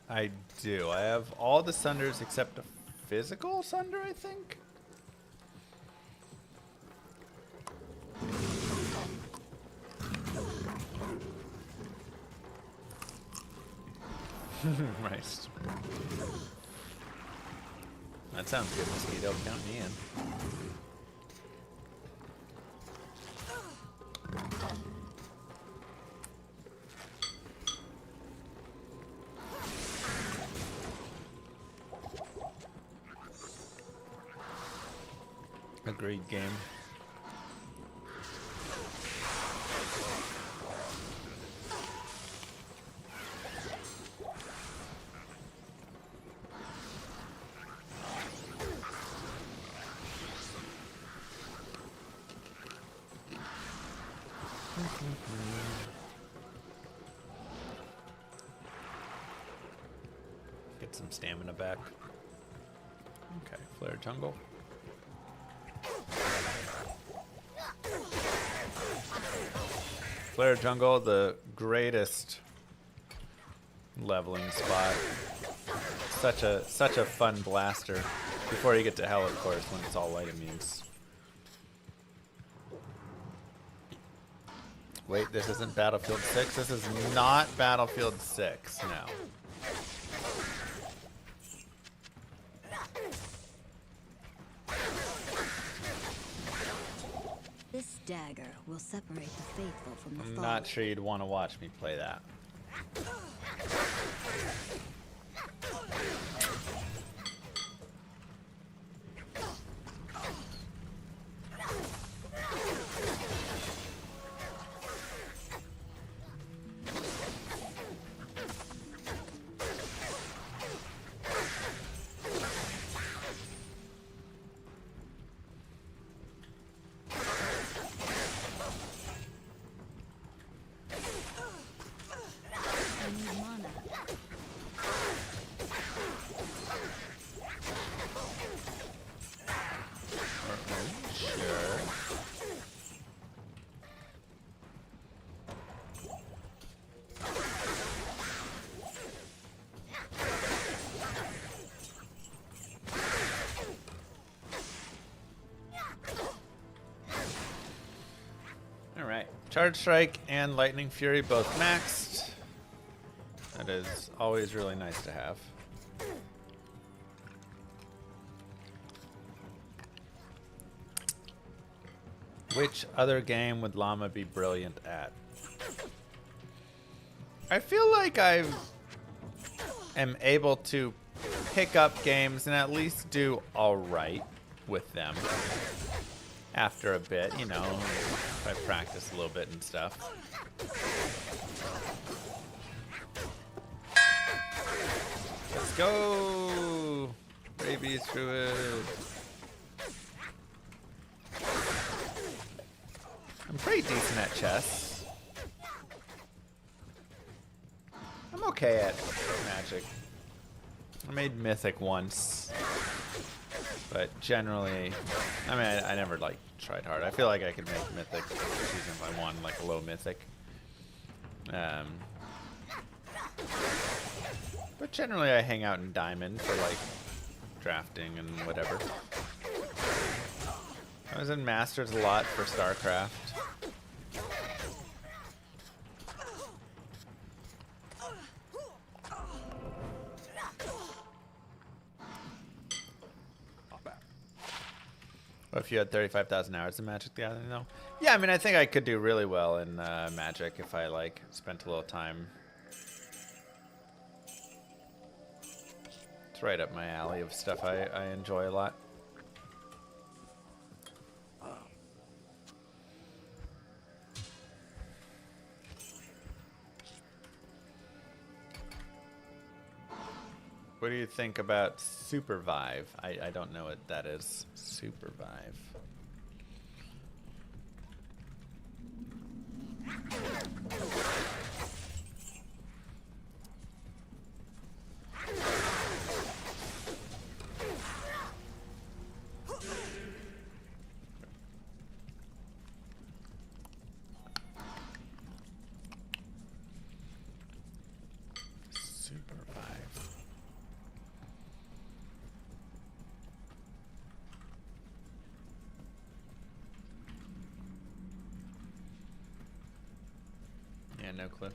I do. I have all the sunders except a physical sunder, I think. Right. That sounds good, Mosquito. Count me in. Agreed game. Get some stamina back. Okay, flare jungle. Flare jungle, the greatest leveling spot. Such a fun blaster. Before you get to hell, of course, when it's all light immunes. Wait, this isn't Battlefield 6? This is not Battlefield 6, no. This dagger will separate the faithful from the I'm fallen. not sure you'd want to watch me play that. I need mana. Sure. Alright. Charge Strike and Lightning Fury both maxed. That is always really nice to have. Which other game would Llama be brilliant at? I feel like I am able to pick up games and at least do all right with them after a bit, you know, if I practice a little bit and stuff. Let's go! Rabies through it. I'm pretty decent at chess. I'm okay at Magic. I made Mythic once. But generally, I mean, I never, like, tried hard. I feel like I could make Mythic even if I won, like, a low Mythic. But generally, I hang out in Diamond for, like, drafting and whatever. I was in Masters a lot for StarCraft. What if you had 35,000 hours in Magic the Gathering, though? Yeah, I mean, I think I could do really well in Magic if I, like, spent a little time. It's right up my alley of stuff I enjoy a lot. What do you think about Supervive? I don't know what that is. Supervive. Yeah, no clue.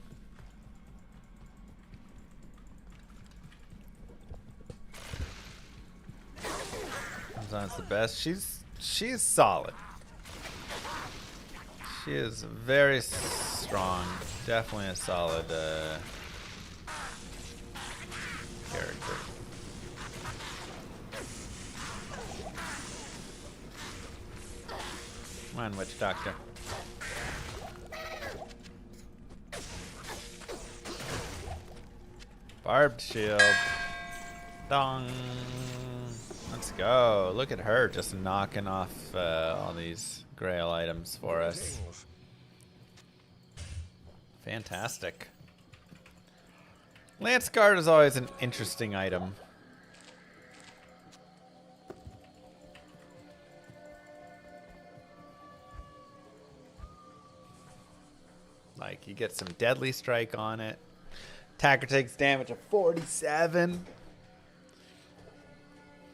Amazon's the best. She's solid. She is very strong. Definitely a solid character. Come on, Witch Doctor. Barbed shield. Dong. Let's go. Look at her just knocking off all these Grail items for us. Fantastic. Lance Guard is always an interesting item. Like, you get some Deadly Strike on it. Attacker takes damage of 47.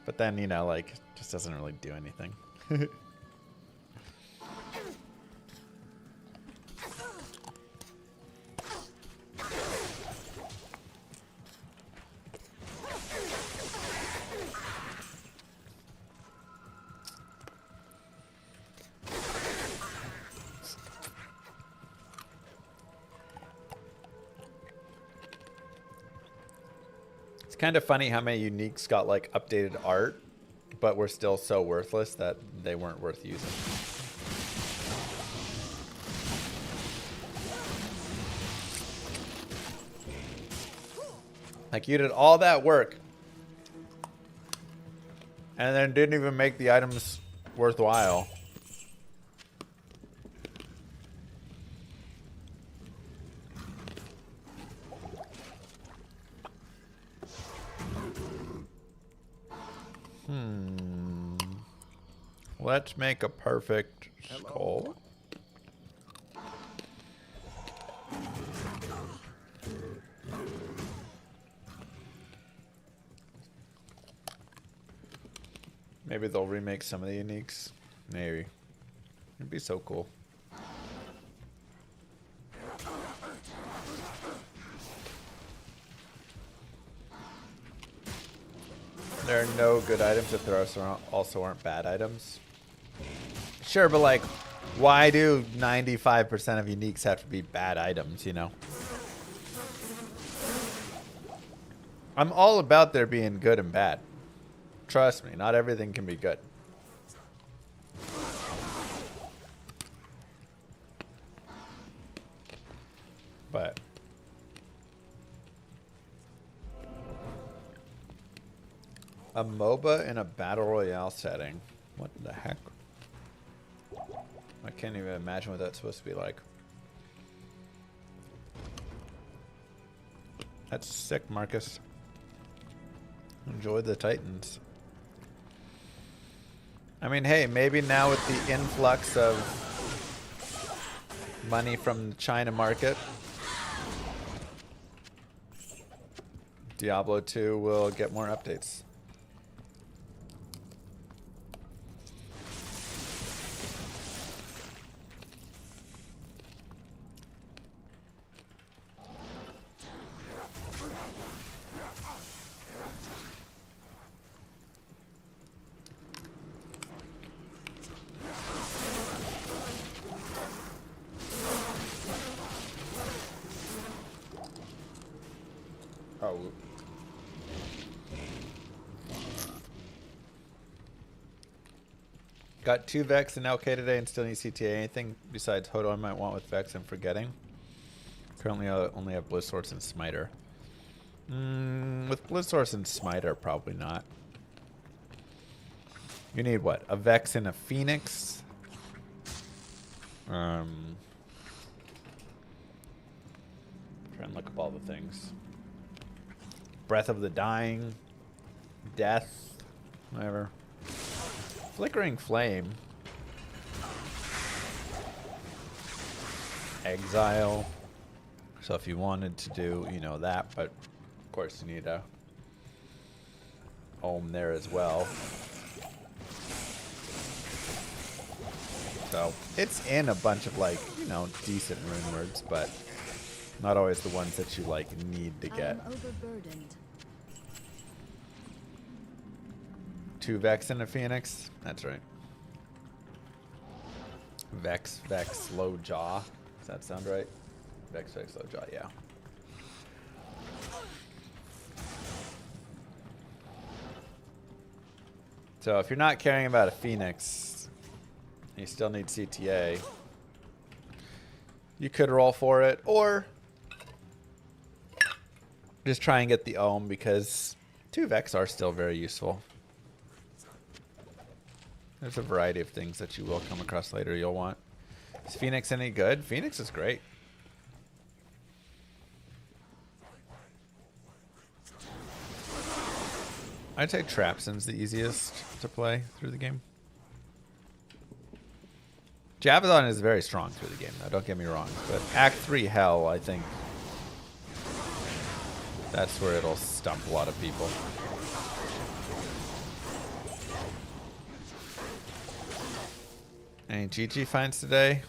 But then, you know, like, just doesn't really do anything. It's kind of funny how many uniques got like updated art, but were still so worthless that they weren't worth using. Like, you did all that work and then didn't even make the items worthwhile. Let's make a perfect skull. Maybe they'll remake some of the uniques. Maybe. It'd be so cool. There are no good items if there also aren't bad items. Sure, but like, why do 95% of uniques have to be bad items, you know? I'm all about there being good and bad. Trust me, not everything can be good. But a MOBA in a battle royale setting. What the heck? I can't even imagine what that's supposed to be like. That's sick, Marcus. Enjoy the Titans. I mean, hey, maybe now with the influx of money from the China market, Diablo 2 will get more updates. Oh. Got 2 Vex and LK today and still need CTA. Anything besides Hodo I might want with Vex I'm forgetting? Currently I only have Blizz Source and Smiter. With Blizz Source and Smiter, probably not. You need what? A Vex and a Phoenix? Try and look up all the things. Breath of the Dying. Death. Whatever. Flickering Flame. Exile. So if you wanted to do, you know, that, but of course you need a Ohm there as well. So it's in a bunch of, like, you know, decent rune words, but not always the ones that you, like, need to get. I'm overburdened. 2 Vex and a Phoenix. That's right. Vex, Vex, Low Jaw. Does that sound right? Vex, Vex, Low Jaw, yeah. So if you're not caring about a Phoenix, you still need CTA. You could roll for it, or just try and get the Ohm, because 2 Vex are still very useful. There's a variety of things that you will come across later you'll want. Is Phoenix any good? Phoenix is great. I'd say Trapson's the easiest to play through the game. Javazon is very strong through the game, though, don't get me wrong. But Act 3 Hell, I think, that's where it'll stump a lot of people. Any GG finds today?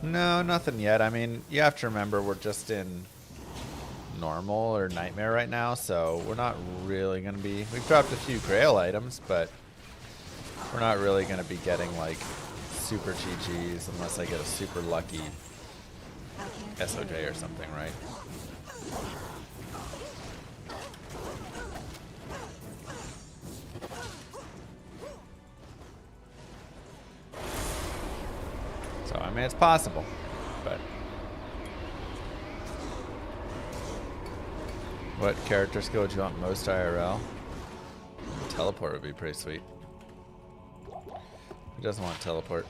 No, nothing yet. I mean, you have to remember we're just in normal or nightmare right now, so we're not really going to be... We've dropped a few Grail items, but we're not really going to be getting, like, super GGs unless I get a super lucky SOJ or something, right? So, I mean, it's possible, but... What character skill would you want most IRL? Teleport would be pretty sweet. Who doesn't want teleport?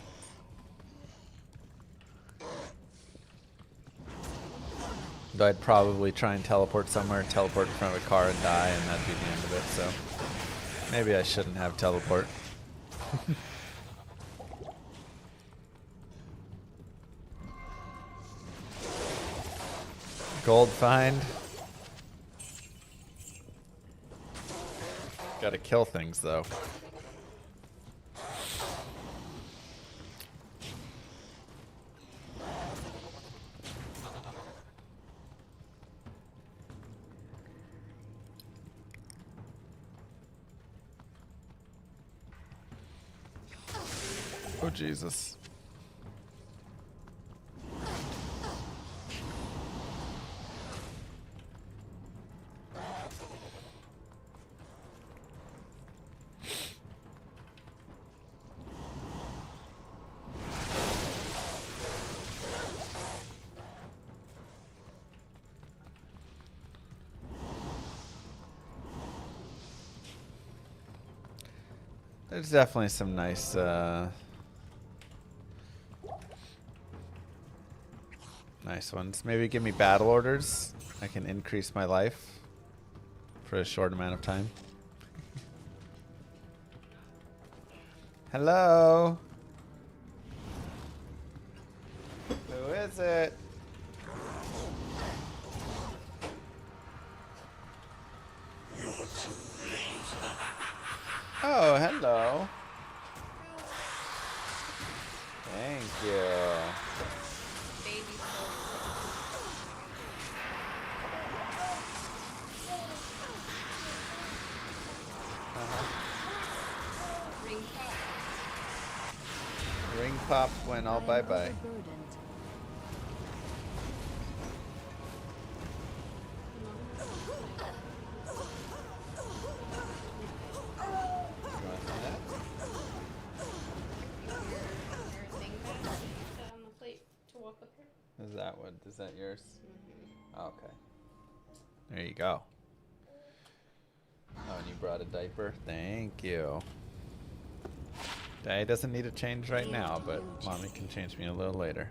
Though I'd probably try and teleport somewhere, teleport in front of a car and die, and that'd be the end of it, so... Maybe I shouldn't have teleport. Gold find. Gotta kill things, though. Oh, Jesus. There's definitely some nice nice ones. Maybe give me battle orders. I can increase my life for a short amount of time. Hello? Who is it? Oh, hello. Thank you. Baby ring pop. Ring pop went all bye bye. Overburdened. On the plate to walk up here. Is that what? Is that yours? Okay. There you go. Oh, and you brought a diaper? Thank you. Daddy doesn't need a change right now, but Mommy can change me a little later.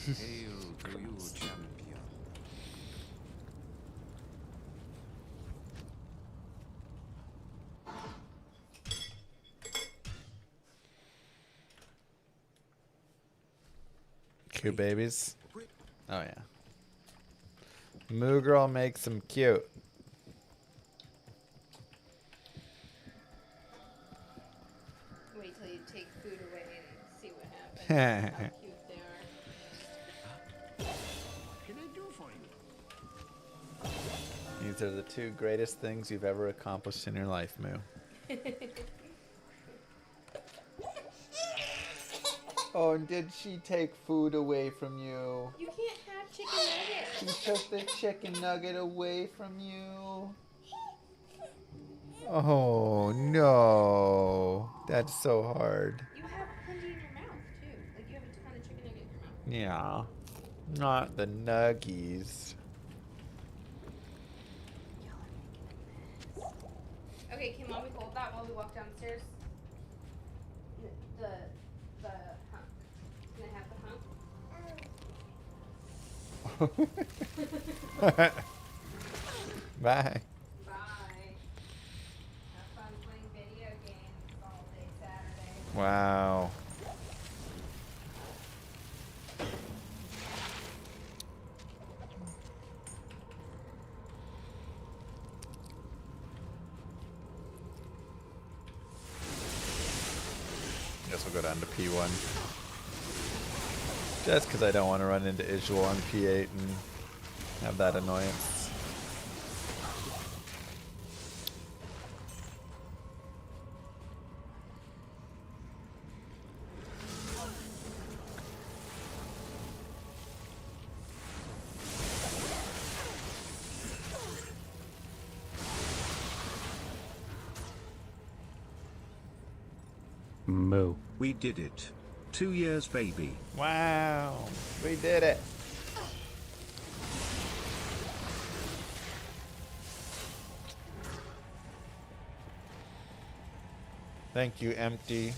Hail to you, champion. Cute babies. Oh yeah. Moo Girl makes them cute. Wait till you take food away and see what happens. How cute they are. What can I do for you? These are the two greatest things you've ever accomplished in your life, Moo. Oh, and did she take food away from you? You can't have chicken nuggets. She took the chicken nugget away from you. Oh, no. That's so hard. You have plenty in your mouth, too. Like, you have a ton of chicken nugget in your mouth. Yeah. Not the nuggies. Okay, can Mommy hold that while we walk downstairs? The hump. Can I have the hump? Bye. Bye. Have fun playing video games all day Saturday. Wow. Guess we'll go down to P1. Just because I don't want to run into Isual on P8 and have that annoyance. Moo. We did it. 2 years, baby. Wow. We did it. Thank you, Empty.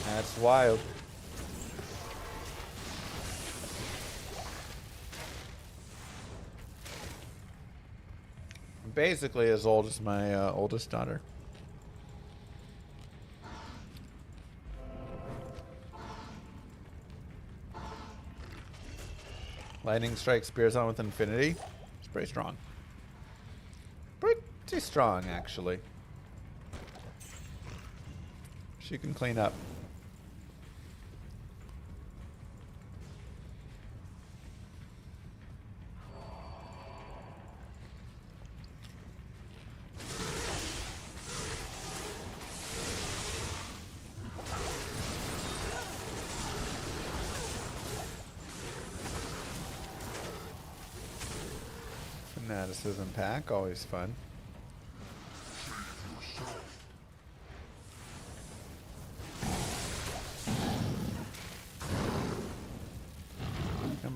That's wild. Basically as old as my oldest daughter. Lightning Strike Spears on with Infinity. It's pretty strong. Pretty strong, actually. She can clean up. Fanaticism pack, always fun.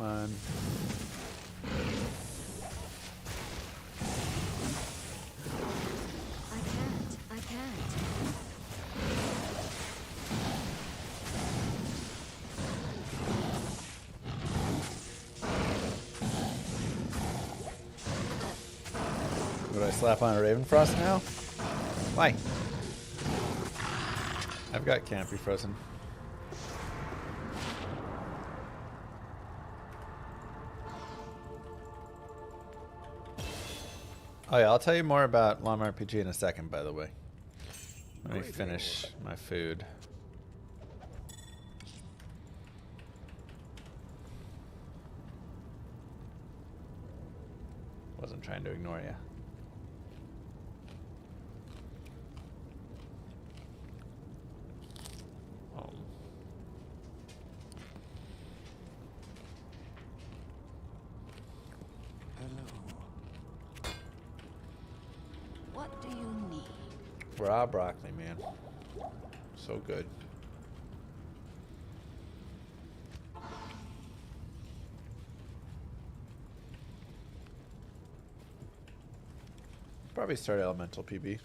Come on. I can't. Would I slap on a Ravenfrost now? Why? I've got Campy frozen. Oh yeah, I'll tell you more about Llama RPG in a second, by the way. Let me finish my food. Wasn't trying to ignore you. What do you need? Raw broccoli, man. So good. Probably start Elemental PB.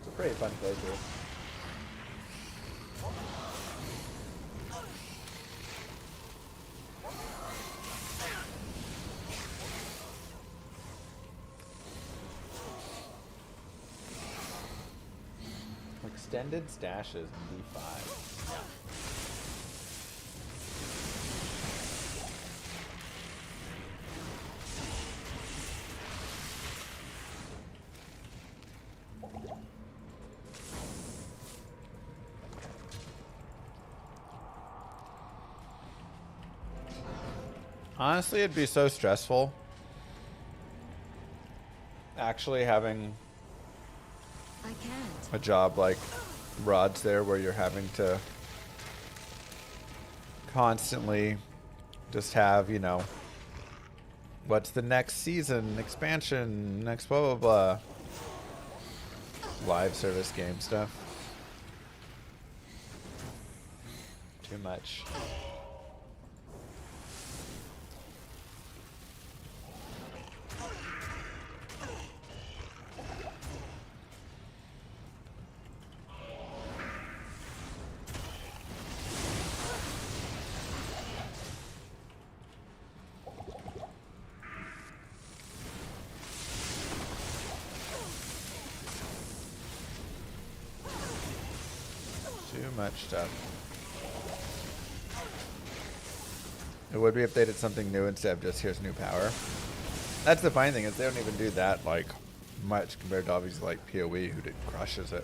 It's a pretty fun playthrough. Extended stashes in D5. Honestly, it'd be so stressful actually having I can't. a job like Rod's there where you're having to constantly just have, you know, what's the next season, expansion, next blah blah blah, live service game stuff. Too much. Too much stuff. It would be if they did something new instead of just here's new power. That's the fine thing is they don't even do that like much compared to obviously like PoE who crushes it.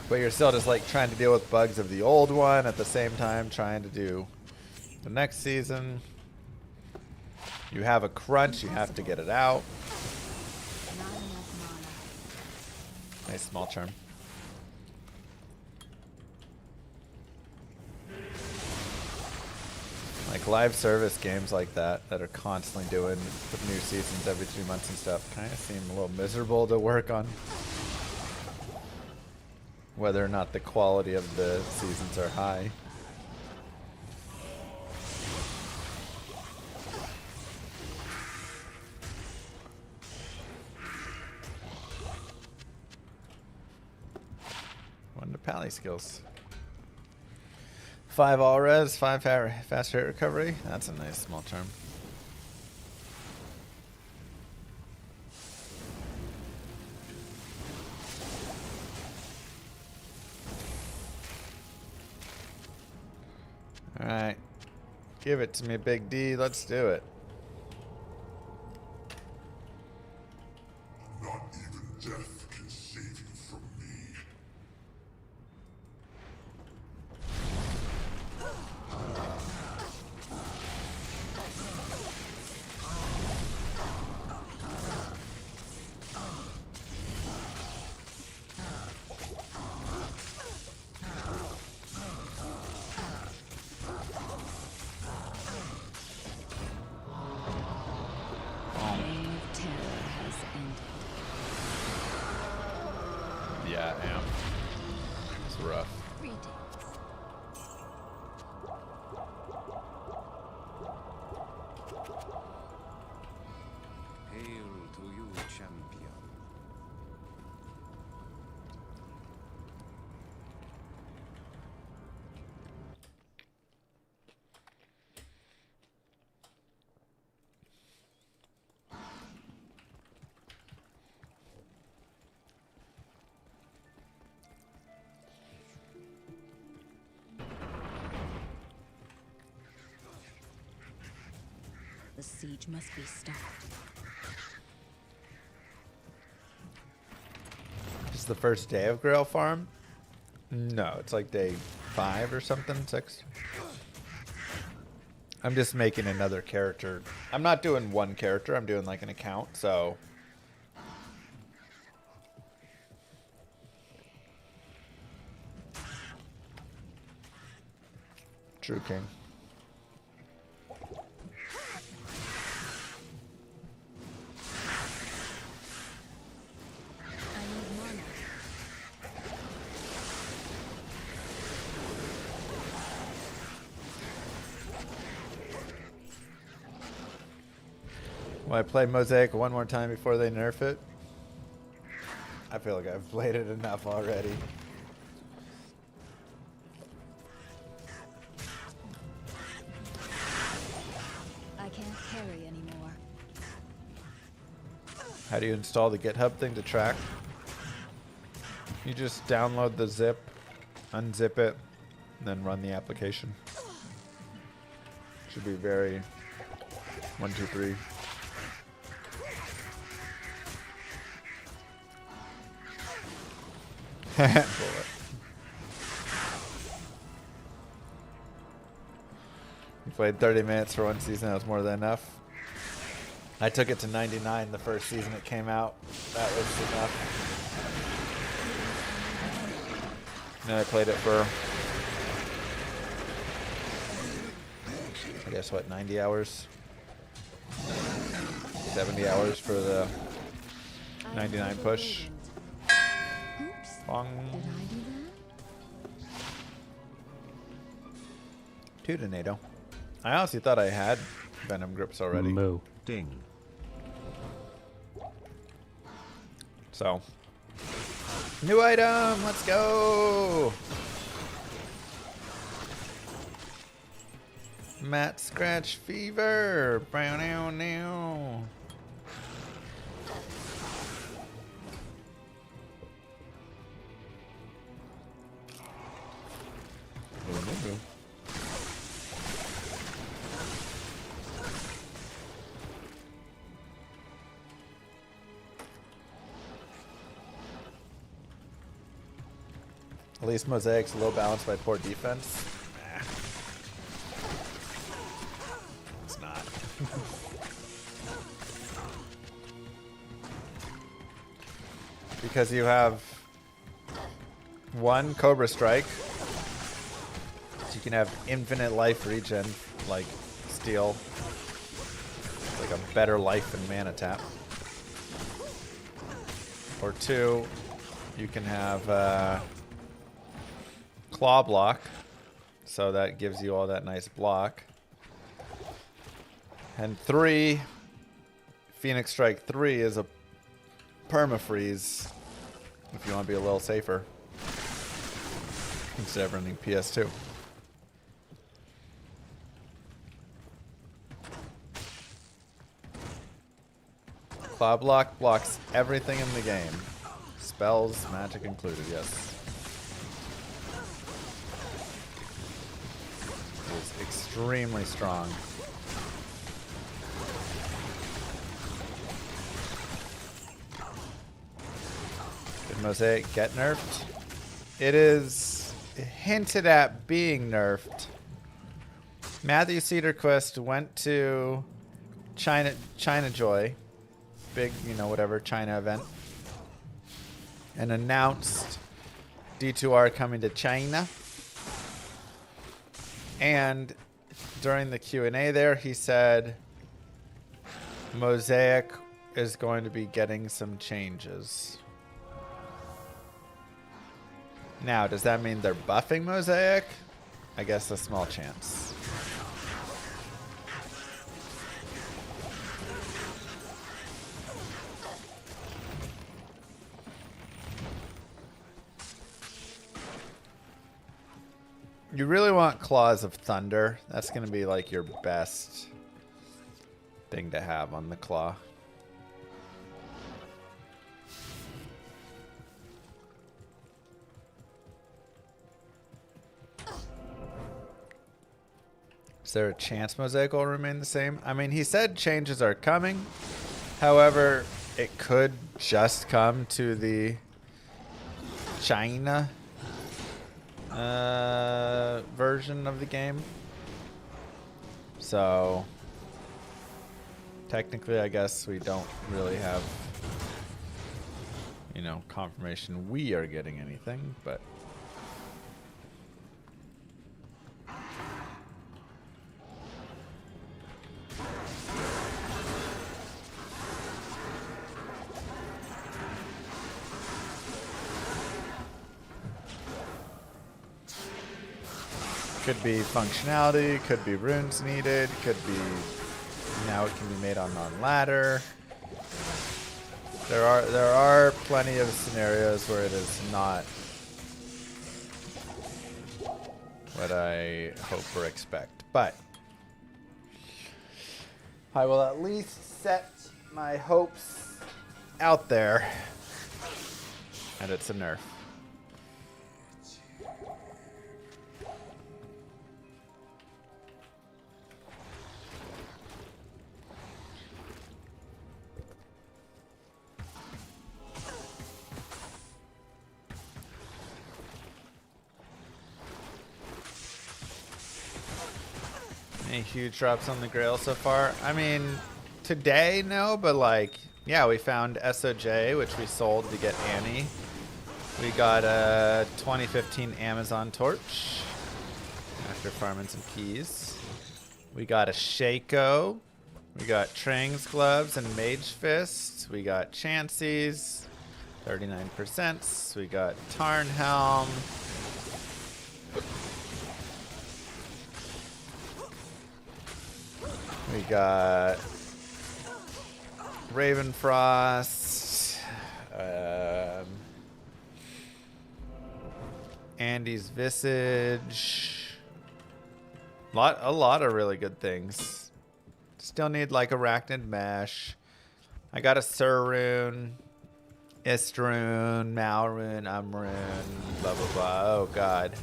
But you're still just like trying to deal with bugs of the old one at the same time trying to do the next season. You have a crunch, you have to get it out. Not enough mana. Nice small charm. Like live service games like that are constantly doing with new seasons every 3 months and stuff kind of seem a little miserable to work on. Whether or not the quality of the seasons are high. One to pally skills. 5 all res, 5 fast rate recovery. That's a nice small term. Alright. Give it to me, Big D. Let's do it. Not even death can save you from me. ended. Yeah, I am. It's rough. Greetings. Hail to you, champion. The siege must be stopped. Is the first day of Grail Farm? No, it's like day 5 or something, 6. I'm just making another character. I'm not doing one character, I'm doing like an account, so. True King. I need mana. Will I play Mosaic one more time before they nerf it? I feel like I've played it enough already. I can't carry anymore. How do you install the GitHub thing to track? You just download the zip, unzip it, and then run the application. Should be very 1, 2, 3. Bullet. You played 30 minutes for one season, that was more than enough. I took it to 99 the first season it came out. That was enough. And then I played it for, I guess what, 90 hours? 70 hours for the 99 push. Oops. Bong. Did I do that? Two tornado. I honestly thought I had Venom grips already. Moo. Ding. So, new item, let's go. Matt Scratch Fever. Brown now now. At least Mosaic's low balanced by poor defense. Nah. It's not. Because you have one Cobra Strike. So you can have infinite life regen, like Steel. It's like a better life than Mana Tap. Or 2, you can have Claw Block, so that gives you all that nice block. And 3, Phoenix Strike 3 is a permafreeze if you want to be a little safer instead of running PS2. Claw Block blocks everything in the game. Spells, magic included, yes. It is extremely strong. Did Mosaic get nerfed? It is hinted at being nerfed. Matthew Cedarquist went to China Joy, big, you know, whatever, China event, and announced D2R coming to China. And during the Q&A there, he said Mosaic is going to be getting some changes. Now, does that mean they're buffing Mosaic? I guess a small chance. You really want Claws of Thunder. That's going to be like your best thing to have on the claw. Is there a chance Mosaic will remain the same? I mean, he said changes are coming. However, it could just come to the China version of the game. So technically, I guess we don't really have, you know, confirmation we are getting anything, but could be functionality, could be runes needed, could be now it can be made on non-ladder. There are plenty of scenarios where it is not what I hope or expect, but I will at least set my hopes out there, and it's a nerf. Any huge drops on the Grail so far? I mean, today, no, but like, yeah, we found SOJ, which we sold to get Annie. We got a 2015 Amazon torch after farming some keys. We got a Shaco. We got Trang's gloves and Mage fists. We got Chansey's, 39%. We got Tarn helm. We got Ravenfrost, Andy's Visage, a lot of really good things. Still need like Arachnid Mesh. I got a Surrune, Istrune, Malrune, Umrune, blah blah blah. Oh god.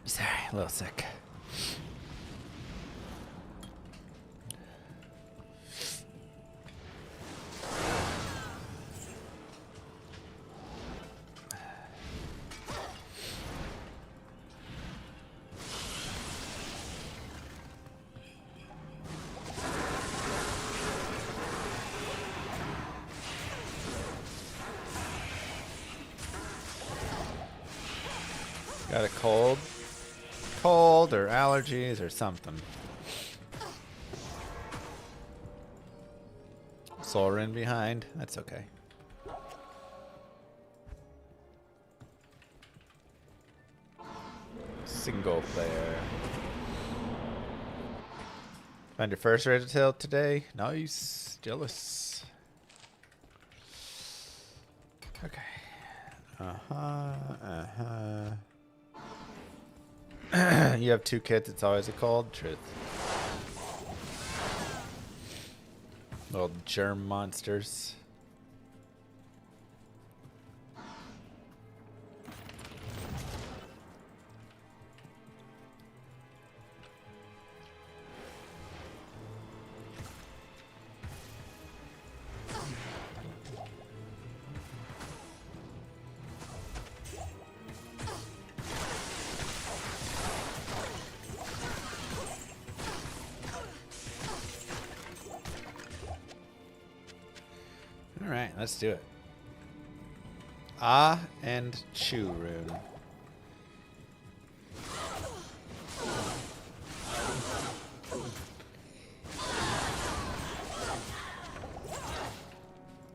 Sorry, a little sick. Got a cold or allergies or something. Soren behind. That's okay. Single player. Find your first Razor Tail today. Nice. Jealous. Okay. You have 2 kits, it's always a cold. Truth. Little germ monsters. All right, let's do it. Ah and Chew rune.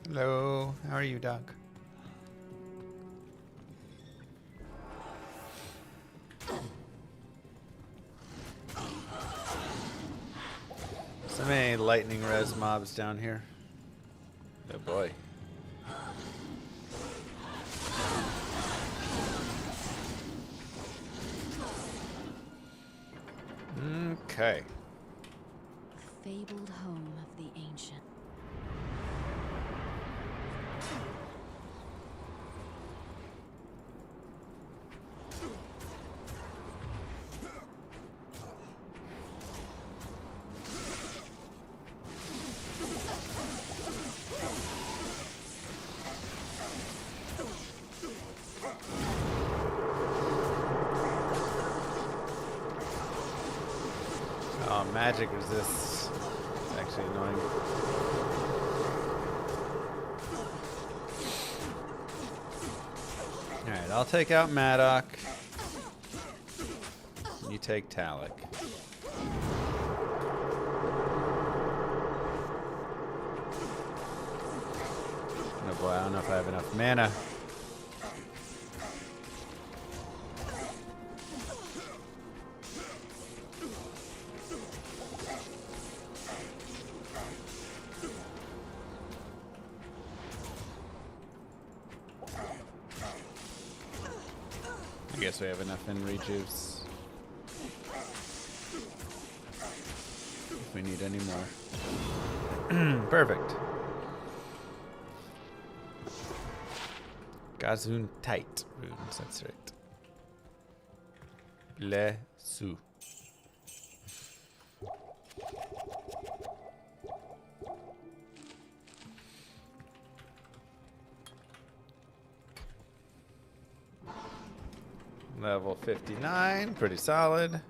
Hello, how are you, dog? So many lightning res mobs down here. Oh boy. Okay. Fabled home of the ancient. Oh, magic resists. It's actually annoying. Alright, I'll take out Maddock. You take Talik. Oh boy, I don't know if I have enough mana. I guess we have enough in rejuice. If we need any more. Perfect. Gazun tight runes, that's right. Blessu. Level 59, pretty solid.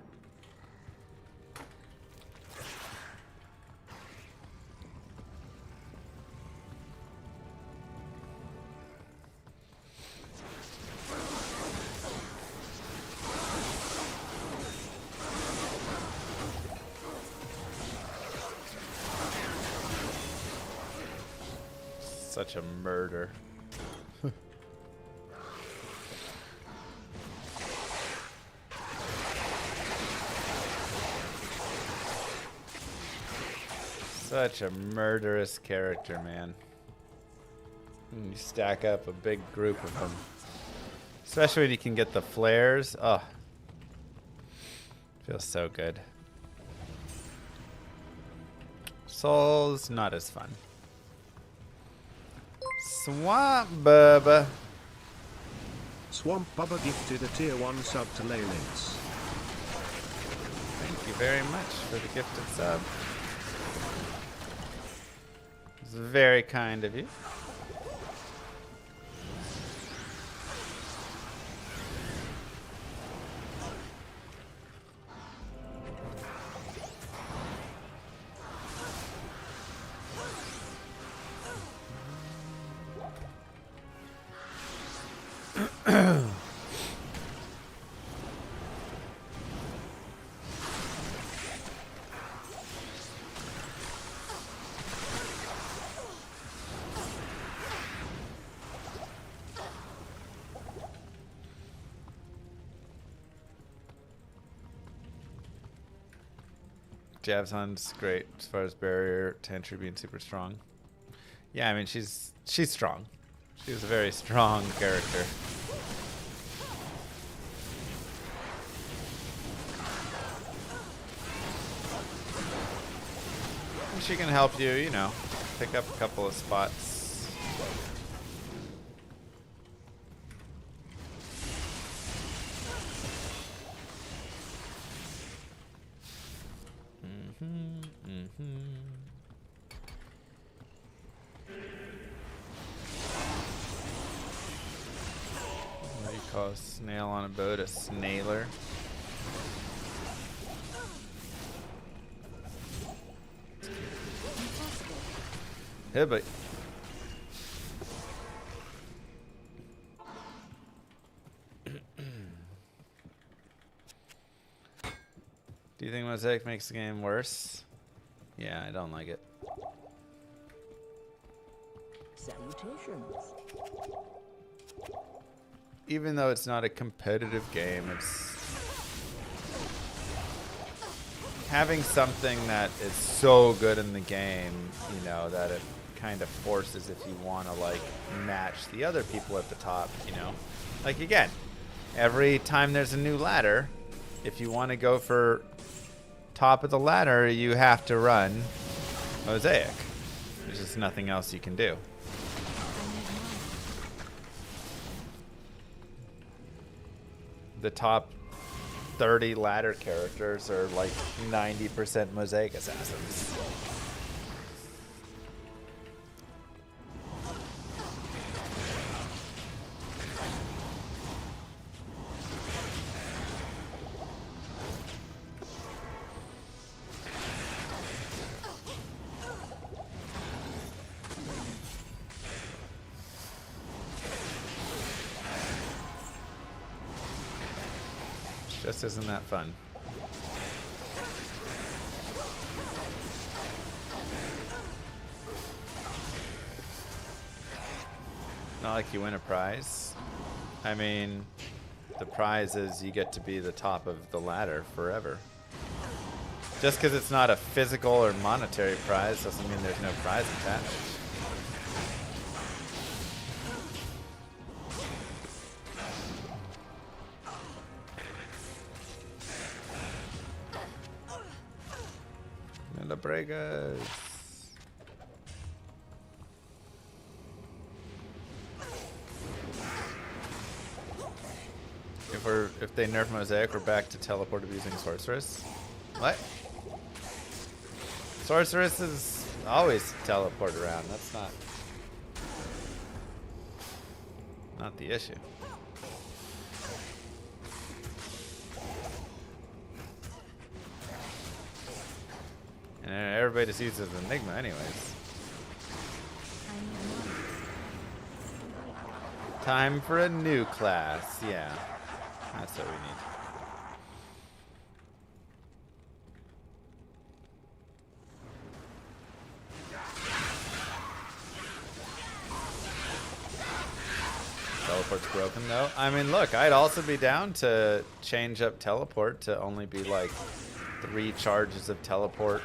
Such a murder. Such a murderous character, man. And you stack up a big group of them. Especially when you can get the flares. Oh. Feels so good. Soul's not as fun. Swamp Bubba. Swamp Bubba gifted a tier 1 sub to Laylins. Thank you very much for the gifted sub. It's very kind of you. Javazon's great as far as barrier to entry being super strong. Yeah, I mean she's strong. She's a very strong character. And she can help you, you know, pick up a couple of spots. What do you call a snail on a boat? A snailer. Hey, but you think Mosaic makes the game worse? Yeah, I don't like it. Salutations. Even though it's not a competitive game, it's having something that is so good in the game, you know, that it kind of forces if you want to like match the other people at the top, you know. Like again, every time there's a new ladder, if you want to go for top of the ladder, you have to run Mosaic. There's just nothing else you can do. The top 30 ladder characters are like 90% Mosaic assassins. Just isn't that fun. Not like you win a prize. I mean, the prize is you get to be the top of the ladder forever. Just because it's not a physical or monetary prize doesn't mean there's no prize attached. Breakers. If they nerf Mosaic, we're back to teleport abusing Sorceress. What? Sorceress is always teleport around. That's not the issue. And everybody just uses Enigma anyways. Time for a new class. Yeah. That's what we need. Teleport's broken though. I mean, look, I'd also be down to change up teleport to only be like 3 charges of teleport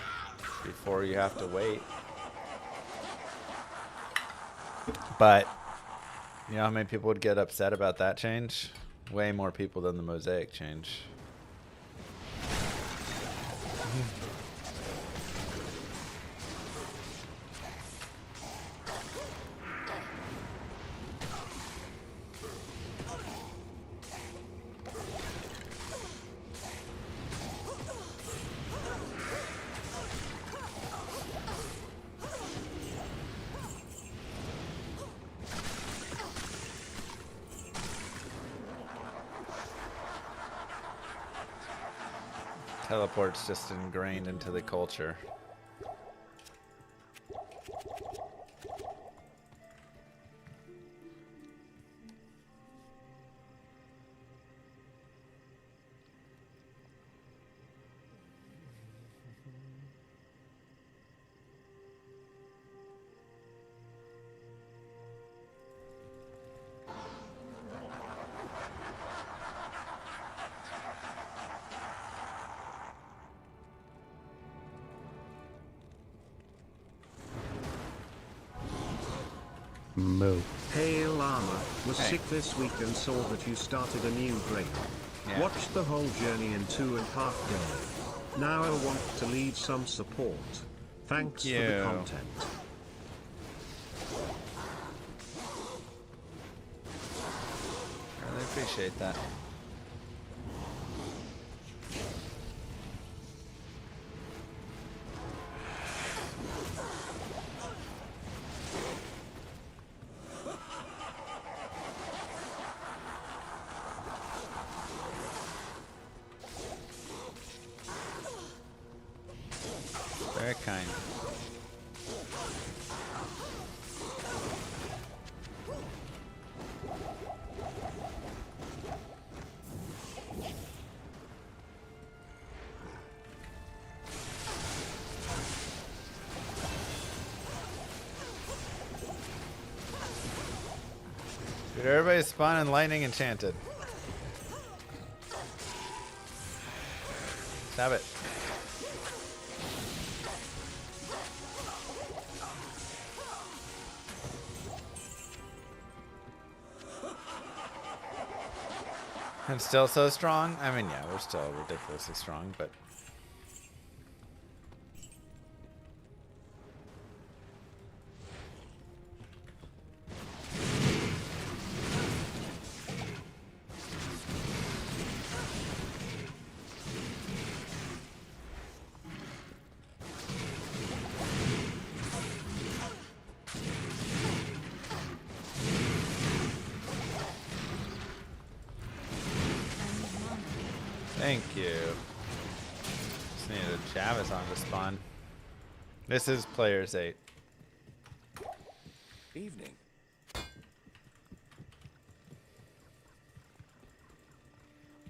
before you have to wait. But you know how many people would get upset about that change? Way more people than the Mosaic change. Teleport's just ingrained into the culture. Moo. Hey Llama, was sick this week and saw that you started a new GRAIL. Yeah. Watched the whole journey in 2.5 days. Now I want to lead some support. Thanks for the content. Really appreciate that. Very kind. Dude, everybody's spawning lightning enchanted. Stop it. And still so strong? I mean, yeah, we're still ridiculously strong, but... Thank you. Just needed a Javazon to spawn. This is players 8. Evening.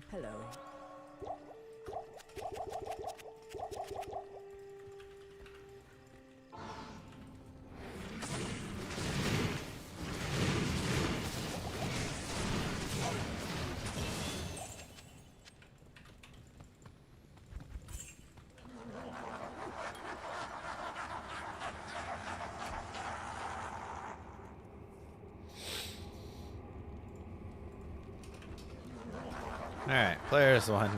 Hello. Alright, players 1.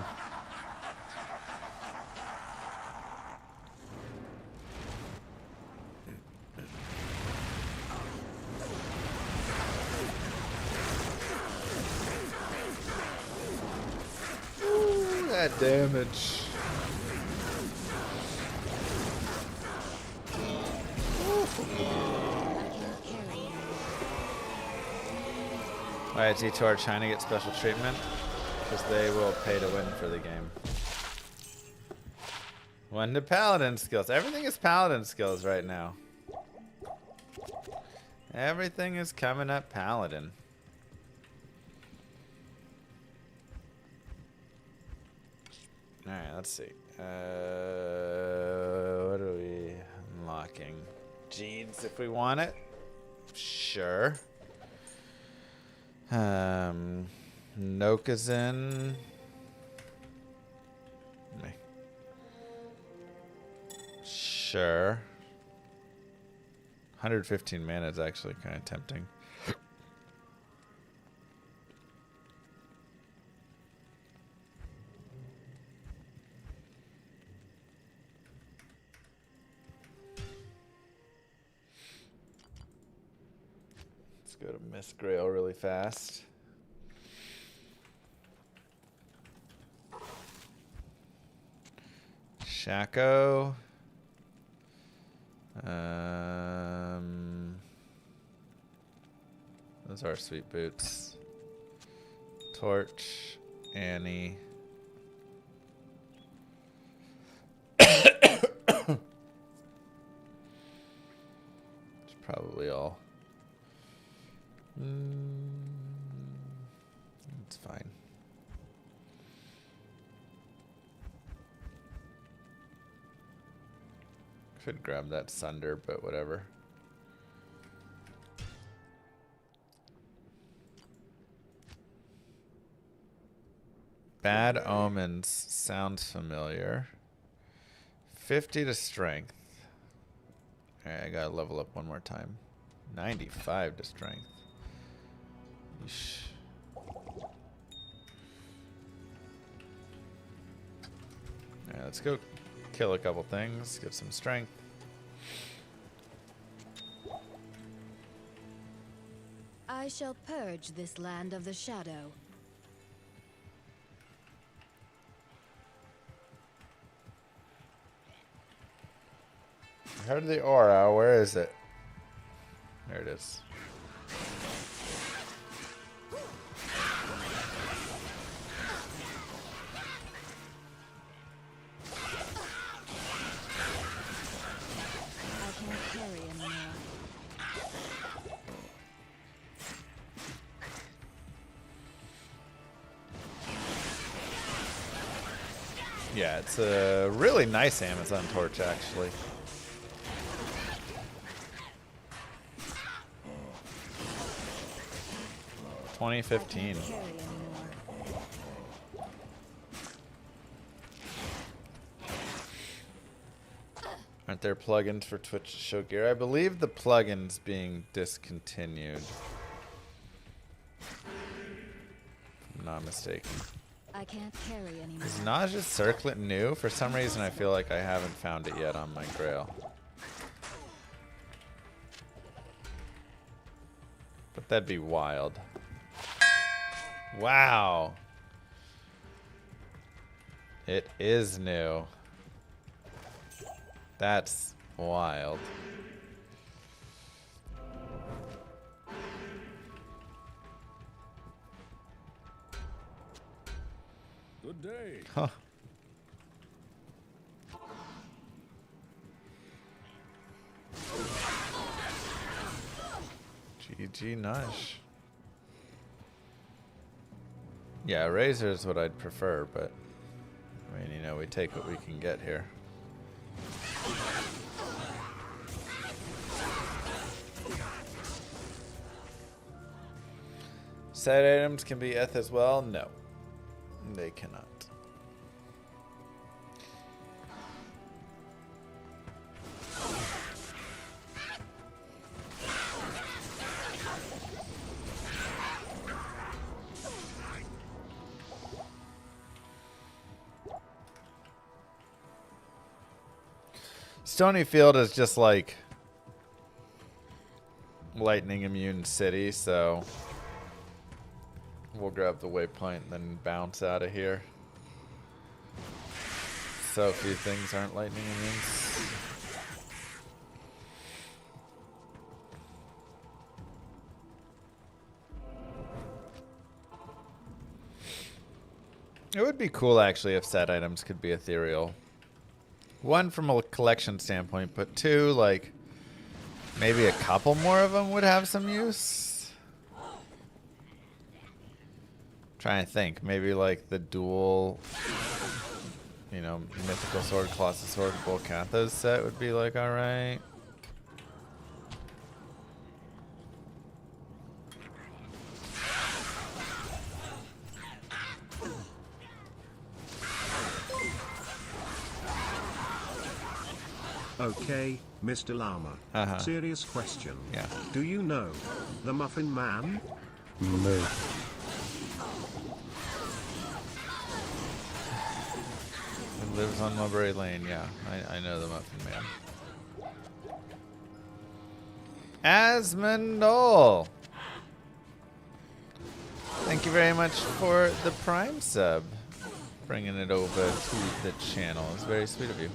Ooh, that damage. Why is T2R trying to get special treatment? Because they will pay to win for the game. 1 to Paladin skills. Everything is Paladin skills right now. Everything is coming up Paladin. Alright, let's see. What are we unlocking? Jeans if we want it. Sure. Nokazin. Sure. 115 mana is actually kind of tempting. Let's go to Miss Grail really fast. Shaco. Those are sweet boots. Torch, Annie. It's probably all. It's fine. Could grab that Sunder, but whatever. Bad Omens sounds familiar. 50 to strength. Alright, I gotta level up one more time. 95 to strength. Yeesh. Alright, let's go kill a couple things, get some strength. I shall purge this land of the shadow. I heard the aura. Where is it? There it is. I can't carry anymore. Yeah, it's a really nice Amazon torch, actually. 2015. Can't carry anymore. Aren't there plugins for Twitch to show gear? I believe the plugin's being discontinued. If I'm not mistaken. I can't carry anymore. Is Nauseous Circlet new? For some reason I feel like I haven't found it yet on my Grail. But that'd be wild. Wow. It is new. That's wild. Good day. Huh. GG Nush. Yeah, Razor is what I'd prefer, but I mean, you know, we take what we can get here. Side items can be Eth as well? No. They cannot. Stonyfield is just like lightning immune city, so we'll grab the waypoint and then bounce out of here. So few things aren't lightning immune. It would be cool actually if set items could be ethereal. One, from a collection standpoint, but two, like, maybe a couple more of them would have some use. Trying to think. Maybe, like, the dual, you know, Mythical Sword, Colossus Sword, Volcanthos set would be, like, alright. Okay, Mr. Llama. Serious question. Yeah. Do you know the Muffin Man? Moo. It lives on Mulberry Lane, yeah. I know the Muffin Man. Asmondoll! Thank you very much for the Prime sub. Bringing it over to the channel. It's very sweet of you.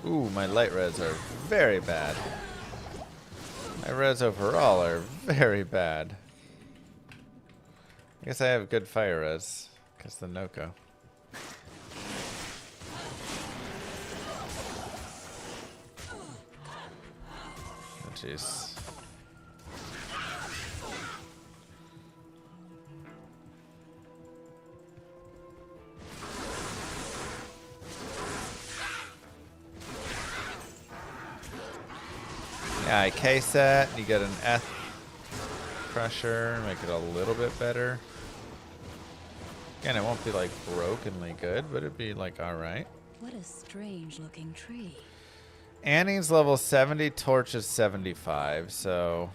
Ooh, my light res are very bad. My res overall are very bad. I guess I have good fire res, because the Noko. Oh, jeez. Yeah, K-set, you get an Eth pressure, make it a little bit better. Again, it won't be like brokenly good, but it'd be like alright. What a strange looking tree. Annie's level 70, Torch is 75, so...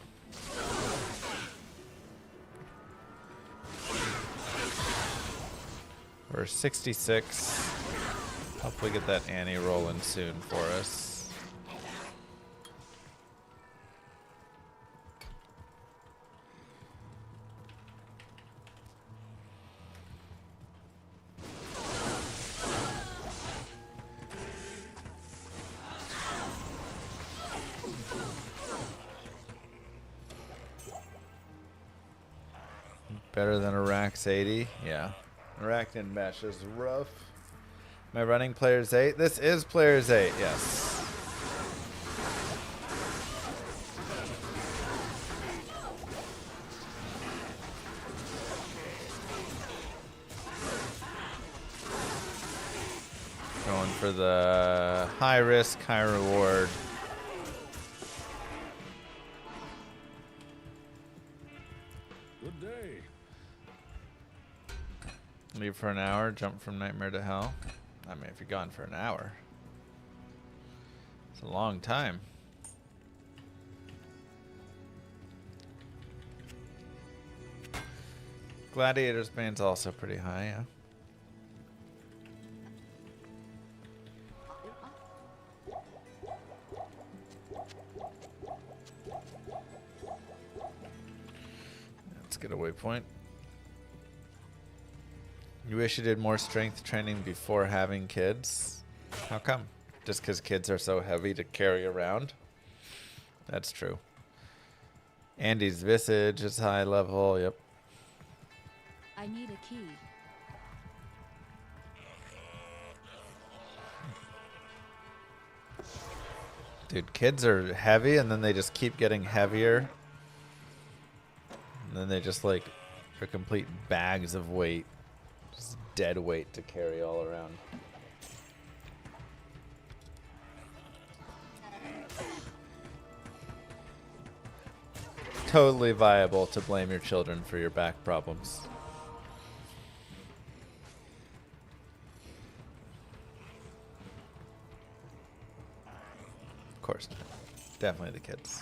We're 66. Hopefully get that Annie rolling soon for us. Better than Iraq's 80? Yeah. Arachnin Mesh is rough. Am I running Players 8? This is Players 8, yes. Going for the high risk, high reward. Leave for an hour, jump from nightmare to hell. I mean, if you're gone for an hour, it's a long time. Gladiator's Bane's also pretty high, yeah. Let's get a waypoint. You wish you did more strength training before having kids? How come? Just because kids are so heavy to carry around? That's true. Andy's visage is high level, yep. I need a key. Dude, kids are heavy and then they just keep getting heavier. And then they just like are complete bags of weight. Just dead weight to carry all around. Totally viable to blame your children for your back problems. Of course not. Definitely the kids.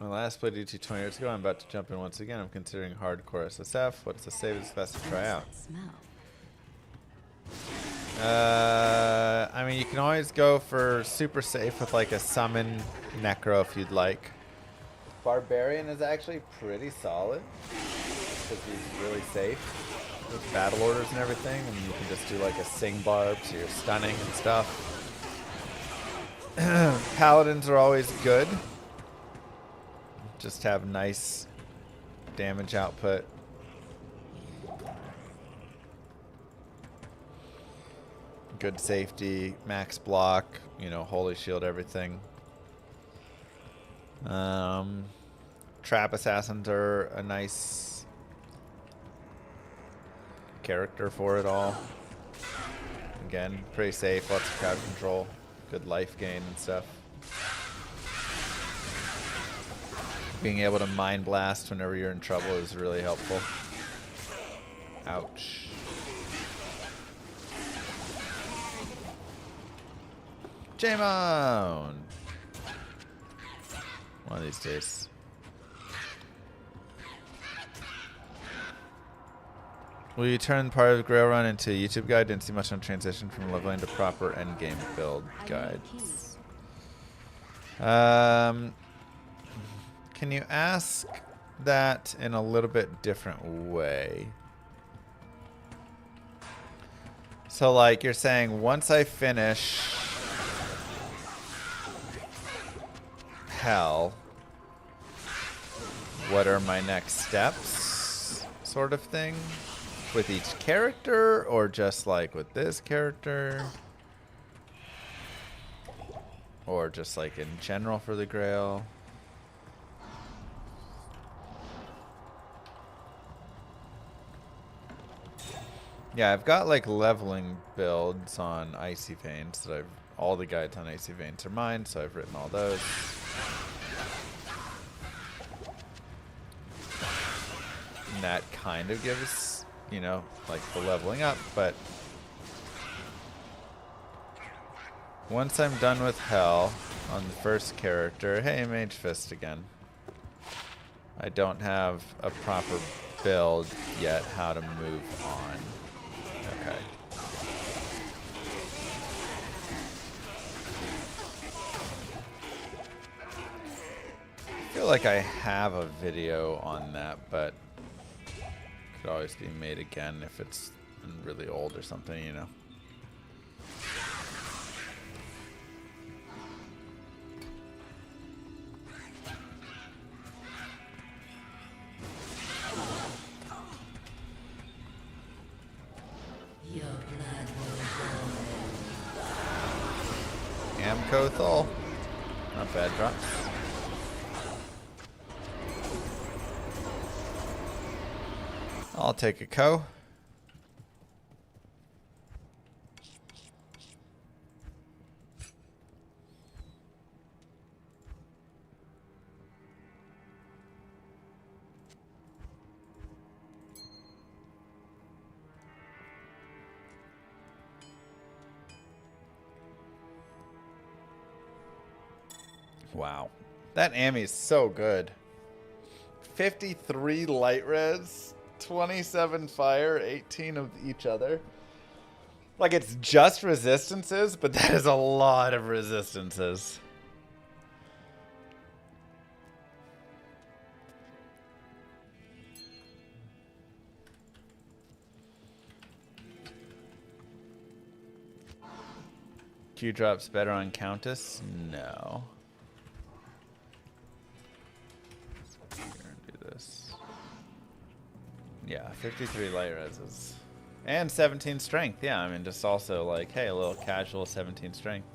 My last played DT 20 years ago. I'm about to jump in once again. I'm considering hardcore SSF. What's the safest class to try out? I mean, you can always go for super safe with like a summon necro if you'd like. Barbarian is actually pretty solid because he's really safe with battle orders and everything, and you can just do like a sing barb so you're stunning and stuff. Paladins are always good. Just have nice damage output. Good safety, max block, you know, holy shield, everything. Trap assassins are a nice character for it all. Again, pretty safe, lots of crowd control, good life gain and stuff. Being able to mind blast whenever you're in trouble is really helpful. Ouch. Jamon! One of these days. Will you turn part of GRAIL run into a YouTube guide? Didn't see much on transition from leveling to proper endgame build guides. Can you ask that in a little bit different way? So like you're saying once I finish hell, what are my next steps sort of thing with each character, or just like with this character, or just like in general for the GRAIL? Yeah, I've got like leveling builds on Icy Veins that I've, all the guides on Icy Veins are mine, so I've written all those. And that kind of gives, you know, like the leveling up, but once I'm done with hell on the first character, hey, Mage Fist again. I don't have a proper build yet how to move on. Okay. I feel like I have a video on that, but could always be made again if it's really old or something, you know. Amcothol. Not bad drops. I'll take a co. Wow. That Ami's so good. 53 light res, 27 fire, 18 of each other. Like, it's just resistances, but that is a lot of resistances. Q drops better on Countess? No. We're gonna do this. Yeah, 53 light reses. And 17 strength. Yeah, I mean, just also like, hey, a little casual 17 strength.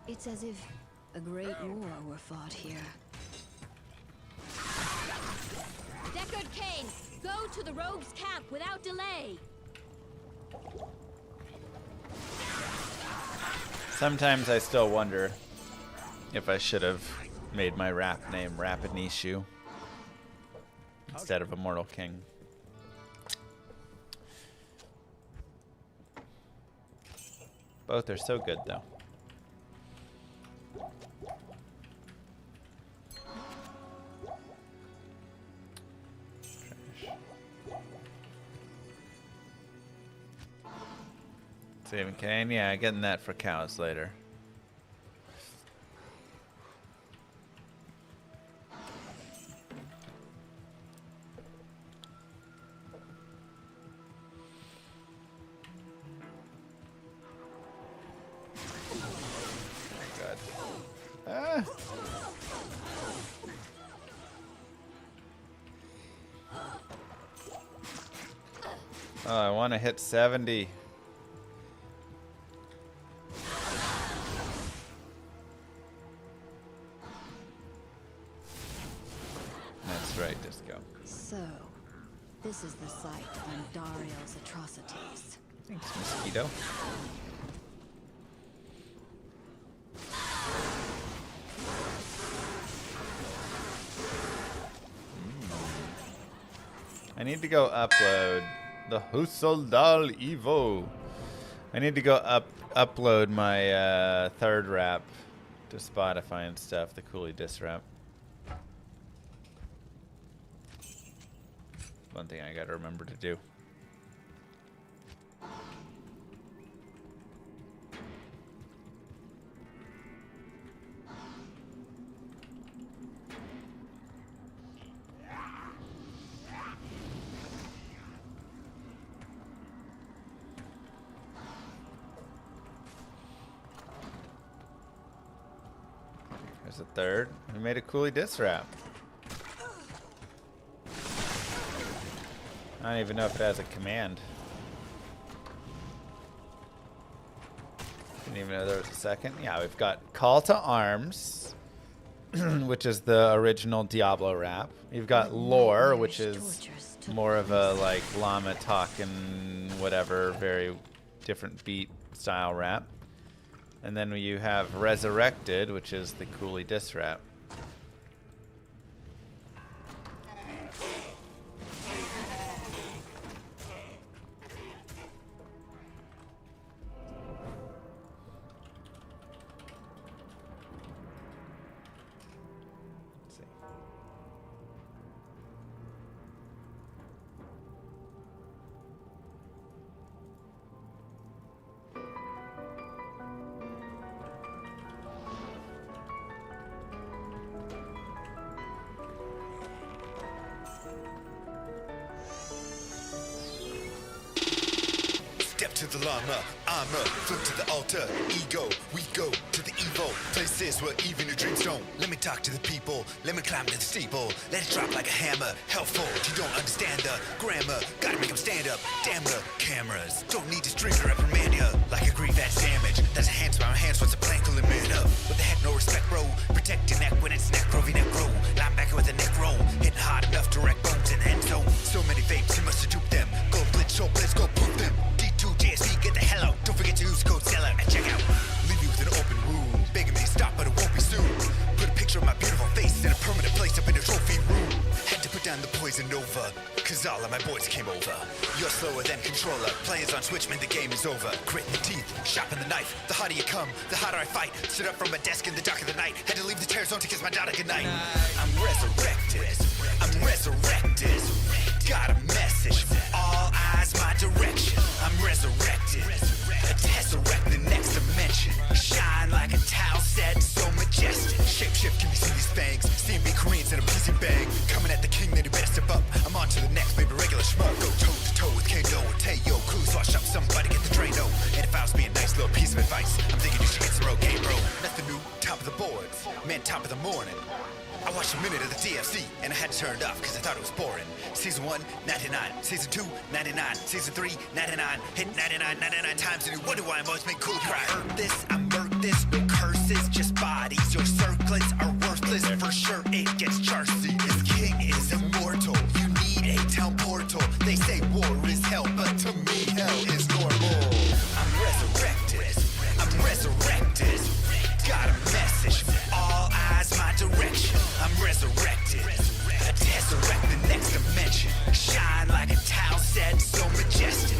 It's as if a great war were fought here. Deckard Cain, go to the rogues' camp without delay. Sometimes I still wonder if I should have made my rap name Rapinishu instead of Immortal King. Both are so good, though. Saving Kane, yeah, getting that for cows later. Good. Ah. Oh, I want to hit 70. So, this is the site of Andario's atrocities. Thanks, Mosquito. I need to go upload the Husseldal Evo. I need to go upload my third rap to Spotify and stuff, the Cooley Diss rap. One thing I gotta remember to do. There's a third. We made a Cooley Diss rap. I don't even know if it has a command. Didn't even know there was a second. Yeah, we've got Call to Arms, which is the original Diablo rap. You've got Lore, which is more of a like Llama talking whatever, very different beat style rap. And then you have Resurrected, which is the Cooley Diss rap. step to the llama. I'm a flip to the altar. Ego, we go to the evil places where even your dreams don't. Let me talk to the people. Let me climb to the steeple. Let it drop like a hammer. Helpful, you don't understand the grammar. Gotta make them stand up. Damn the cameras. Don't need to stream to reprimand ya. Like a grief that's damage. That's a hands by my hands. What's a plank will man up? What the heck, no respect, bro. Protect your neck when it's necro, necro. Linebacker with a neck roll. Hitting hard enough to wreck bones in the end zone. So many vapes, you must have duped them. Go blitz, show blitz, go proof them. D2 JSP, get the hell out. Don't forget to use code seller and check out. Leave you with an open wound. Begging me to stop, but it won't be soon. Put a picture of my beautiful face in a permanent place up in the trophy room. Had to put down the poison nova, cause all of my boys came over. You're slower than controller. Players on Switch mean the game is over. Grit in the teeth, sharpen the knife. The harder you come, the harder I fight. Stood up from my desk in the dark of the night. Had to leave the terror zone to kiss my daughter goodnight. I'm resurrected. I'm resurrected. Got a message for all eyes, my direction. I'm resurrected. A tesseract, the next dimension. Shine like a towel set, so majestic. Shapeshift, can you see these fangs? CMB Koreans and a PC bang. Coming at the king, then you better step up. I'm on to the next, baby, regular schmuck. Go toe to toe with Kano and Teo. Crews wash up, somebody get the Drano. And if I was being a nice little piece of advice, I'm thinking you should get some road game, bro. Nothing new, top of the boards. Man, top of the morning. I watched a minute of the DFC, and I had to turn it off because I thought it was boring. Season 1, 99. Season 2, 99. Season 3, 99. Hit 99, 99 times, and you wonder why I'm always been cool. Cry. I hurt this, I murk this, no curses, just bodies. Your circlets are worthless, for sure it gets Charcy. This king is immortal, you need a town portal. They say war is hell, but to me hell is normal. I'm resurrected, I'm resurrected. Got a message for all eyes, my direction. I'm resurrected. A tesseract, the next dimension. Shine like a towel set, so majestic.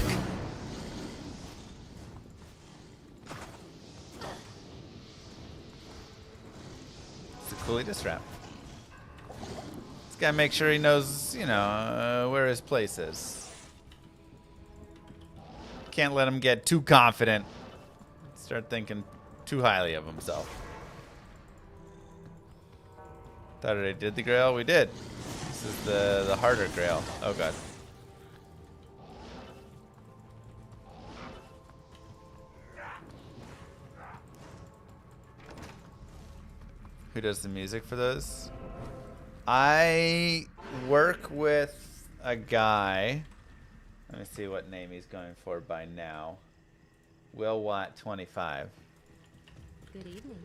It's a coolie diss rap. This guy makes sure he knows, you know, where his place is. Can't let him get too confident. Start thinking too highly of himself. Thought I did the grail. We did. This is the harder grail. Oh god. Who does the music for those? I work with a guy. Let me see what name he's going for by now. Will Watt 25. Good evening.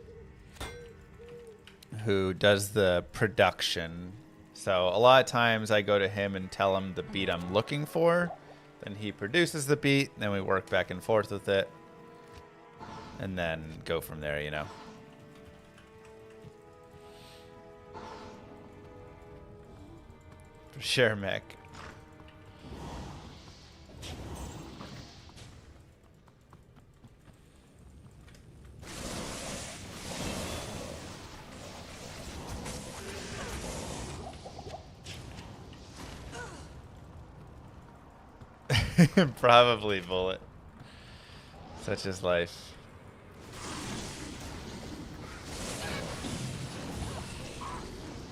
Who does the production. So a lot of times I go to him and tell him the beat I'm looking for. Then he produces the beat. Then we work back and forth with it. And then go from there, you know. For sure, Mick. Probably bullet. Such is life.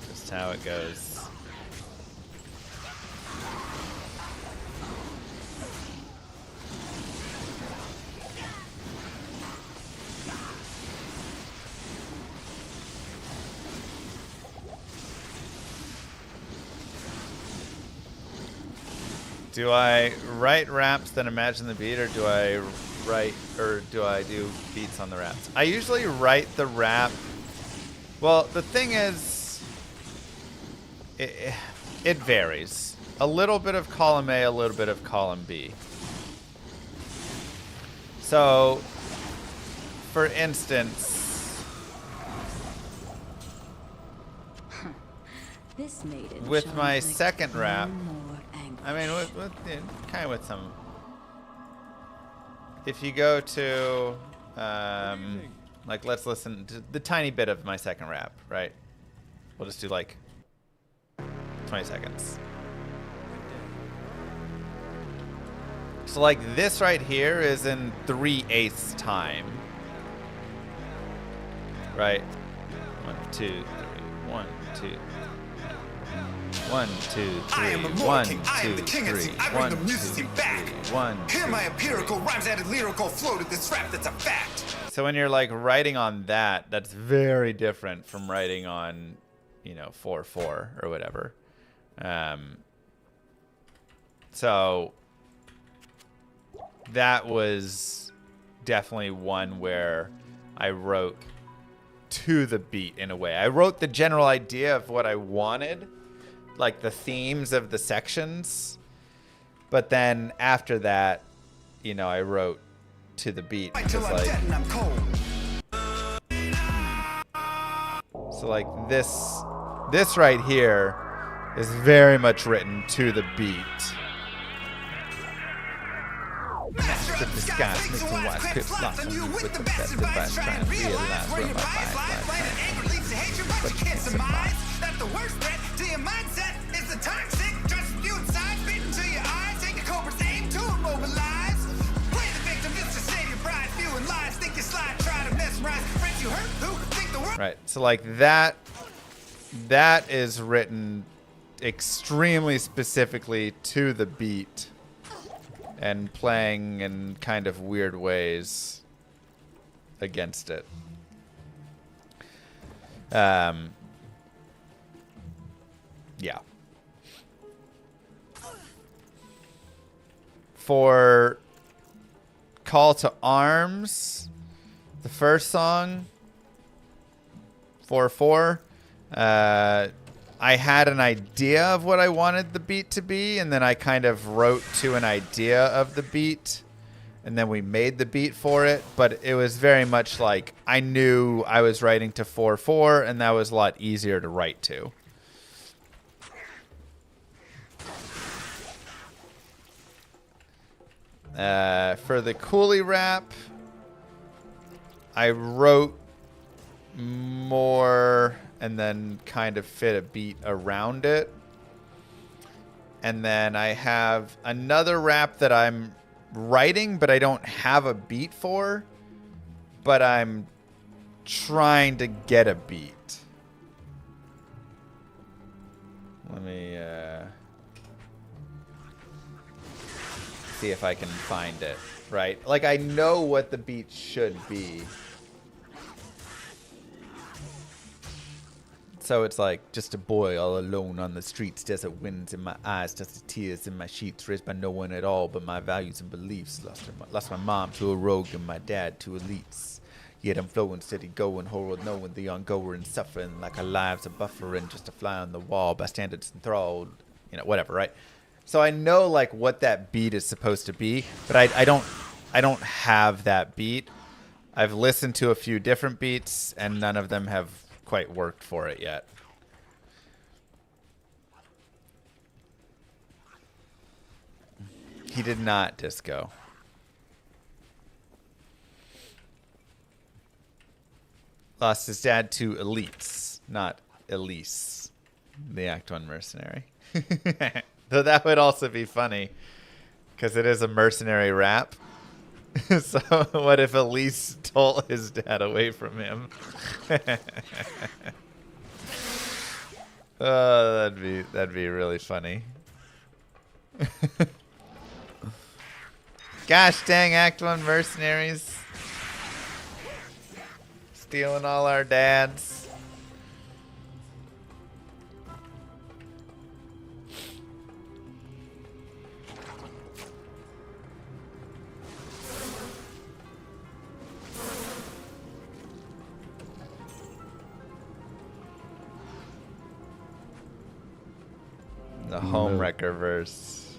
Just how it goes. Do I write raps then imagine the beat, or do I do beats on the raps? I usually write the rap. Well, the thing is, it varies. A little bit of column A, a little bit of column B. So, for instance, This maiden with shines my like second no rap, more anguish. I mean, kind of with some. If you go to, like, let's listen to the tiny bit of my second rap, right? We'll just do like 20 seconds. So, like, this right here is in 3/8 time, right? 1, 2, 3, 1, 2. 1, 2, 3. I am immortal 1, king, I am 2, the king of 3. tea. I bring 1, the 2, music scene back. 3. 1, Hear 2. my empirical rhymes added lyrical flow to this rap that's a fact. So when you're like writing on that, that's very different from writing on, you know, 4/4 or whatever. So that was definitely one where I wrote to the beat in a way. I wrote the general idea of what I wanted, like the themes of the sections, but then after that, you know, I wrote to the beat. Till I'm dead and I'm cold. So like this right here is very much written to the beat. Master The of the disguise, skies, mixing wise white clips, clips, lots lots on on you you with the best advice, trying to realize where my bias lies. Land and anger leads to hatred, but you can't surmise that the worst threat to your mindset is the toxic. Just you inside, spit into your eyes, take a cobra's aim to immobilize. Play the victim, it's to save your pride, spewing lies, think you slide, try to mesmerize friends you hurt who think the world. Right. So like that is written extremely specifically to the beat and playing in kind of weird ways against it. Yeah. For Call to Arms, the first song, 4/4, I had an idea of what I wanted the beat to be, and then I kind of wrote to an idea of the beat, and then we made the beat for it, but it was very much like I knew I was writing to 4/4, and that was a lot easier to write to. For the Coolie rap, I wrote more and then kind of fit a beat around it. And then I have another rap that I'm writing, but I don't have a beat for, but I'm trying to get a beat. Let me see if I can find it, right? Like, I know what the beat should be. So it's like, just a boy all alone on the streets, desert winds in my eyes, dusty tears in my sheets, raised by no one at all but my values and beliefs. Lost my mom to a rogue and my dad to elites. Yet I'm flowing, steady going, horror knowing the ongoer and suffering like our lives are buffering, just a fly on the wall by standards enthralled, you know, whatever, right? So I know like what that beat is supposed to be, but I don't have that beat. I've listened to a few different beats and none of them have quite worked for it yet. He did not disco. Lost his dad to elites, not Elise, the Act 1 mercenary. Though that would also be funny, because it is a mercenary rap. So what if Elise stole his dad away from him? Oh, that'd be really funny. Gosh dang, Act 1 mercenaries. Stealing all our dads. The Homewrecker verse.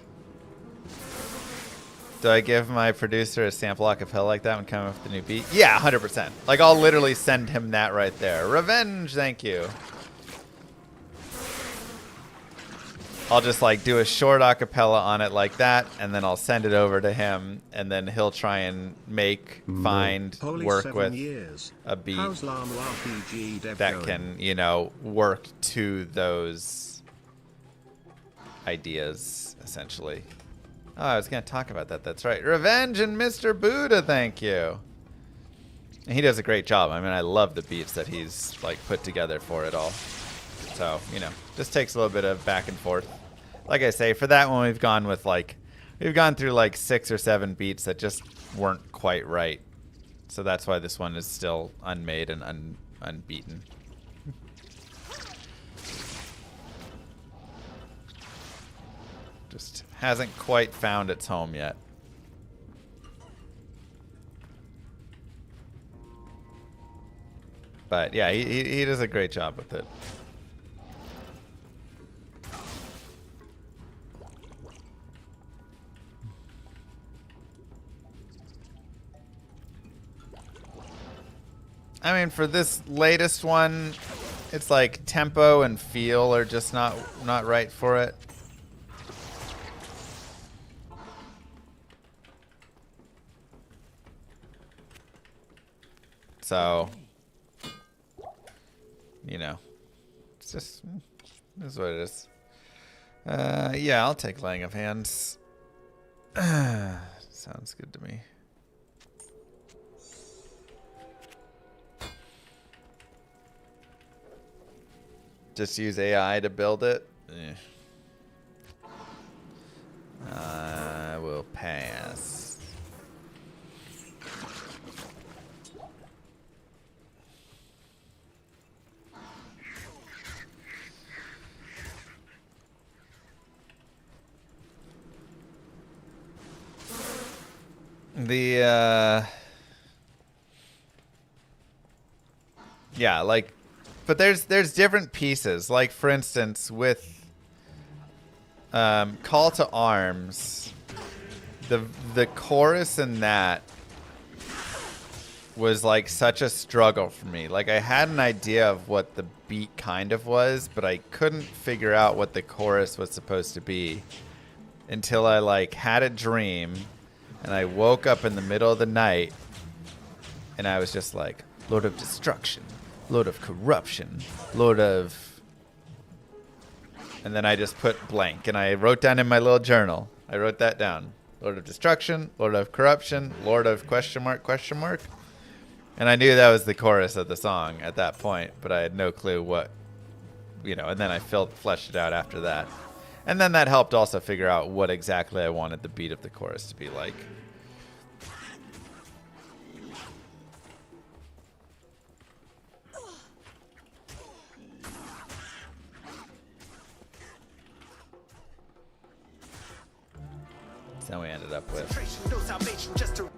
Do I give my producer a sample acapella like that when coming up with the new beat? Yeah, 100%. Like, I'll literally send him that right there. Revenge, thank you. I'll just, like, do a short acapella on it like that, and then I'll send it over to him, and then he'll try and find, Holy work 7 with years. a beat How's Llama RPG dev that going? can, you know, work to those ideas, essentially. Oh, I was going to talk about that. That's right. Revenge and Mr. Buddha, thank you. And he does a great job. I mean, I love the beats that he's, like, put together for it all. So, you know, just takes a little bit of back and forth. Like I say, for that one, we've gone through like 6 or 7 beats that just weren't quite right. So that's why this one is still unmade and unbeaten. Just hasn't quite found its home yet. But yeah, he does a great job with it. I mean, for this latest one, it's like tempo and feel are just not right for it. So, you know, it's just, this is what it is. Yeah, I'll take Laying of Hands. Sounds good to me. Just use AI to build it? I will pass. Yeah, like, but there's different pieces. Like, for instance, with Call to Arms, the chorus in that was like such a struggle for me. Like, I had an idea of what the beat kind of was, but I couldn't figure out what the chorus was supposed to be until I like had a dream and I woke up in the middle of the night and I was just like, Lord of Destruction, Lord of Corruption, Lord of... And then I just put blank and I wrote down in my little journal. I wrote that down. Lord of Destruction, Lord of Corruption, Lord of question mark, question mark. And I knew that was the chorus of the song at that point, but I had no clue what, you know, and then I fleshed it out after that. And then that helped also figure out what exactly I wanted the beat of the chorus to be like. So we ended up with... No salvation, just a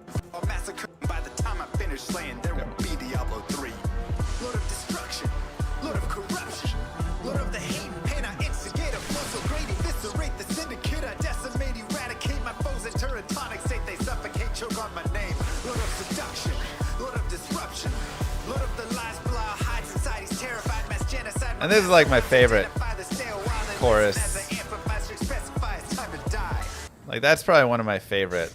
massacre. By the time I finish slaying, there will be Diablo 3. Lord of Destruction, Lord of Corruption, Lord of the hate and pain. I instigate a flow so great, eviscerate the syndicate. I decimate, eradicate my foes and turn tonic. Say they suffocate, choke on my name. Lord of Seduction, Lord of Disruption, Lord of the lies, blah, hide society's terrified mass genocide. And this is like my favorite chorus. Like, that's probably one of my favorite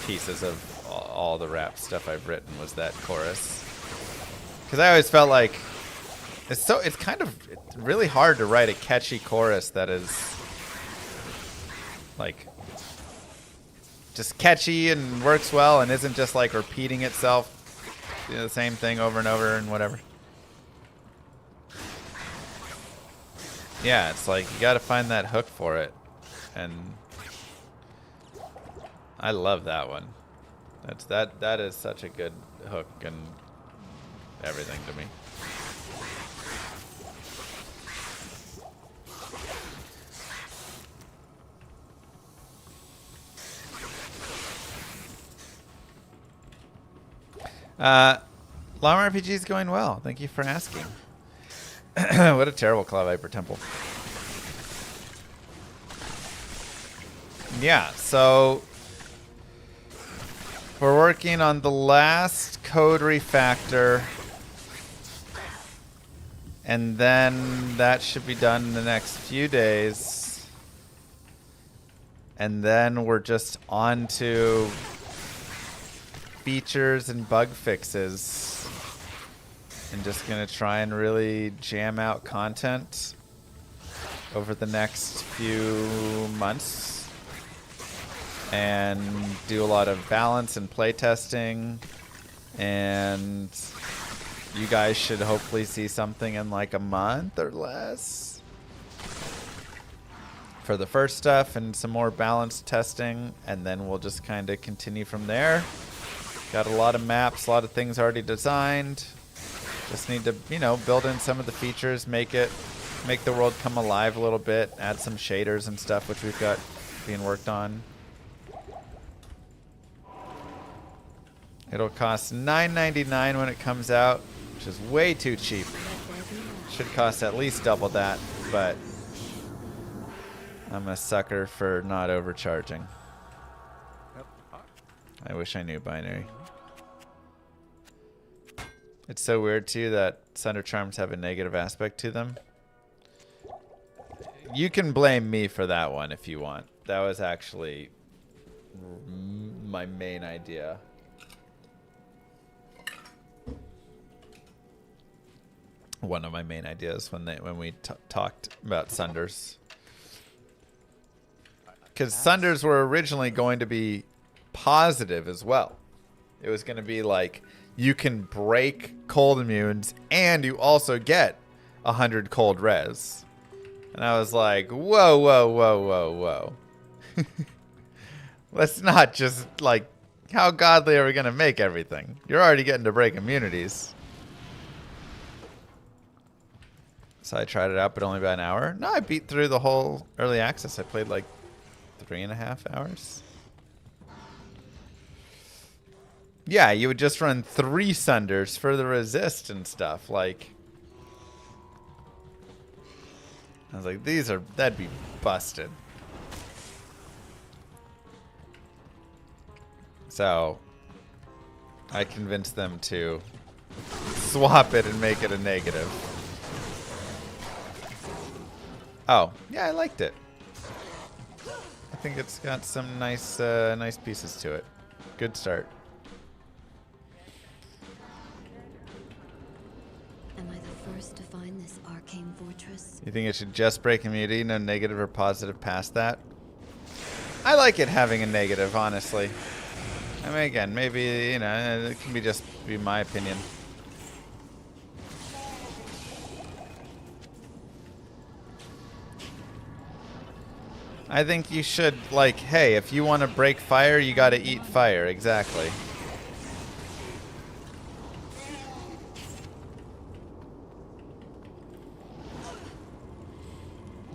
pieces of all the rap stuff I've written was that chorus. Because I always felt like it's really hard to write a catchy chorus that is like just catchy and works well and isn't just like repeating itself, you know, the same thing over and over and whatever. Yeah, it's like you got to find that hook for it, and I love that one. That is such a good hook and everything to me. Llama RPG is going well. Thank you for asking. What a terrible Claw Viper Temple. Yeah, so we're working on the last code refactor, and then that should be done in the next few days, and then we're just on to features and bug fixes, and just gonna try and really jam out content over the next few months. And do a lot of balance and play testing, and you guys should hopefully see something in like a month or less for the first stuff and some more balanced testing, and then we'll just kind of continue from there. Got a lot of maps, a lot of things already designed. Just need to, you know, build in some of the features, make the world come alive a little bit, add some shaders and stuff, which we've got being worked on. It'll cost $9.99 when it comes out, which is way too cheap. Should cost at least double that, but I'm a sucker for not overcharging. I wish I knew binary. It's so weird too that Sunder Charms have a negative aspect to them. You can blame me for that one if you want. That was actually my main idea. One of my main ideas when we talked about Sunders. Because Sunders were originally going to be positive as well. It was going to be like, you can break cold immunes and you also get 100 cold res. And I was like, whoa, whoa, whoa, whoa, whoa. Let's not just, like, how godly are we going to make everything? You're already getting to break immunities. So I tried it out, but only about an hour. No, I beat through the whole early access. I played like 3.5 hours. Yeah, you would just run 3 Sunders for the resist and stuff. Like, I was like, that'd be busted. So I convinced them to swap it and make it a negative. Oh, yeah, I liked it. I think it's got some nice nice pieces to it. Good start. Am I the first to find this arcane fortress? You think it should just break immunity, no negative or positive past that? I like it having a negative, honestly. I mean, again, maybe, you know, it can just be my opinion. I think you should, like, hey, if you want to break fire, you got to eat fire. Exactly.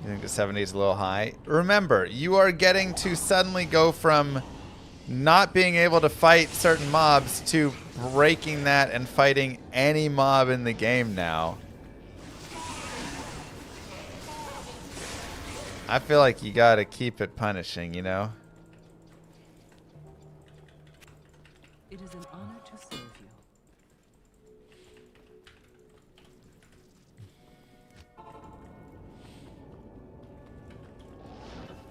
You think the 70 is a little high? Remember, you are getting to suddenly go from not being able to fight certain mobs to breaking that and fighting any mob in the game now. I feel like you gotta keep it punishing, you know? It is an honor to serve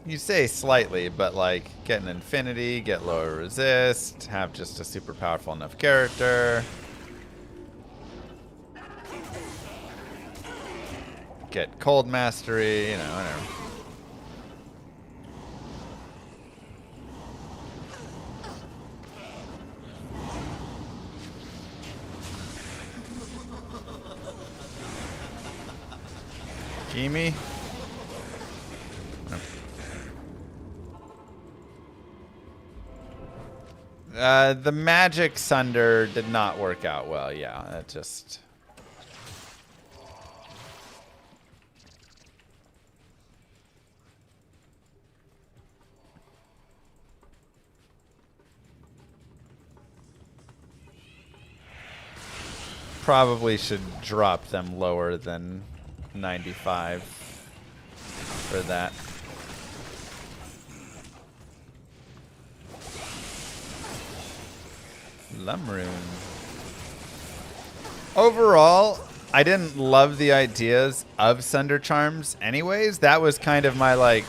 you. You say slightly, but like get an infinity, get lower resist, have just a super powerful enough character. Get cold mastery, you know, whatever. Gimme. The magic Sunder did not work out well. Yeah, that just... Probably should drop them lower than 95 for that. Lumrune. Overall, I didn't love the ideas of Sunder Charms anyways. That was kind of my like,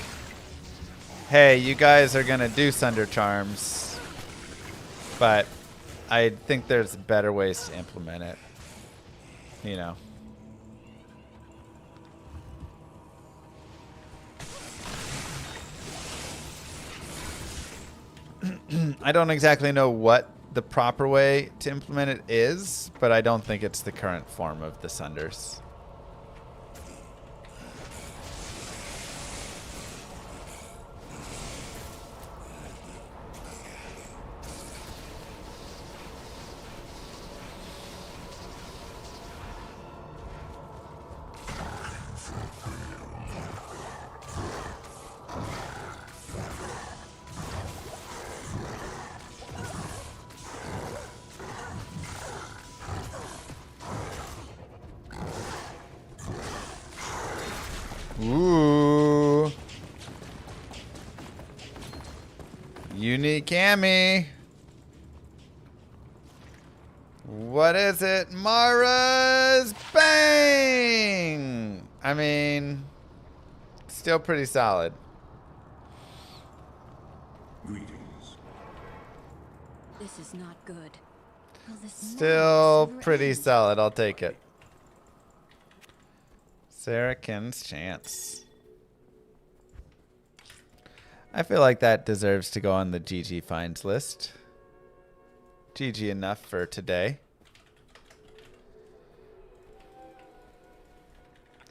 hey, you guys are gonna do Sunder Charms, but I think there's better ways to implement it. You know. I don't exactly know what the proper way to implement it is, but I don't think it's the current form of the Sunders. Ooh. Unique Cammy. What is it? Mara's Bang! I mean, still pretty solid. Greetings. This is not good. Will this Still never pretty end? solid. I'll take it. Sarakin's Chance. I feel like that deserves to go on the GG finds list. GG enough for today.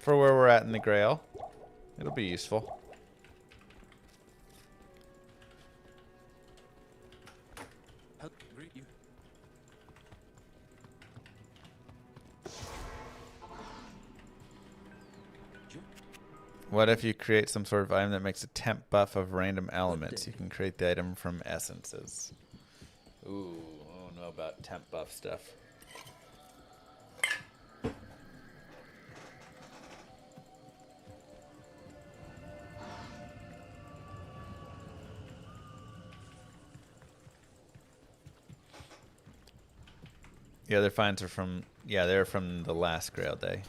For where we're at in the Grail. It'll be useful. What if you create some sort of item that makes a temp buff of random elements? You can create the item from essences. Ooh, I don't know about temp buff stuff. The other finds are from, yeah, they're from the last Grail day.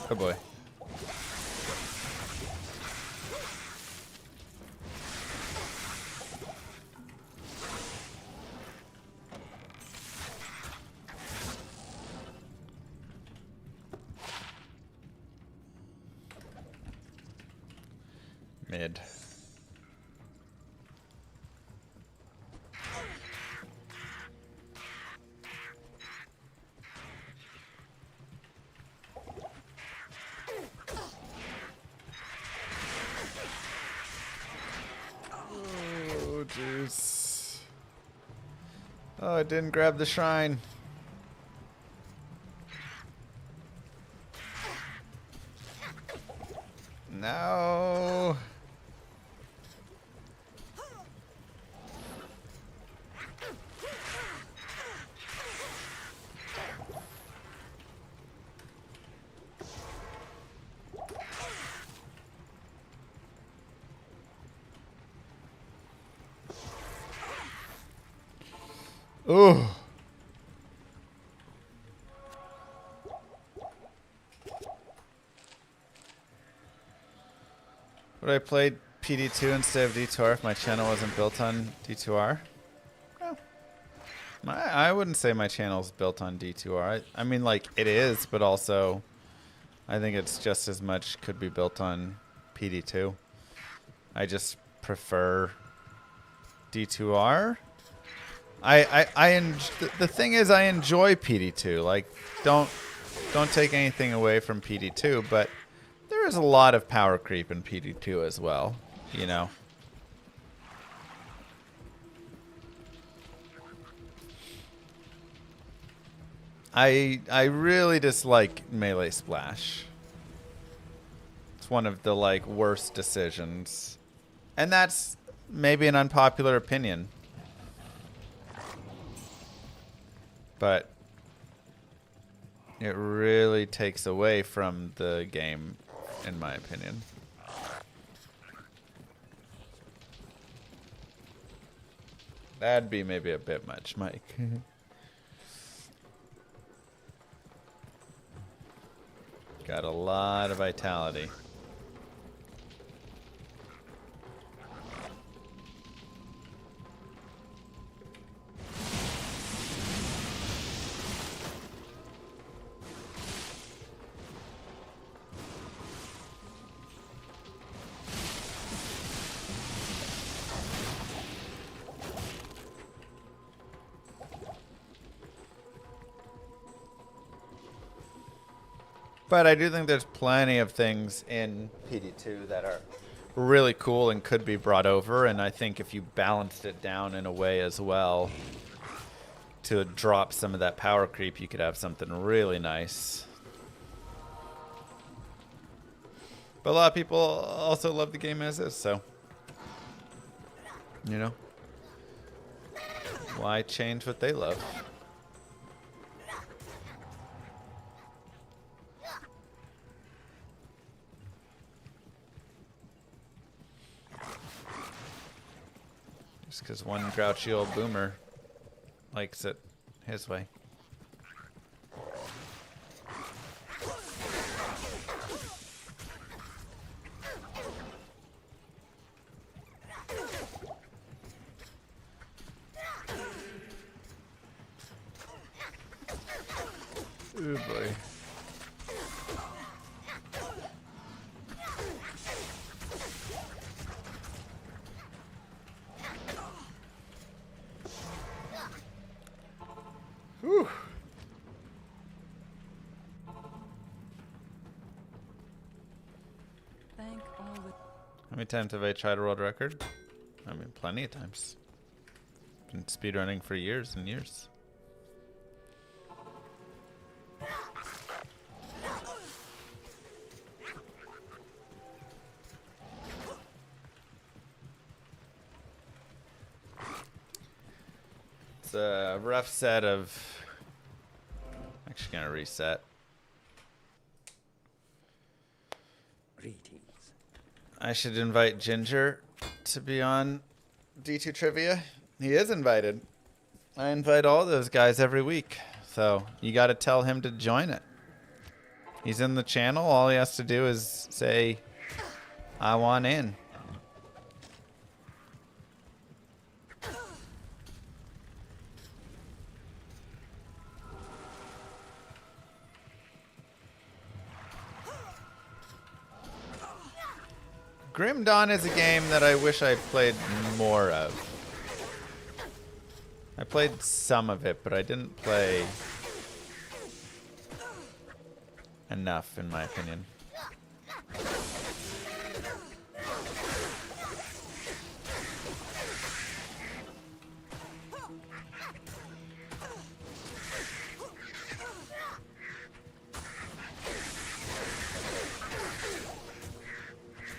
Oh boy. Mid. Oh, jeez. Oh, I didn't grab the shrine. No. Ooh. Would I play PD2 instead of D2R if my channel wasn't built on D2R? Well, I wouldn't say my channel's built on D2R. I mean, like, it is, but also I think it's just as much could be built on PD2. I just prefer D2R. The thing is, I enjoy PD2. Like, don't take anything away from PD2, but there is a lot of power creep in PD2 as well, you know. I really dislike melee splash. It's one of the like worst decisions. And that's maybe an unpopular opinion. But it really takes away from the game, in my opinion. That'd be maybe a bit much, Mike. Got a lot of vitality. But I do think there's plenty of things in PD2 that are really cool and could be brought over. And I think if you balanced it down in a way as well to drop some of that power creep, you could have something really nice. But a lot of people also love the game as is, so, you know, why change what they love? Just because one grouchy old boomer likes it his way. Oh boy. Whew. Thank all the How many times have I tried a world record? I mean, plenty of times. Been speedrunning for years and years. It's a rough set of... Actually gonna reset. Greetings. I should invite Ginger to be on D2 Trivia. He is invited. I invite all those guys every week. So you gotta tell him to join it. He's in the channel. All he has to do is say, I want in. Grim Dawn is a game that I wish I played more of. I played some of it, but I didn't play enough, in my opinion.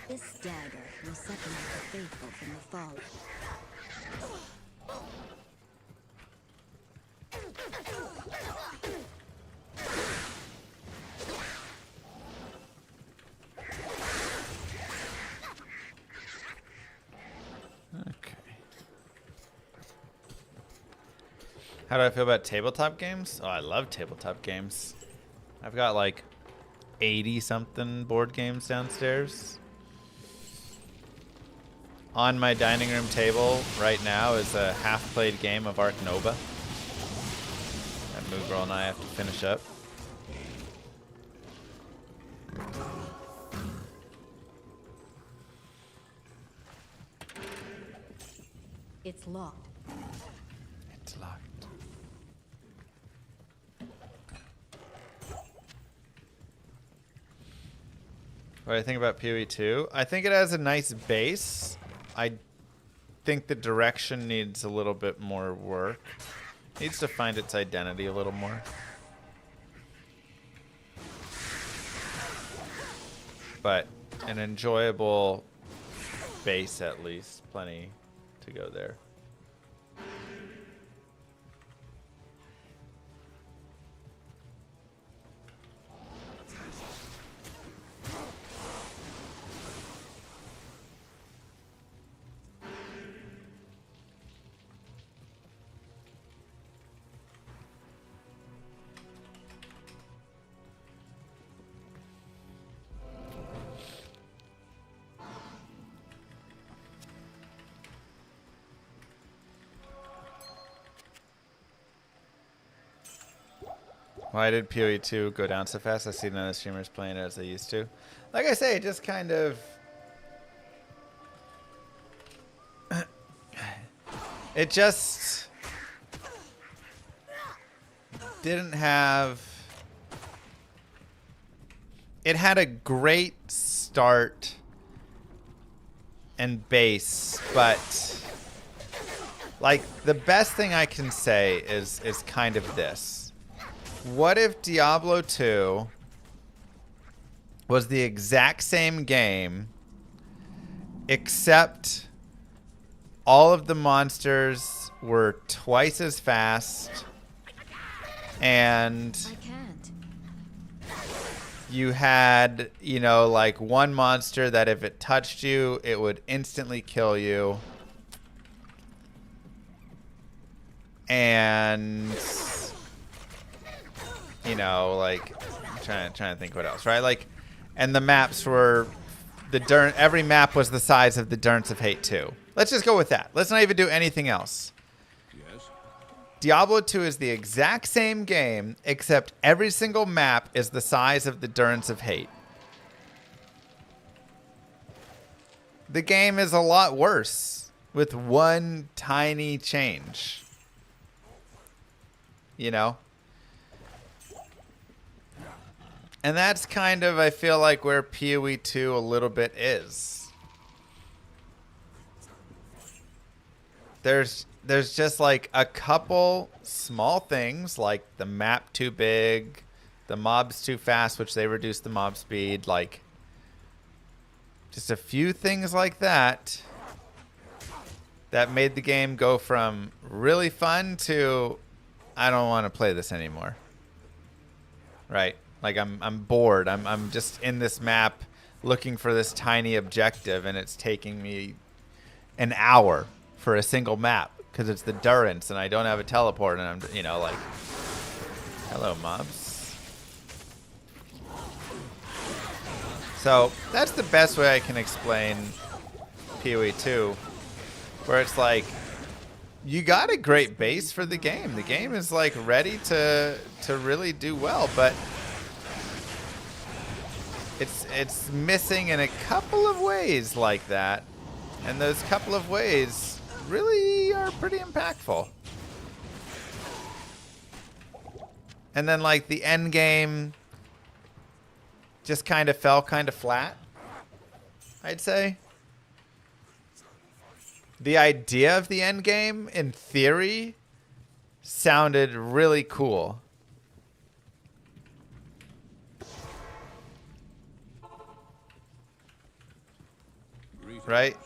This dagger will separate the faithful from the fallen. Okay. How do I feel about tabletop games? Oh, I love tabletop games. I've got like 80 something board games downstairs. On my dining room table right now is a half-played game of Ark Nova that Moo Girl and I have to finish up. It's locked. It's locked. What do I think about PoE 2? I think it has a nice base. I think the direction needs a little bit more work. Needs to find its identity a little more. but an enjoyable base at least. Plenty to go there. Why did PoE 2 go down so fast? I see none of the streamers playing it as they used to. Like I say, just kind of... It just... didn't have... It had a great start and base, but... Like, the best thing I can say is kind of this. What if Diablo 2 was the exact same game, except all of the monsters were twice as fast, and you had, you know, like one monster that if it touched you, it would instantly kill you. And... you know, like, I'm trying to think what else, right? Like, and the maps were, every map was the size of the Durns of Hate 2. Let's just go with that. Let's not even do anything else. Yes. Diablo 2 is the exact same game, except every single map is the size of the Durns of Hate. The game is a lot worse with one tiny change. You know? And that's kind of, I feel like, where PoE 2 a little bit is. There's just like a couple small things, like the map too big, the mobs too fast, which they reduced the mob speed, like just a few things like that that made the game go from really fun to I don't want to play this anymore. Right? Like I'm bored. I'm just in this map looking for this tiny objective, and it's taking me an hour for a single map because it's the Durance, and I don't have a teleport, and I'm, you know, like, hello mobs. So that's the best way I can explain PoE 2, where it's like you got a great base for the game. The game is like ready to really do well, but it's missing in a couple of ways like that, and those couple of ways really are pretty impactful. And then like the end game just kind of fell kind of flat, I'd say. The idea of the end game in theory sounded really cool. Right?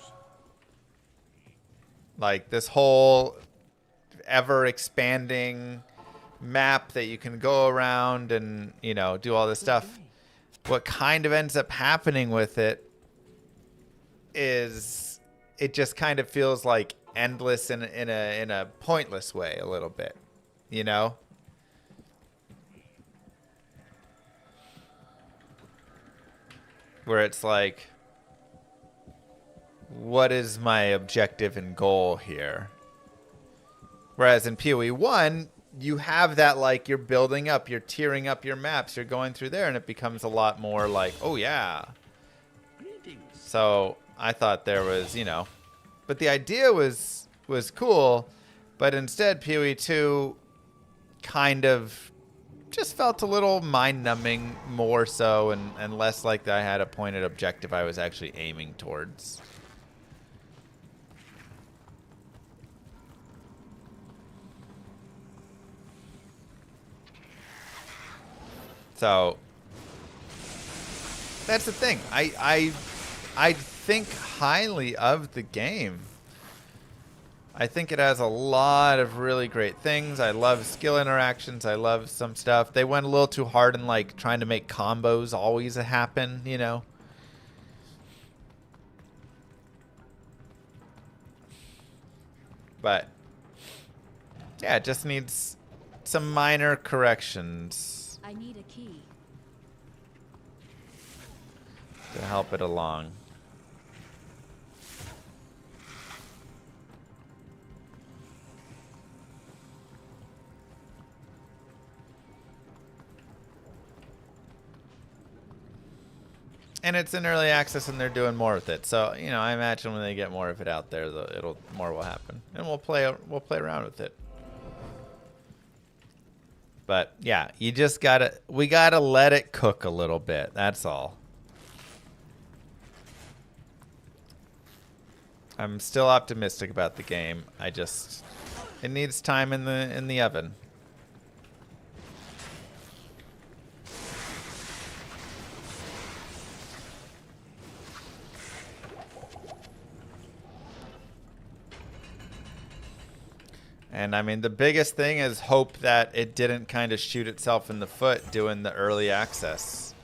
Like this whole ever expanding map that you can go around and, you know, do all this stuff. What kind of ends up happening with it is it just kind of feels like endless in a pointless way a little bit, you know? Where it's like, what is my objective and goal here? Whereas in PoE 1, you have that, like, you're building up, you're tiering up your maps, you're going through there, and it becomes a lot more like, oh yeah. So I thought there was, you know, but the idea was cool, but instead PoE 2 kind of just felt a little mind-numbing more so, and less like I had a pointed objective I was actually aiming towards. So that's the thing. I think highly of the game. I think it has a lot of really great things. I love skill interactions. I love some stuff. They went a little too hard in like trying to make combos always happen, you know. But yeah, it just needs some minor corrections I need a key. to help it along. And it's in early access, and they're doing more with it. So, you know, I imagine when they get more of it out there, more will happen, and we'll play around with it. But yeah, we gotta let it cook a little bit. That's all. I'm still optimistic about the game. It needs time in the oven. And I mean, the biggest thing is hope that it didn't kind of shoot itself in the foot doing the early access.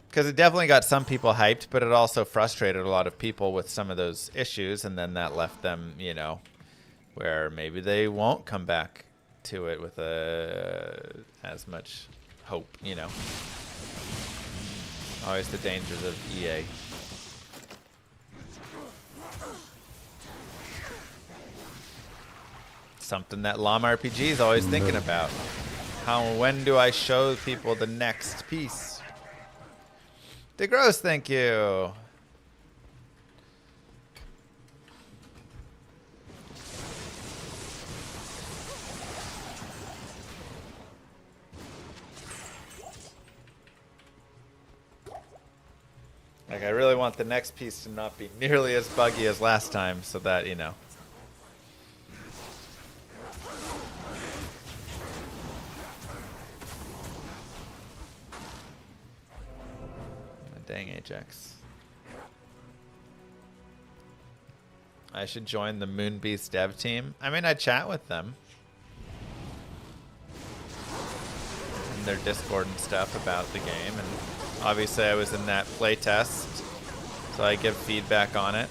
Because it definitely got some people hyped, but it also frustrated a lot of people with some of those issues. And then that left them, you know, where maybe they won't come back to it with as much hope, you know. Always the dangers of EA. Something that Llama RPG is always thinking about. When do I show people the next piece? DeGross, thank you. Like, I really want the next piece to not be nearly as buggy as last time, so that, you know. Dang, Ajax. I should join the Moonbeast dev team. I mean, I chat with them. In their Discord and stuff about the game. And obviously I was in that playtest, so I give feedback on it.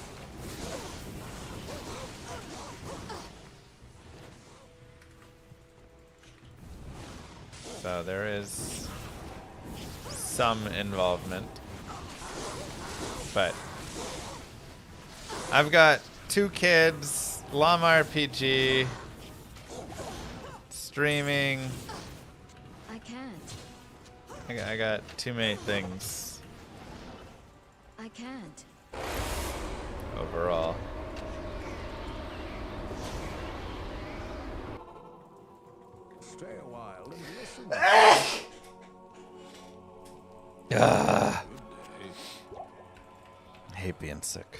So there is some involvement. But I've got 2 kids, Llama RPG, streaming. I can't. I got too many things I can't. overall. Stay a while and listen. Ah. I hate being sick.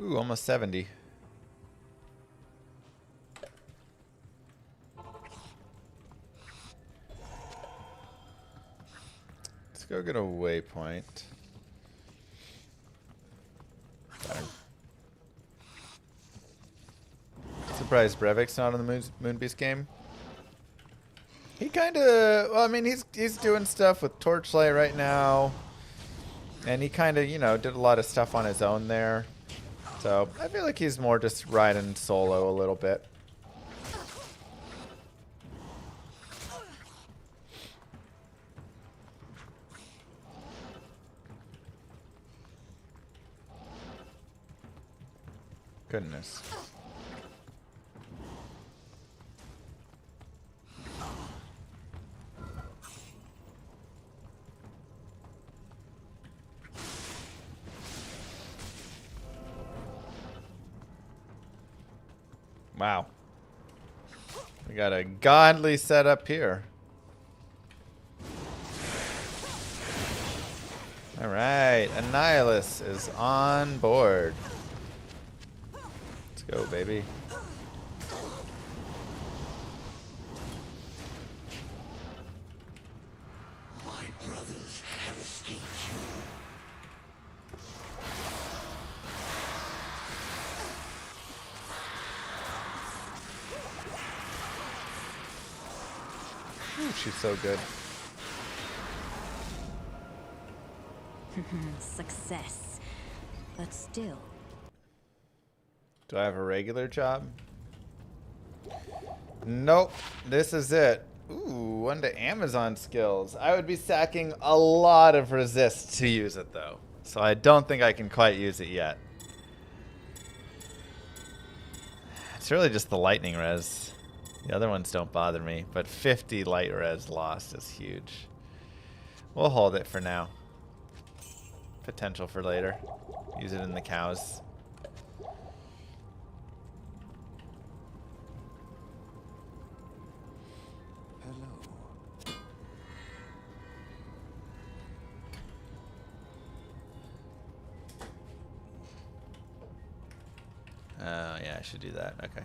Ooh, almost 70. Let's go get a waypoint. Surprised Brevik's not in the Moonbeast game. He kind of, well, I mean, he's doing stuff with Torchlight right now. And he kind of, you know, did a lot of stuff on his own there. So I feel like he's more just riding solo a little bit. Goodness. Wow. We got a godly setup here. Alright, Annihilus is on board. Let's go, baby. My brothers have escaped you. Ooh, she's so good. Success. But still. Do I have a regular job? Nope. This is it. Ooh, one to Amazon skills. I would be sacking a lot of resist to use it, though. So I don't think I can quite use it yet. It's really just the lightning res. The other ones don't bother me, but 50 light res lost is huge. We'll hold it for now. Potential for later. Use it in the cows. Hello. Oh, yeah, I should do that. Okay.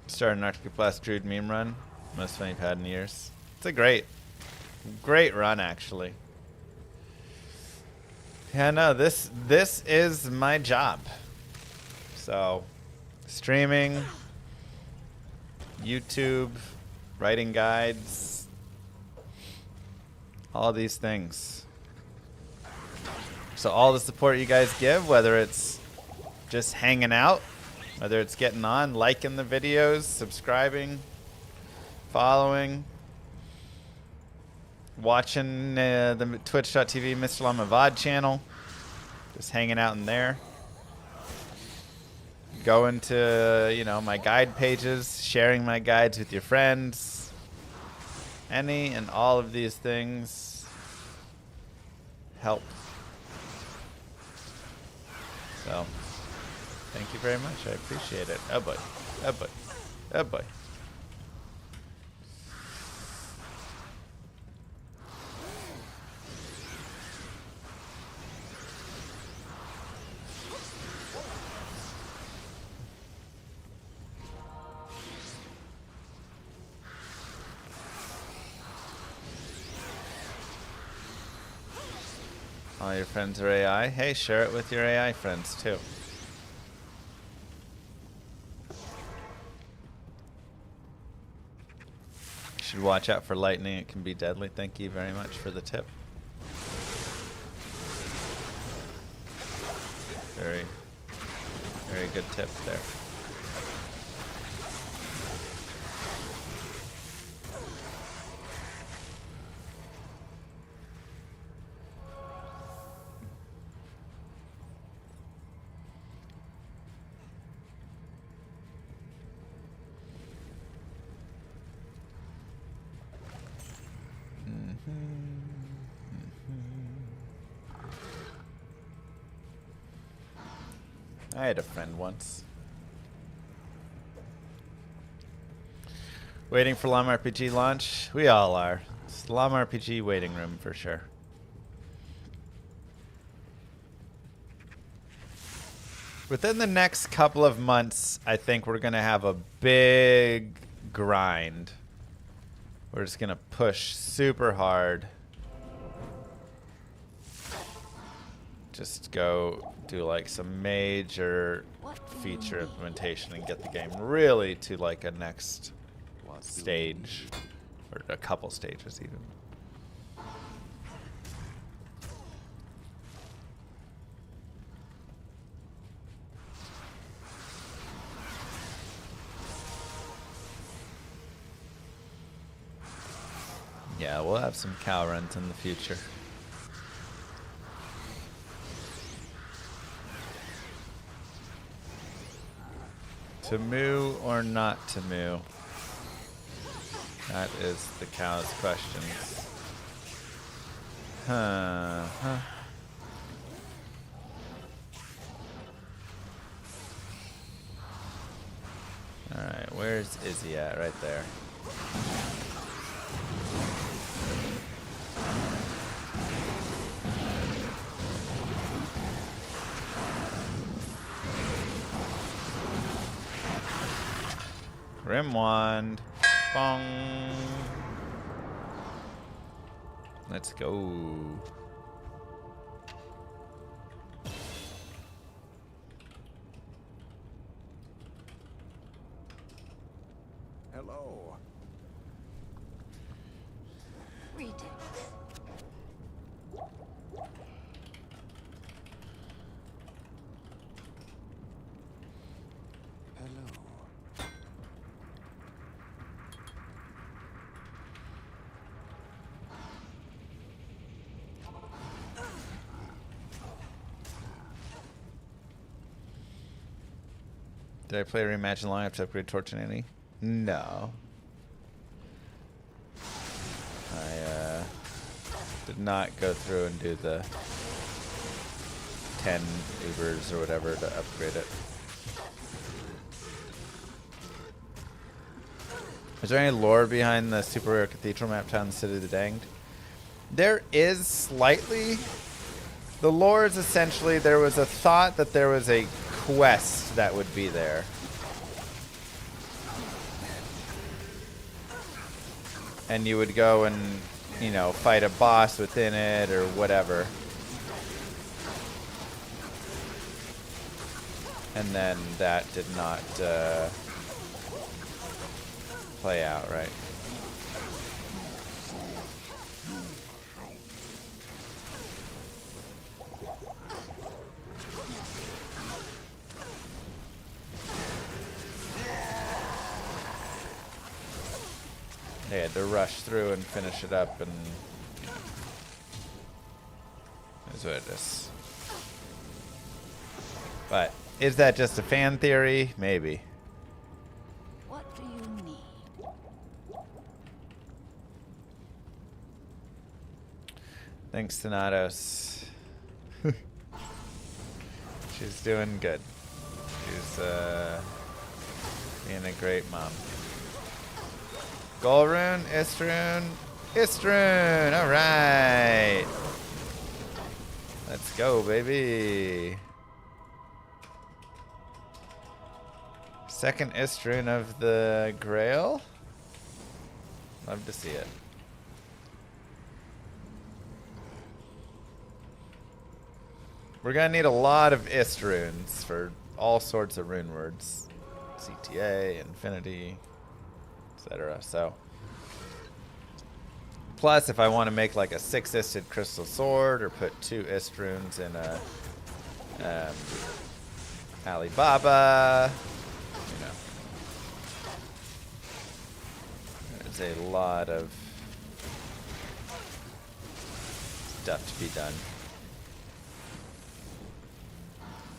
Start an Arctic Blast Druid meme run. Most fun you've had in years. It's a great run, actually. Yeah, no, this is my job. So, streaming, YouTube, writing guides, all these things. So all the support you guys give, whether it's just hanging out, whether it's getting on, liking the videos, subscribing, following, watching the twitch.tv Mr. Llama VOD channel, just hanging out in there. Going to, you know, my guide pages, sharing my guides with your friends. Any and all of these things help. So, thank you very much. I appreciate it. Oh boy. Oh boy. Oh boy. All your friends are AI. Hey, share it with your AI friends too. You should watch out for lightning. It can be deadly. Thank you very much for the tip. Very, very good tip there. I had a friend once. Waiting for Llama RPG launch? We all are. It's the Llama RPG waiting room for sure. Within the next couple of months, I think we're going to have a big grind. We're just going to push super hard. Just go do like some major feature implementation and get the game really to like a next stage, or a couple stages even. Yeah, we'll have some cow runs in the future. To moo or not to moo? That is the cow's question. Huh. Alright, where's Izzy at? Right there. Grim Wand. Bong. Let's go. Hello. Greetings. Hello. Did I play a rematch in long enough to upgrade Torch and Annie? No. I did not go through and do the 10 Ubers or whatever to upgrade it. Is there any lore behind the super rare cathedral map town, the City of the Danged? There is slightly. The lore is essentially there was a thought that there was a quest that would be there. And you would go and, you know, fight a boss within it or whatever. And then that did not play out, right? They had to rush through and finish it up, and you know, that's what it is. But is that just a fan theory? Maybe. What do you need? Thanks, Thanatos. She's doing good. She's being a great mom. Golrune, Istrune, all right. Let's go, baby. Second Istrune of the Grail. Love to see it. We're gonna need a lot of Istrunes for all sorts of rune words. CTA, Infinity, etc. So, plus if I want to make like a 6-isted crystal sword or put 2 Istrunes in a Alibaba, you know, there's a lot of stuff to be done.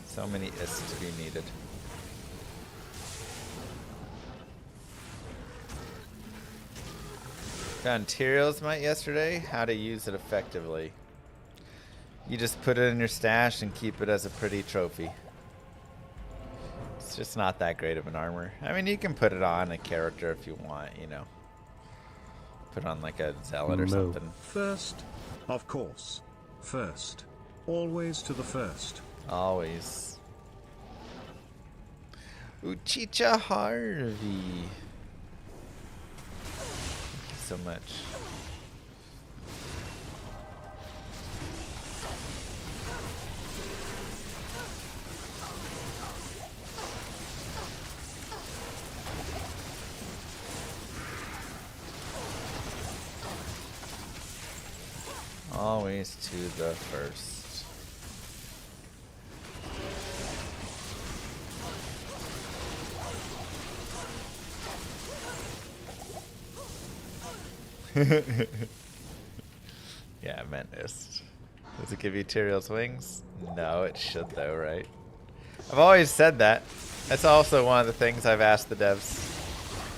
So many ists to be needed. Found Tyrion's Might yesterday. How to use it effectively. You just put it in your stash and keep it as a pretty trophy. It's just not that great of an armor. I mean, you can put it on a character if you want, you know. Put on like a zealot or something. First, of course. First. Always to the first. Always. Uchicha Harvey. Thank you so much. Always to the first. Yeah, I meant ist. Does it give you Tyrell's wings? No, it should though, right? I've always said that. That's also one of the things I've asked the devs.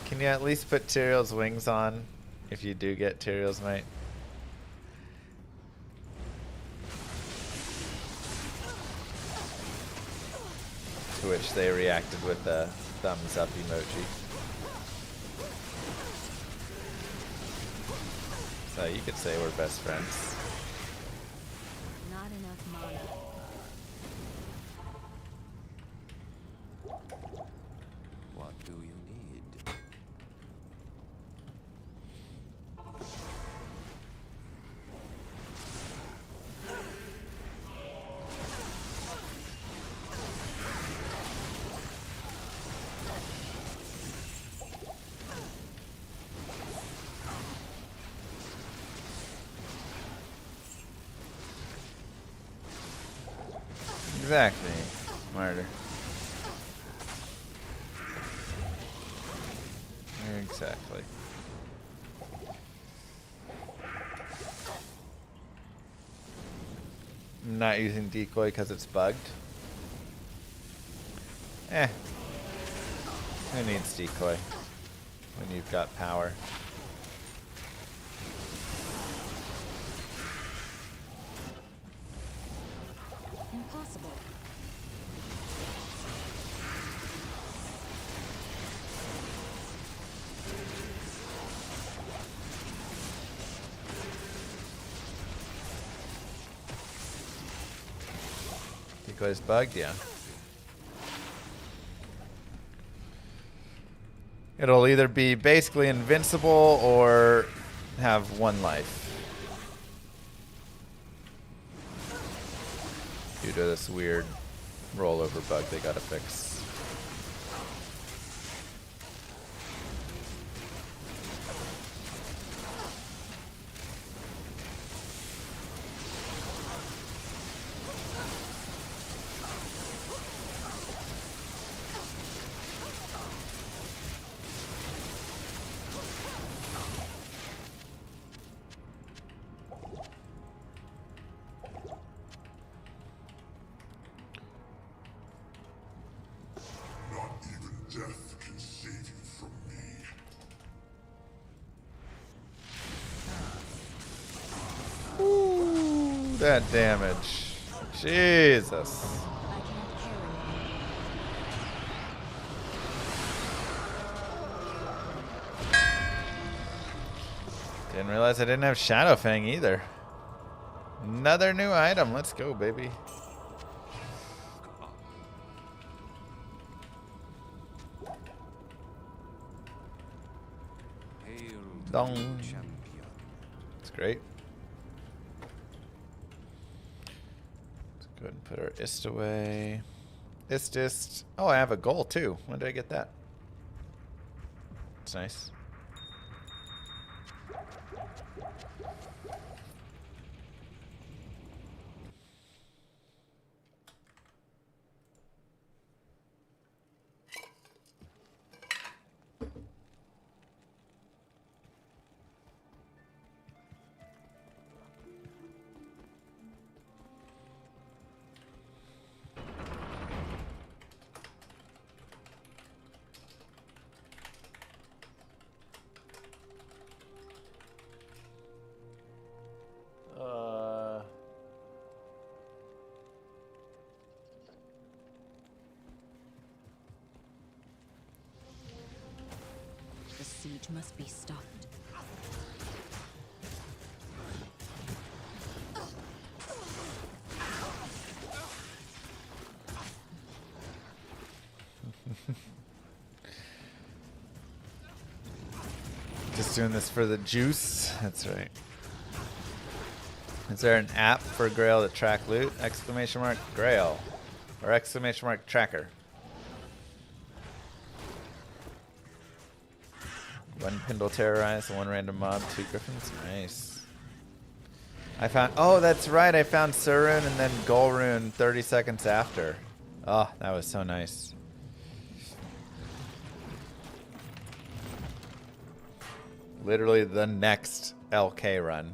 Can you at least put Tyrell's wings on if you do get Tyrell's might? To which they reacted with the thumbs up emoji. So you could say we're best friends. Not enough mana. What do you need? Exactly, Martyr. Exactly. I'm not using decoy because it's bugged. Who needs decoy when you've got power? Impossible. Decoy's bugged, yeah. It'll either be basically invincible or have 1 life. Due to this weird rollover bug they gotta fix. Not even death can save you from me. Ooh, that damage. Jesus. Didn't realize I didn't have Shadow Fang either. Another new item. Let's go, baby. Hail to Dong. the champion. That's great. Let's go ahead and put our ist away. Ist. Oh, I have a goal too. When did I get that? It's nice. The siege must be stopped. Just doing this for the juice. That's right. Is there an app for Grail to track loot? Exclamation mark Grail. Or exclamation mark tracker. 1 Pindle terrorized, 1 random mob, 2 griffins. Nice. I found, oh, that's right. I found Surun and then Golrune 30 seconds after. Oh, that was so nice. Literally the next LK run.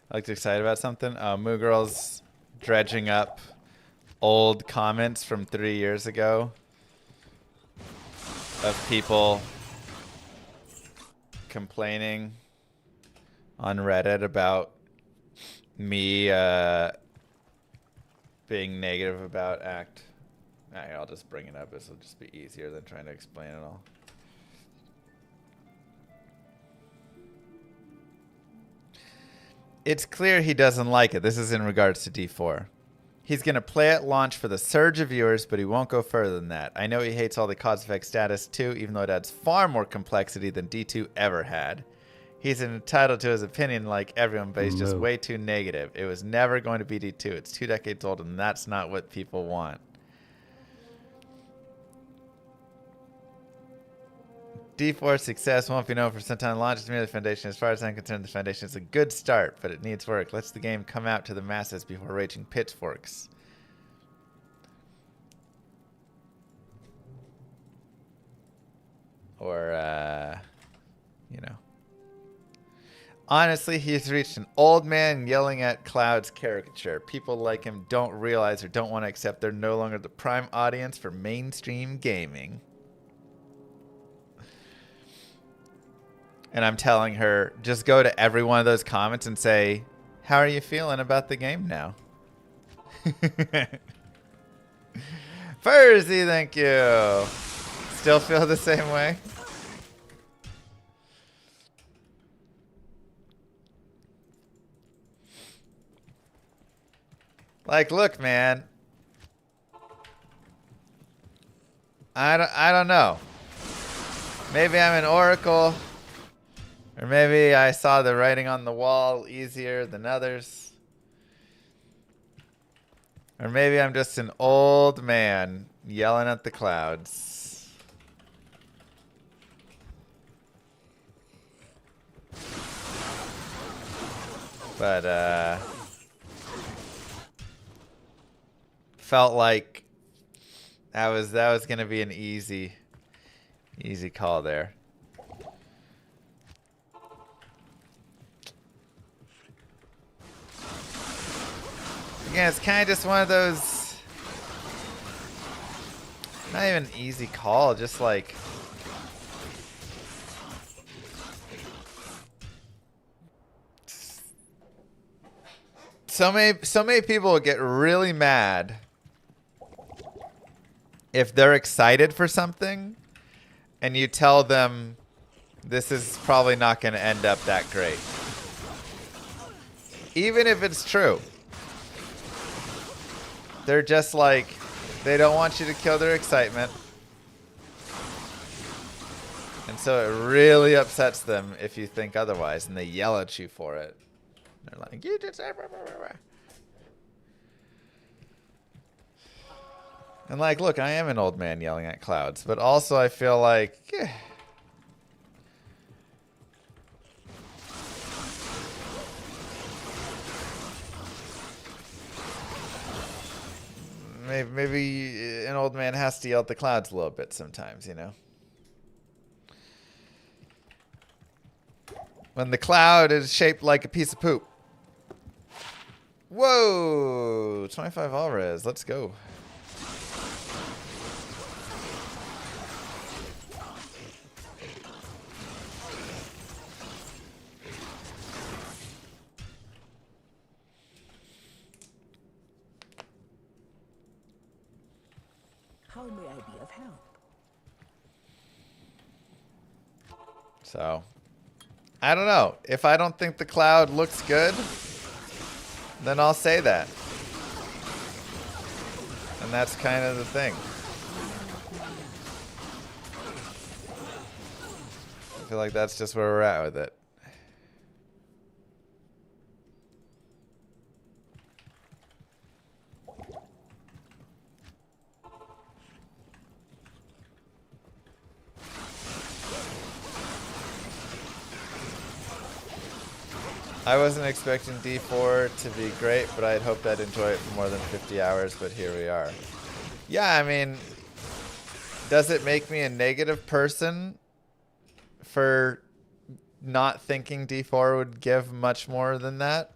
I looked excited about something. Moo Girl's dredging up old comments from 3 years ago of people complaining on Reddit about me being negative about ACT. I'll just bring it up. This will just be easier than trying to explain it all. It's clear he doesn't like it. This is in regards to D4. He's going to play at launch for the surge of viewers, but he won't go further than that. I know he hates all the cause effect status too, even though it adds far more complexity than D2 ever had. He's entitled to his opinion like everyone, but he's just way too negative. It was never going to be D2. It's 2 decades old, and that's not what people want. D4 success won't be known for some time. Launch is merely the foundation. As far as I'm concerned, the foundation is a good start, but it needs work. Let's the game come out to the masses before reaching pitchforks. Or, you know. Honestly, he's reached an old man yelling at clouds caricature. People like him don't realize or don't want to accept they're no longer the prime audience for mainstream gaming. And I'm telling her, just go to every one of those comments and say, how are you feeling about the game now? Furzy, thank you. Still feel the same way? Like, look, man. I don't know. Maybe I'm an oracle. Or maybe I saw the writing on the wall easier than others. Or maybe I'm just an old man yelling at the clouds. But, felt like that was going to be an easy call there. Again, it's kind of just one of those, not even an easy call, just like, so many people will get really mad if they're excited for something and you tell them this is probably not going to end up that great. Even if it's true. They're just like, they don't want you to kill their excitement. And so it really upsets them if you think otherwise, and they yell at you for it. They're like, you just... And like, look, I am an old man yelling at clouds, but also I feel like... maybe an old man has to yell at the clouds a little bit sometimes, you know? When the cloud is shaped like a piece of poop. Whoa! 25 all-res. Let's go. How may I be of help? So, I don't know. If I don't think the cloud looks good, then I'll say that. And that's kind of the thing. I feel like that's just where we're at with it. I wasn't expecting D4 to be great, but I'd hoped I'd enjoy it for more than 50 hours, but here we are. Yeah, I mean, does it make me a negative person for not thinking D4 would give much more than that?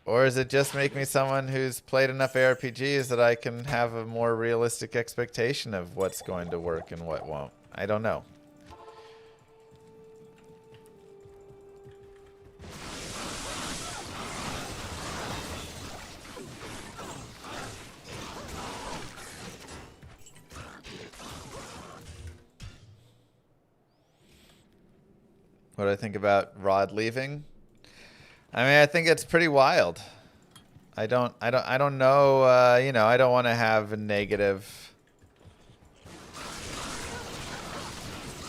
Or does it just make me someone who's played enough ARPGs that I can have a more realistic expectation of what's going to work and what won't? I don't know. What do I think about Rod leaving? I mean, I think it's pretty wild. I don't know. You know, I don't want to have a negative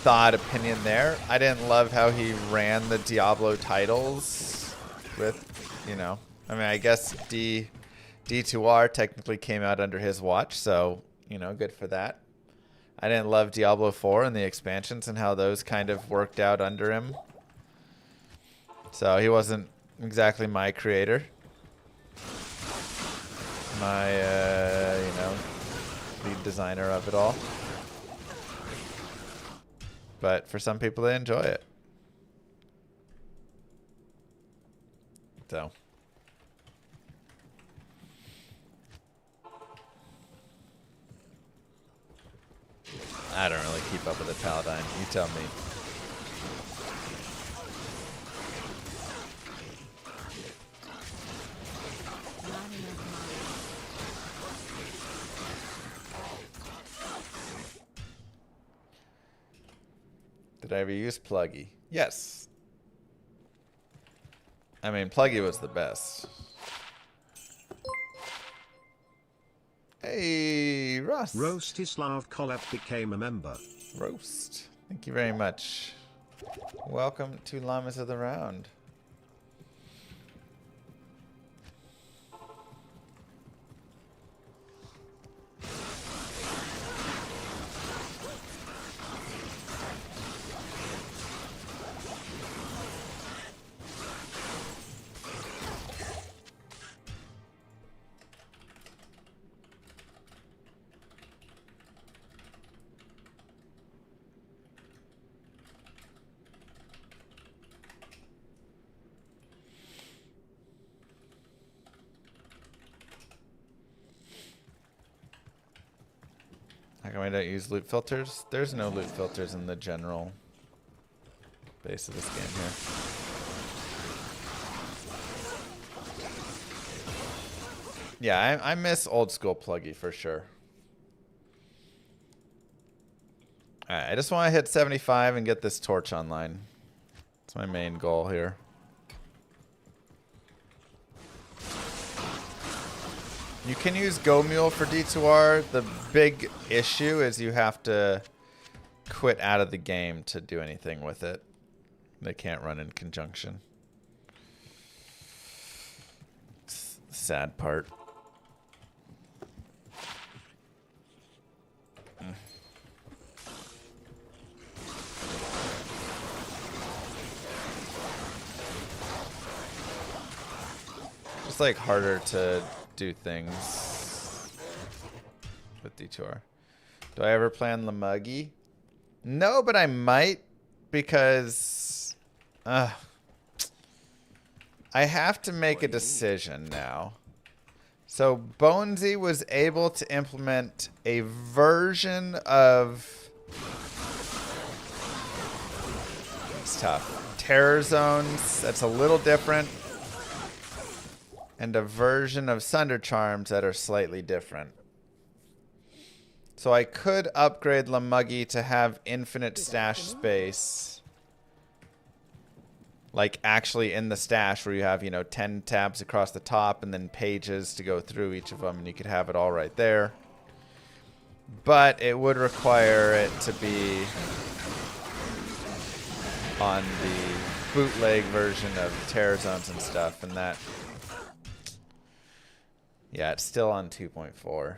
thought, opinion there. I didn't love how he ran the Diablo titles with, you know. I mean, I guess D2R technically came out under his watch, so you know, good for that. I didn't love Diablo 4 and the expansions and how those kind of worked out under him. So he wasn't exactly my creator. My, you know, lead designer of it all. But for some people, they enjoy it. So. I don't really keep up with the Paladin. You tell me. Did I ever use Pluggy? Yes. I mean, Pluggy was the best. Hey, Ross. Rostislav Kolep became a member. Roast. Thank you very much. Welcome to Llamas of the Round. How come I don't use loot filters? There's no loot filters in the general base of this game here. Yeah, I miss old school Pluggy for sure. Alright, I just want to hit 75 and get this torch online. That's my main goal here. You can use Go Mule for D2R. The big issue is you have to quit out of the game to do anything with it. They can't run in conjunction. It's the sad part. Just like harder to do things. detour. Do I ever plan Lamuggy? No, but I might because I have to make a decision now. So Bonesy was able to implement a version of... It's tough. Terror Zones, that's a little different. And a version of Sunder Charms that are slightly different. So I could upgrade Lamuggy to have infinite stash space. Like actually in the stash where you have, 10 tabs across the top and then pages to go through each of them, and you could have it all right there. But it would require it to be on the bootleg version of Terror Zones and stuff, and that... Yeah, it's still on 2.4.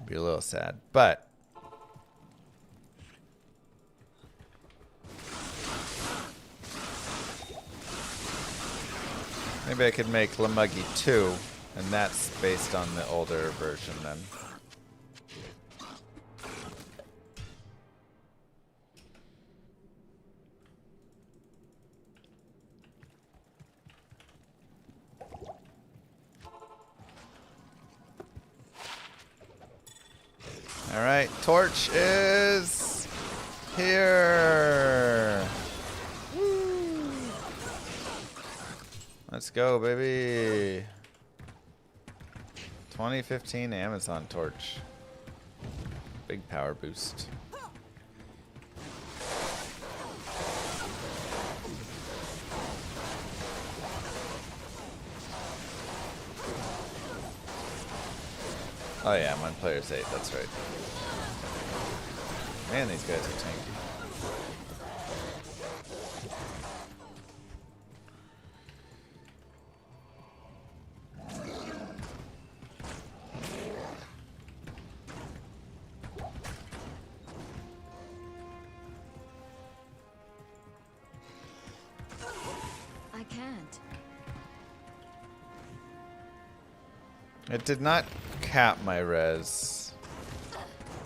Be a little sad, but maybe I could make Lamuggy 2, and that's based on the older version then. All right, torch is here. Woo. Let's go, baby. 2015 Amazon torch. Big power boost. Oh yeah, mine player's 8, that's right. Man, these guys are tanky. I can't. It did not cap my res.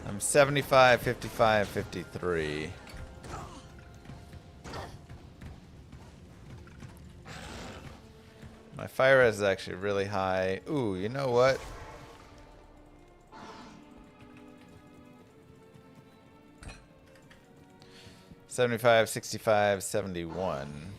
I'm 75, 55, 53. My fire res is actually really high. Ooh, you know what? $75, 65, 71.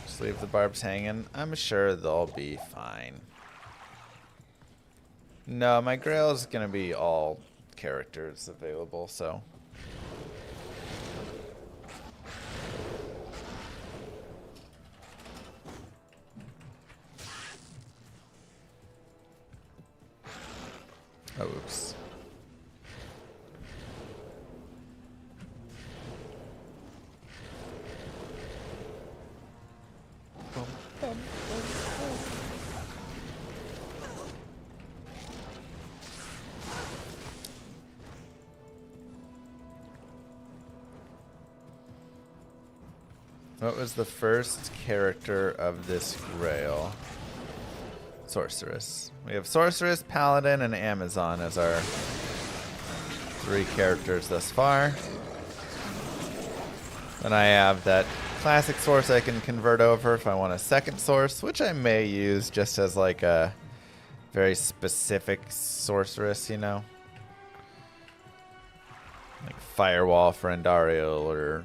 Just leave the barbs hanging. I'm sure they'll be fine. No, my Grail is going to be all characters available, so. Oh, oops. What was the first character of this Grail? Sorceress. We have Sorceress, Paladin, and Amazon as our 3 characters thus far. Then I have that classic source I can convert over if I want a second source, which I may use just as like a very specific sorceress, you know? Like Firewall for Andariel or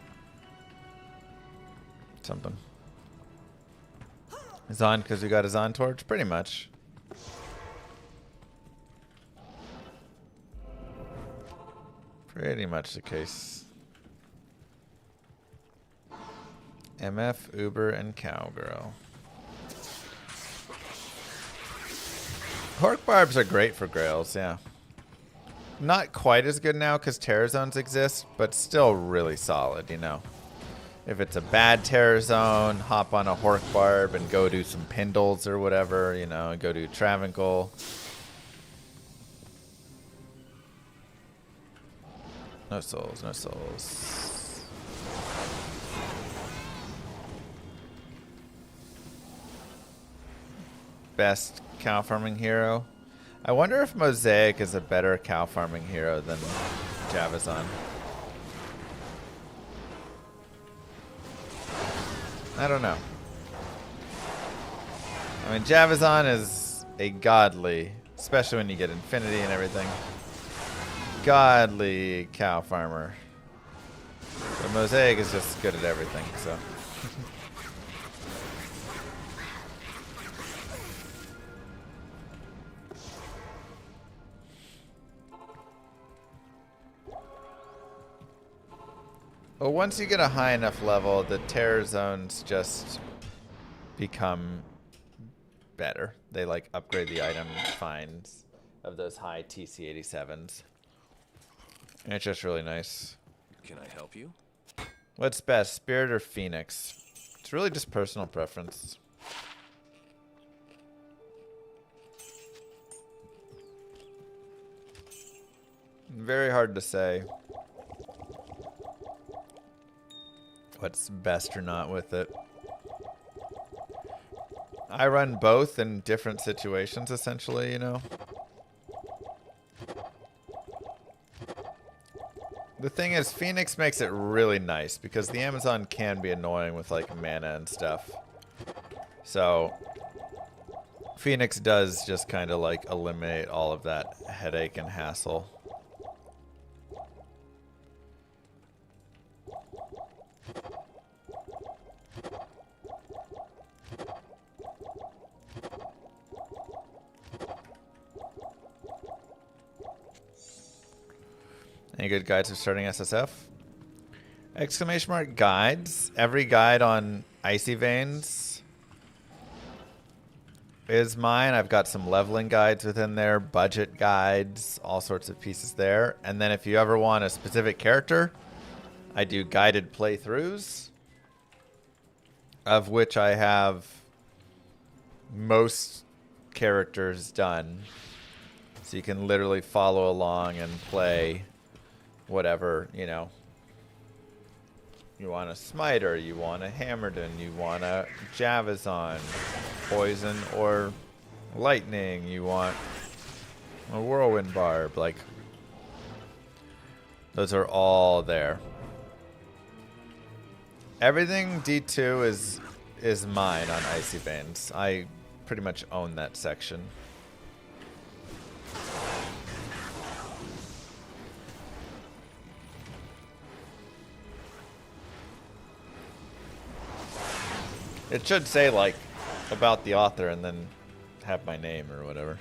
something. Zon, because we got a Zon torch? Pretty much. Pretty much the case. MF, Uber, and Cowgirl. Hork Barbs are great for Grails, yeah. Not quite as good now because Terror Zones exist, but still really solid, you know. If it's a bad Terror Zone, hop on a Hork Barb and go do some Pindles or whatever, you know, and go do Travancore. No souls, no souls. Best cow farming hero. I wonder if Mosaic is a better cow farming hero than Javazon. I don't know. I mean, Javazon is a godly, especially when you get Infinity and everything, godly cow farmer. But Mosaic is just good at everything, so. Well, once you get a high enough level, the terror zones just become better. They like upgrade the item finds of those high TC87s. And it's just really nice. Can I help you? What's best, Spirit or Phoenix? It's really just personal preference. Very hard to say what's best or not with it. I run both in different situations, essentially, you know. The thing is, Phoenix makes it really nice because the Amazon can be annoying with like mana and stuff. So Phoenix does just kind of like eliminate all of that headache and hassle. Any good guides for starting SSF? Exclamation mark guides. Every guide on Icy Veins is mine. I've got some leveling guides within there, budget guides, all sorts of pieces there. And then if you ever want a specific character, I do guided playthroughs, of which I have most characters done. So you can literally follow along and play whatever, you know. You want a Smiter, you want a Hammerden, you want a Javazon, Poison or Lightning, you want a Whirlwind Barb, like, those are all there. Everything D2 is mine on Icy Veins. I pretty much own that section. It should say, like, about the author and then have my name or whatever.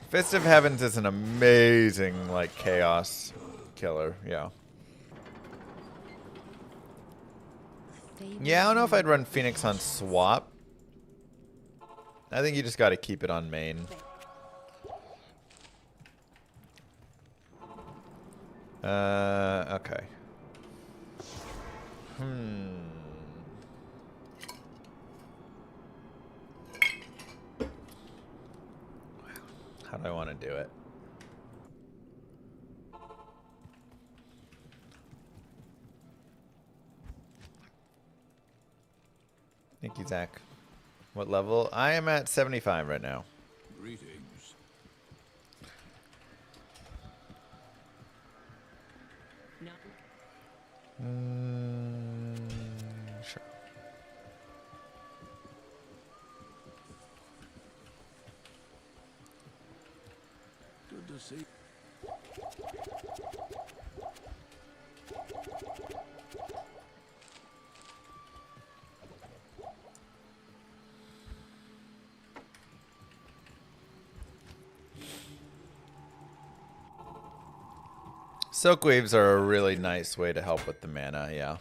Fist of Heavens is an amazing, like, chaos killer, yeah. Yeah, I don't know if I'd run Phoenix on swap. I think you just got to keep it on main. Okay. How do I want to do it? Thank you, Zach. What level? I am at 75 right now. Greetings. Sure. Good to see. Silkweaves are a really nice way to help with the mana, yeah.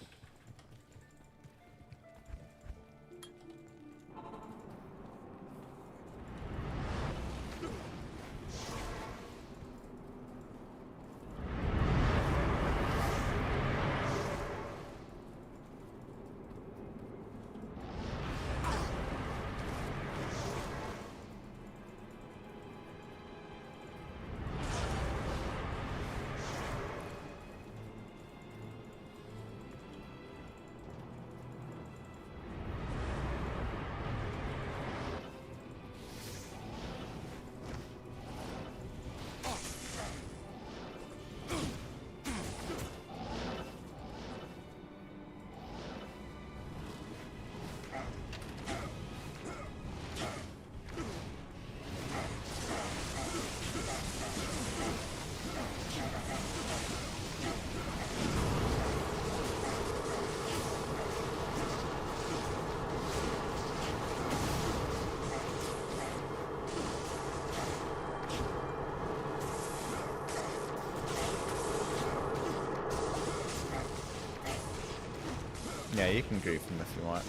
Yeah, you can grief him if you want.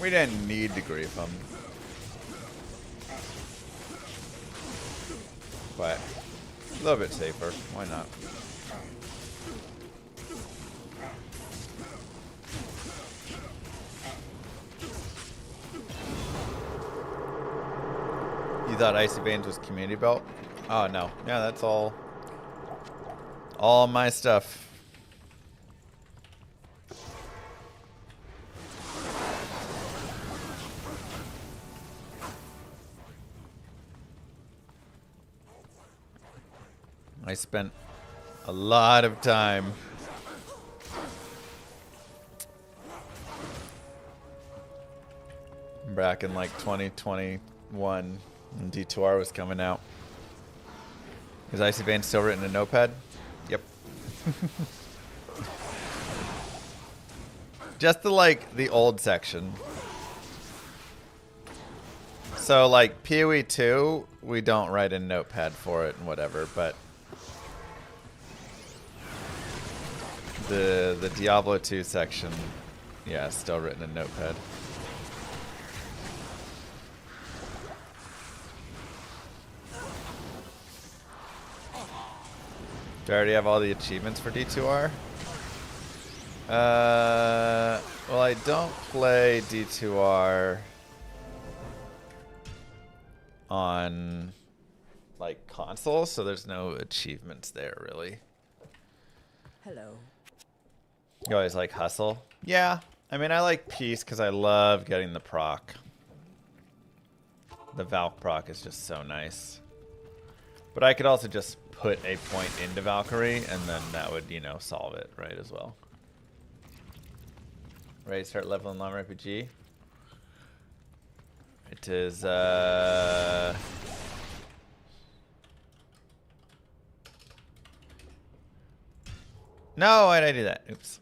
We didn't need to grief him. But a little bit safer. Why not? You thought Icy Veins was community belt? Oh no. Yeah, that's all my stuff. I spent a lot of time back in like 2021 when D2R was coming out. Is Icy Vein still written in Notepad? Yep. Just the old section. So like PoE 2, we don't write in Notepad for it and whatever, but the Diablo 2 section, yeah, still written in Notepad. Do I already have all the achievements for D2R? Well, I don't play D2R on like consoles, so there's no achievements there really. Hello. You always like hustle? Yeah. I mean, I like peace because I love getting the proc. The Valk proc is just so nice. But I could also just put a point into Valkyrie and then that would, you know, solve it, right, as well. Ready to start leveling Llama RPG? It is, No, why'd I do that? Oops.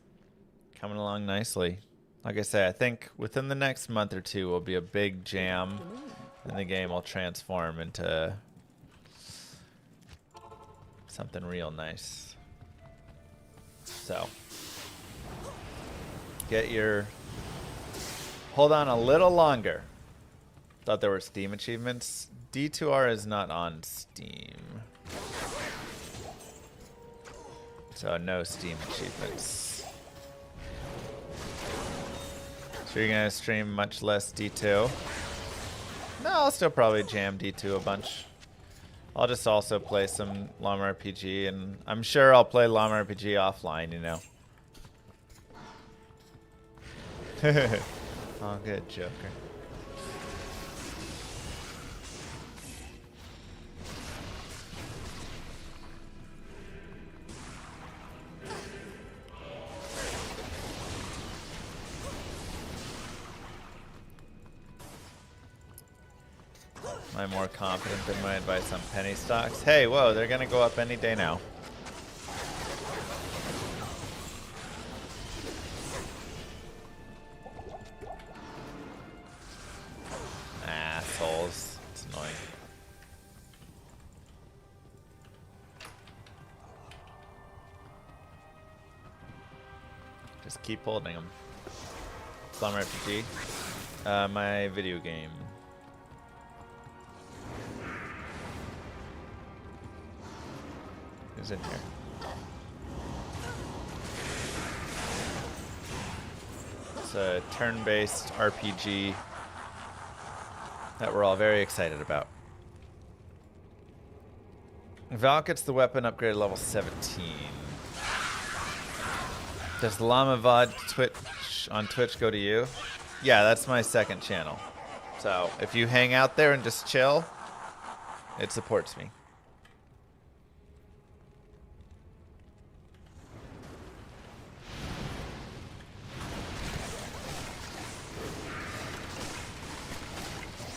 Coming along nicely. Like I say, I think within the next month or two will be a big jam and the game will transform into something real nice. So, get your... Hold on a little longer. Thought there were Steam achievements. D2R is not on Steam. So no Steam achievements. So you're gonna stream much less D2? No, I'll still probably jam D2 a bunch. I'll just also play some Llama RPG, and I'm sure I'll play Llama RPG offline, you know. Oh, good, Joker. Am I more confident than my advice on penny stocks? Hey, whoa, they're gonna go up any day now. Assholes. It's annoying. Just keep holding them. Slumber RPG. My video game. Who's in here? It's a turn-based RPG that we're all very excited about. Valk gets the weapon upgrade level 17. Does Llama VOD Twitch on Twitch go to you? Yeah, that's my second channel. So if you hang out there and just chill, it supports me.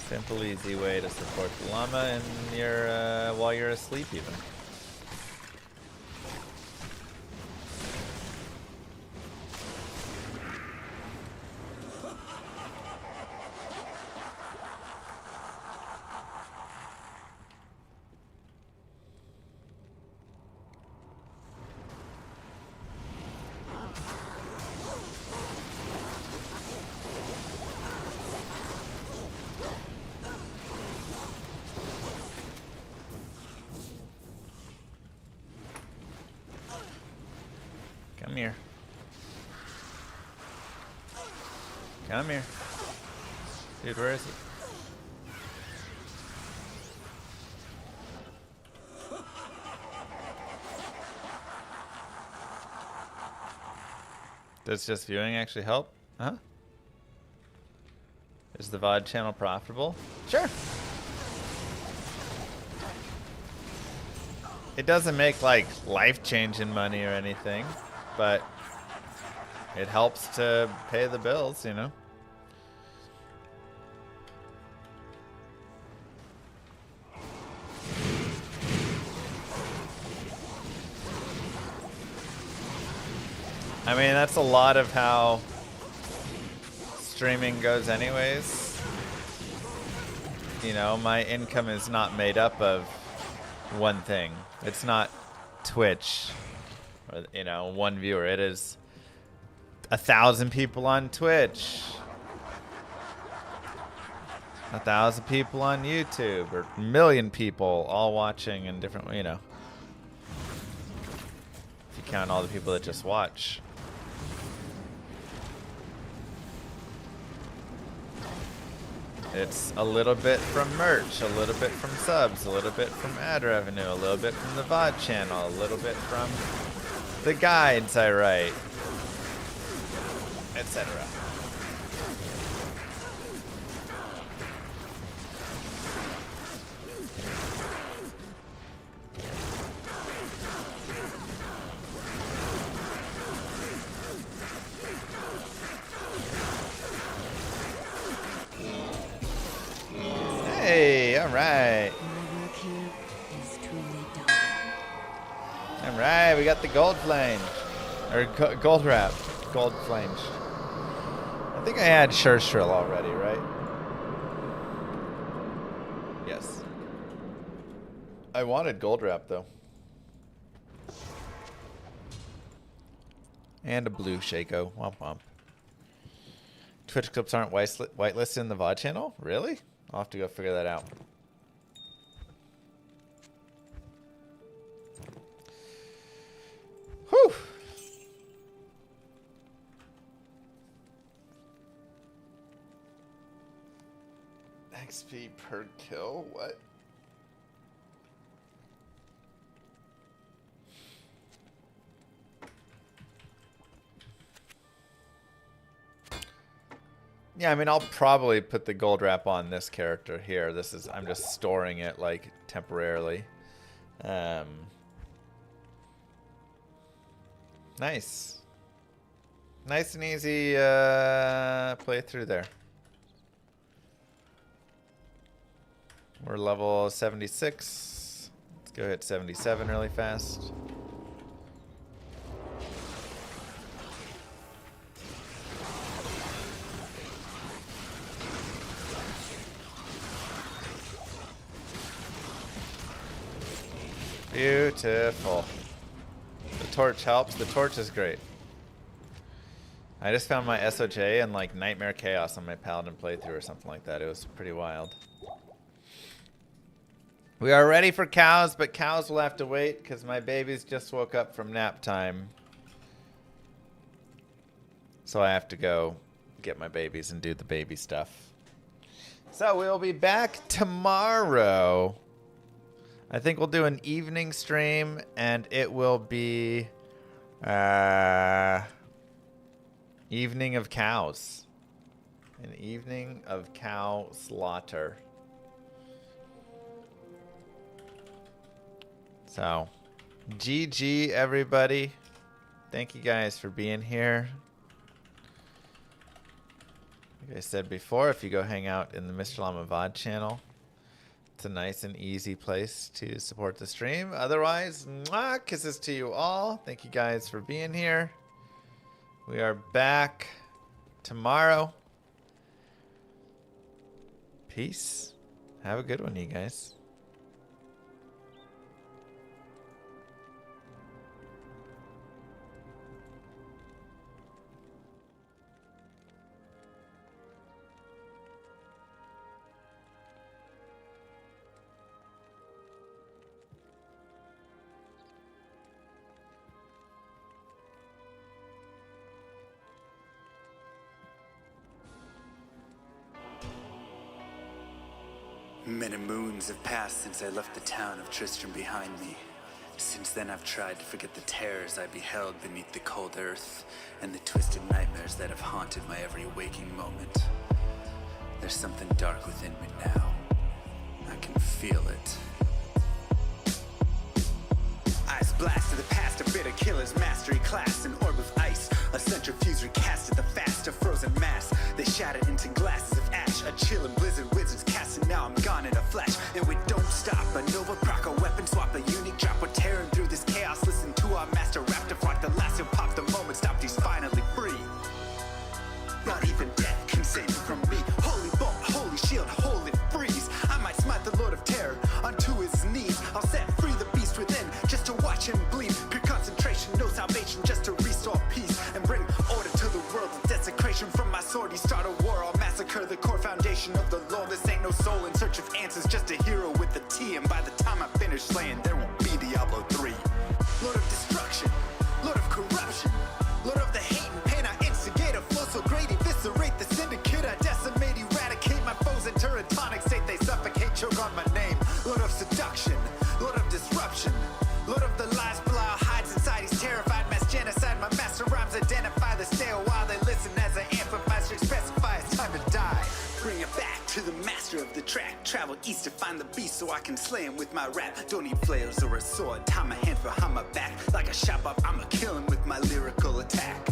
Simple, easy way to support the Llama in your while while you're asleep even. Come here. Come here. Dude, where is he? Does just viewing actually help? Huh? Is the VOD channel profitable? Sure. It doesn't make like life-changing money or anything, but it helps to pay the bills, you know? I mean, that's a lot of how streaming goes anyways. You know, my income is not made up of one thing. It's not Twitch or, you know, one viewer. It is 1,000 people on Twitch, 1,000 people on YouTube, or 1,000,000 people all watching in different, you know, if you count all the people that just watch. It's a little bit from merch, a little bit from subs, a little bit from ad revenue, a little bit from the VOD channel, a little bit from the guides I write, etc. Hey, all right. My work here is truly done. All right, we got the gold flame, or gold wrap, gold flames. I think I had Shrill already, right? Yes. I wanted gold wrap though, and a blue Shaco. Womp womp. Twitch clips aren't whitelisted in the VOD channel? Really? I'll have to go figure that out. Whew. XP per kill? What? Yeah, I mean, I'll probably put the gold wrap on this character here. This is, I'm just storing it like temporarily. Nice. Nice and easy playthrough there. We're level 76. Let's go hit 77 really fast. Beautiful. The torch helps. The torch is great. I just found my SOJ and like Nightmare Chaos on my Paladin playthrough or something like that. It was pretty wild. We are ready for cows, but cows will have to wait because my babies just woke up from nap time. So I have to go get my babies and do the baby stuff. So we'll be back tomorrow. I think we'll do an evening stream, and it will be evening of cows. An evening of cow slaughter. So, GG everybody. Thank you guys for being here. Like I said before, if you go hang out in the Mr. Llama VOD channel, It's a nice and easy place to support the stream. Otherwise, mwah, kisses to you all. Thank you guys for being here. We are back tomorrow. Peace. Have a good one, you guys. Many moons have passed since I left the town of Tristram behind me. Since then I've tried to forget the terrors I beheld beneath the cold earth and the twisted nightmares that have haunted my every waking moment. There's something dark within me now. I can feel it. Eyes blast to the past, a bitter killer's mastery class, an orb of ice, a centrifuge recast at the fast, a frozen mass. They shattered into glasses of ash, a chill and blizzard wizards cast, and now I'm gone in a flash. And we don't stop, a nova proc, a weapon swap, a unique drop. We're tearing through this chaos, listen to our master rap to flock. The last who popped the moment stopped, he's finally free. Not even death can save him from me. Holy bolt, holy shield, holy freeze. I might smite the Lord of Terror unto his knees. I'll set free the beast within just to watch him bleed. Pure concentration, no salvation, just to restore peace and bring order to the world. The desecration from my sword, he start a war. I'll massacre the core foundation of the law. This ain't no soul in search of answers, just a hero with a T. And by the time I finish slaying, there won't be Diablo 3. Lord of destruction, Lord of corruption, Lord of the hate and pain. I instigate a flow so great, eviscerate the syndicate. I decimate, eradicate my foes in turretonic state. They suffocate, choke on my name. Lord of seduction, Lord of disruption, Lord of the lies Belial hides inside. He's terrified, mass genocide. My master rhymes identify the stale while they listen as I amplify. Should specify it's time to die. Bring it back to the master of the track. Travel east to find the beast so I can slay him with my rap. Don't need flails or a sword. Tie my hands behind my back. Like a shop up, I'ma kill him with my lyrical attack.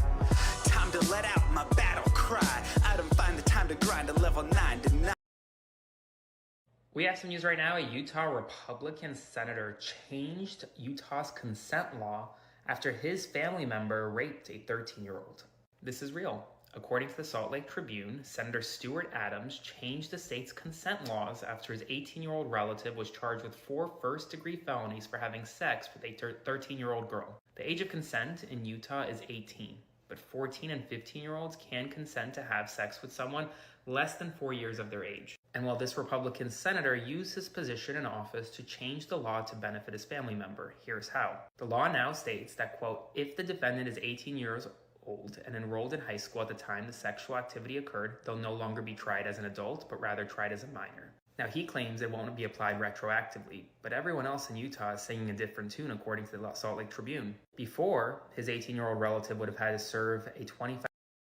Time to let out my battle cry. I don't find the time to grind a level 9 to 9. We have some news right now. A Utah Republican senator changed Utah's consent law after his family member raped a 13-year-old. This is real. According to the Salt Lake Tribune, Senator Stuart Adams changed the state's consent laws after his 18-year-old relative was charged with 4 first-degree felonies for having sex with a 13-year-old girl. The age of consent in Utah is 18, but 14 and 15-year-olds can consent to have sex with someone less than 4 years of their age. And while this Republican senator used his position in office to change the law to benefit his family member, here's how. The law now states that, quote, if the defendant is 18 years old and enrolled in high school at the time the sexual activity occurred, they'll no longer be tried as an adult, but rather tried as a minor. Now, he claims it won't be applied retroactively, but everyone else in Utah is singing a different tune according to the Salt Lake Tribune. Before, his 18-year-old relative would have had to serve a 25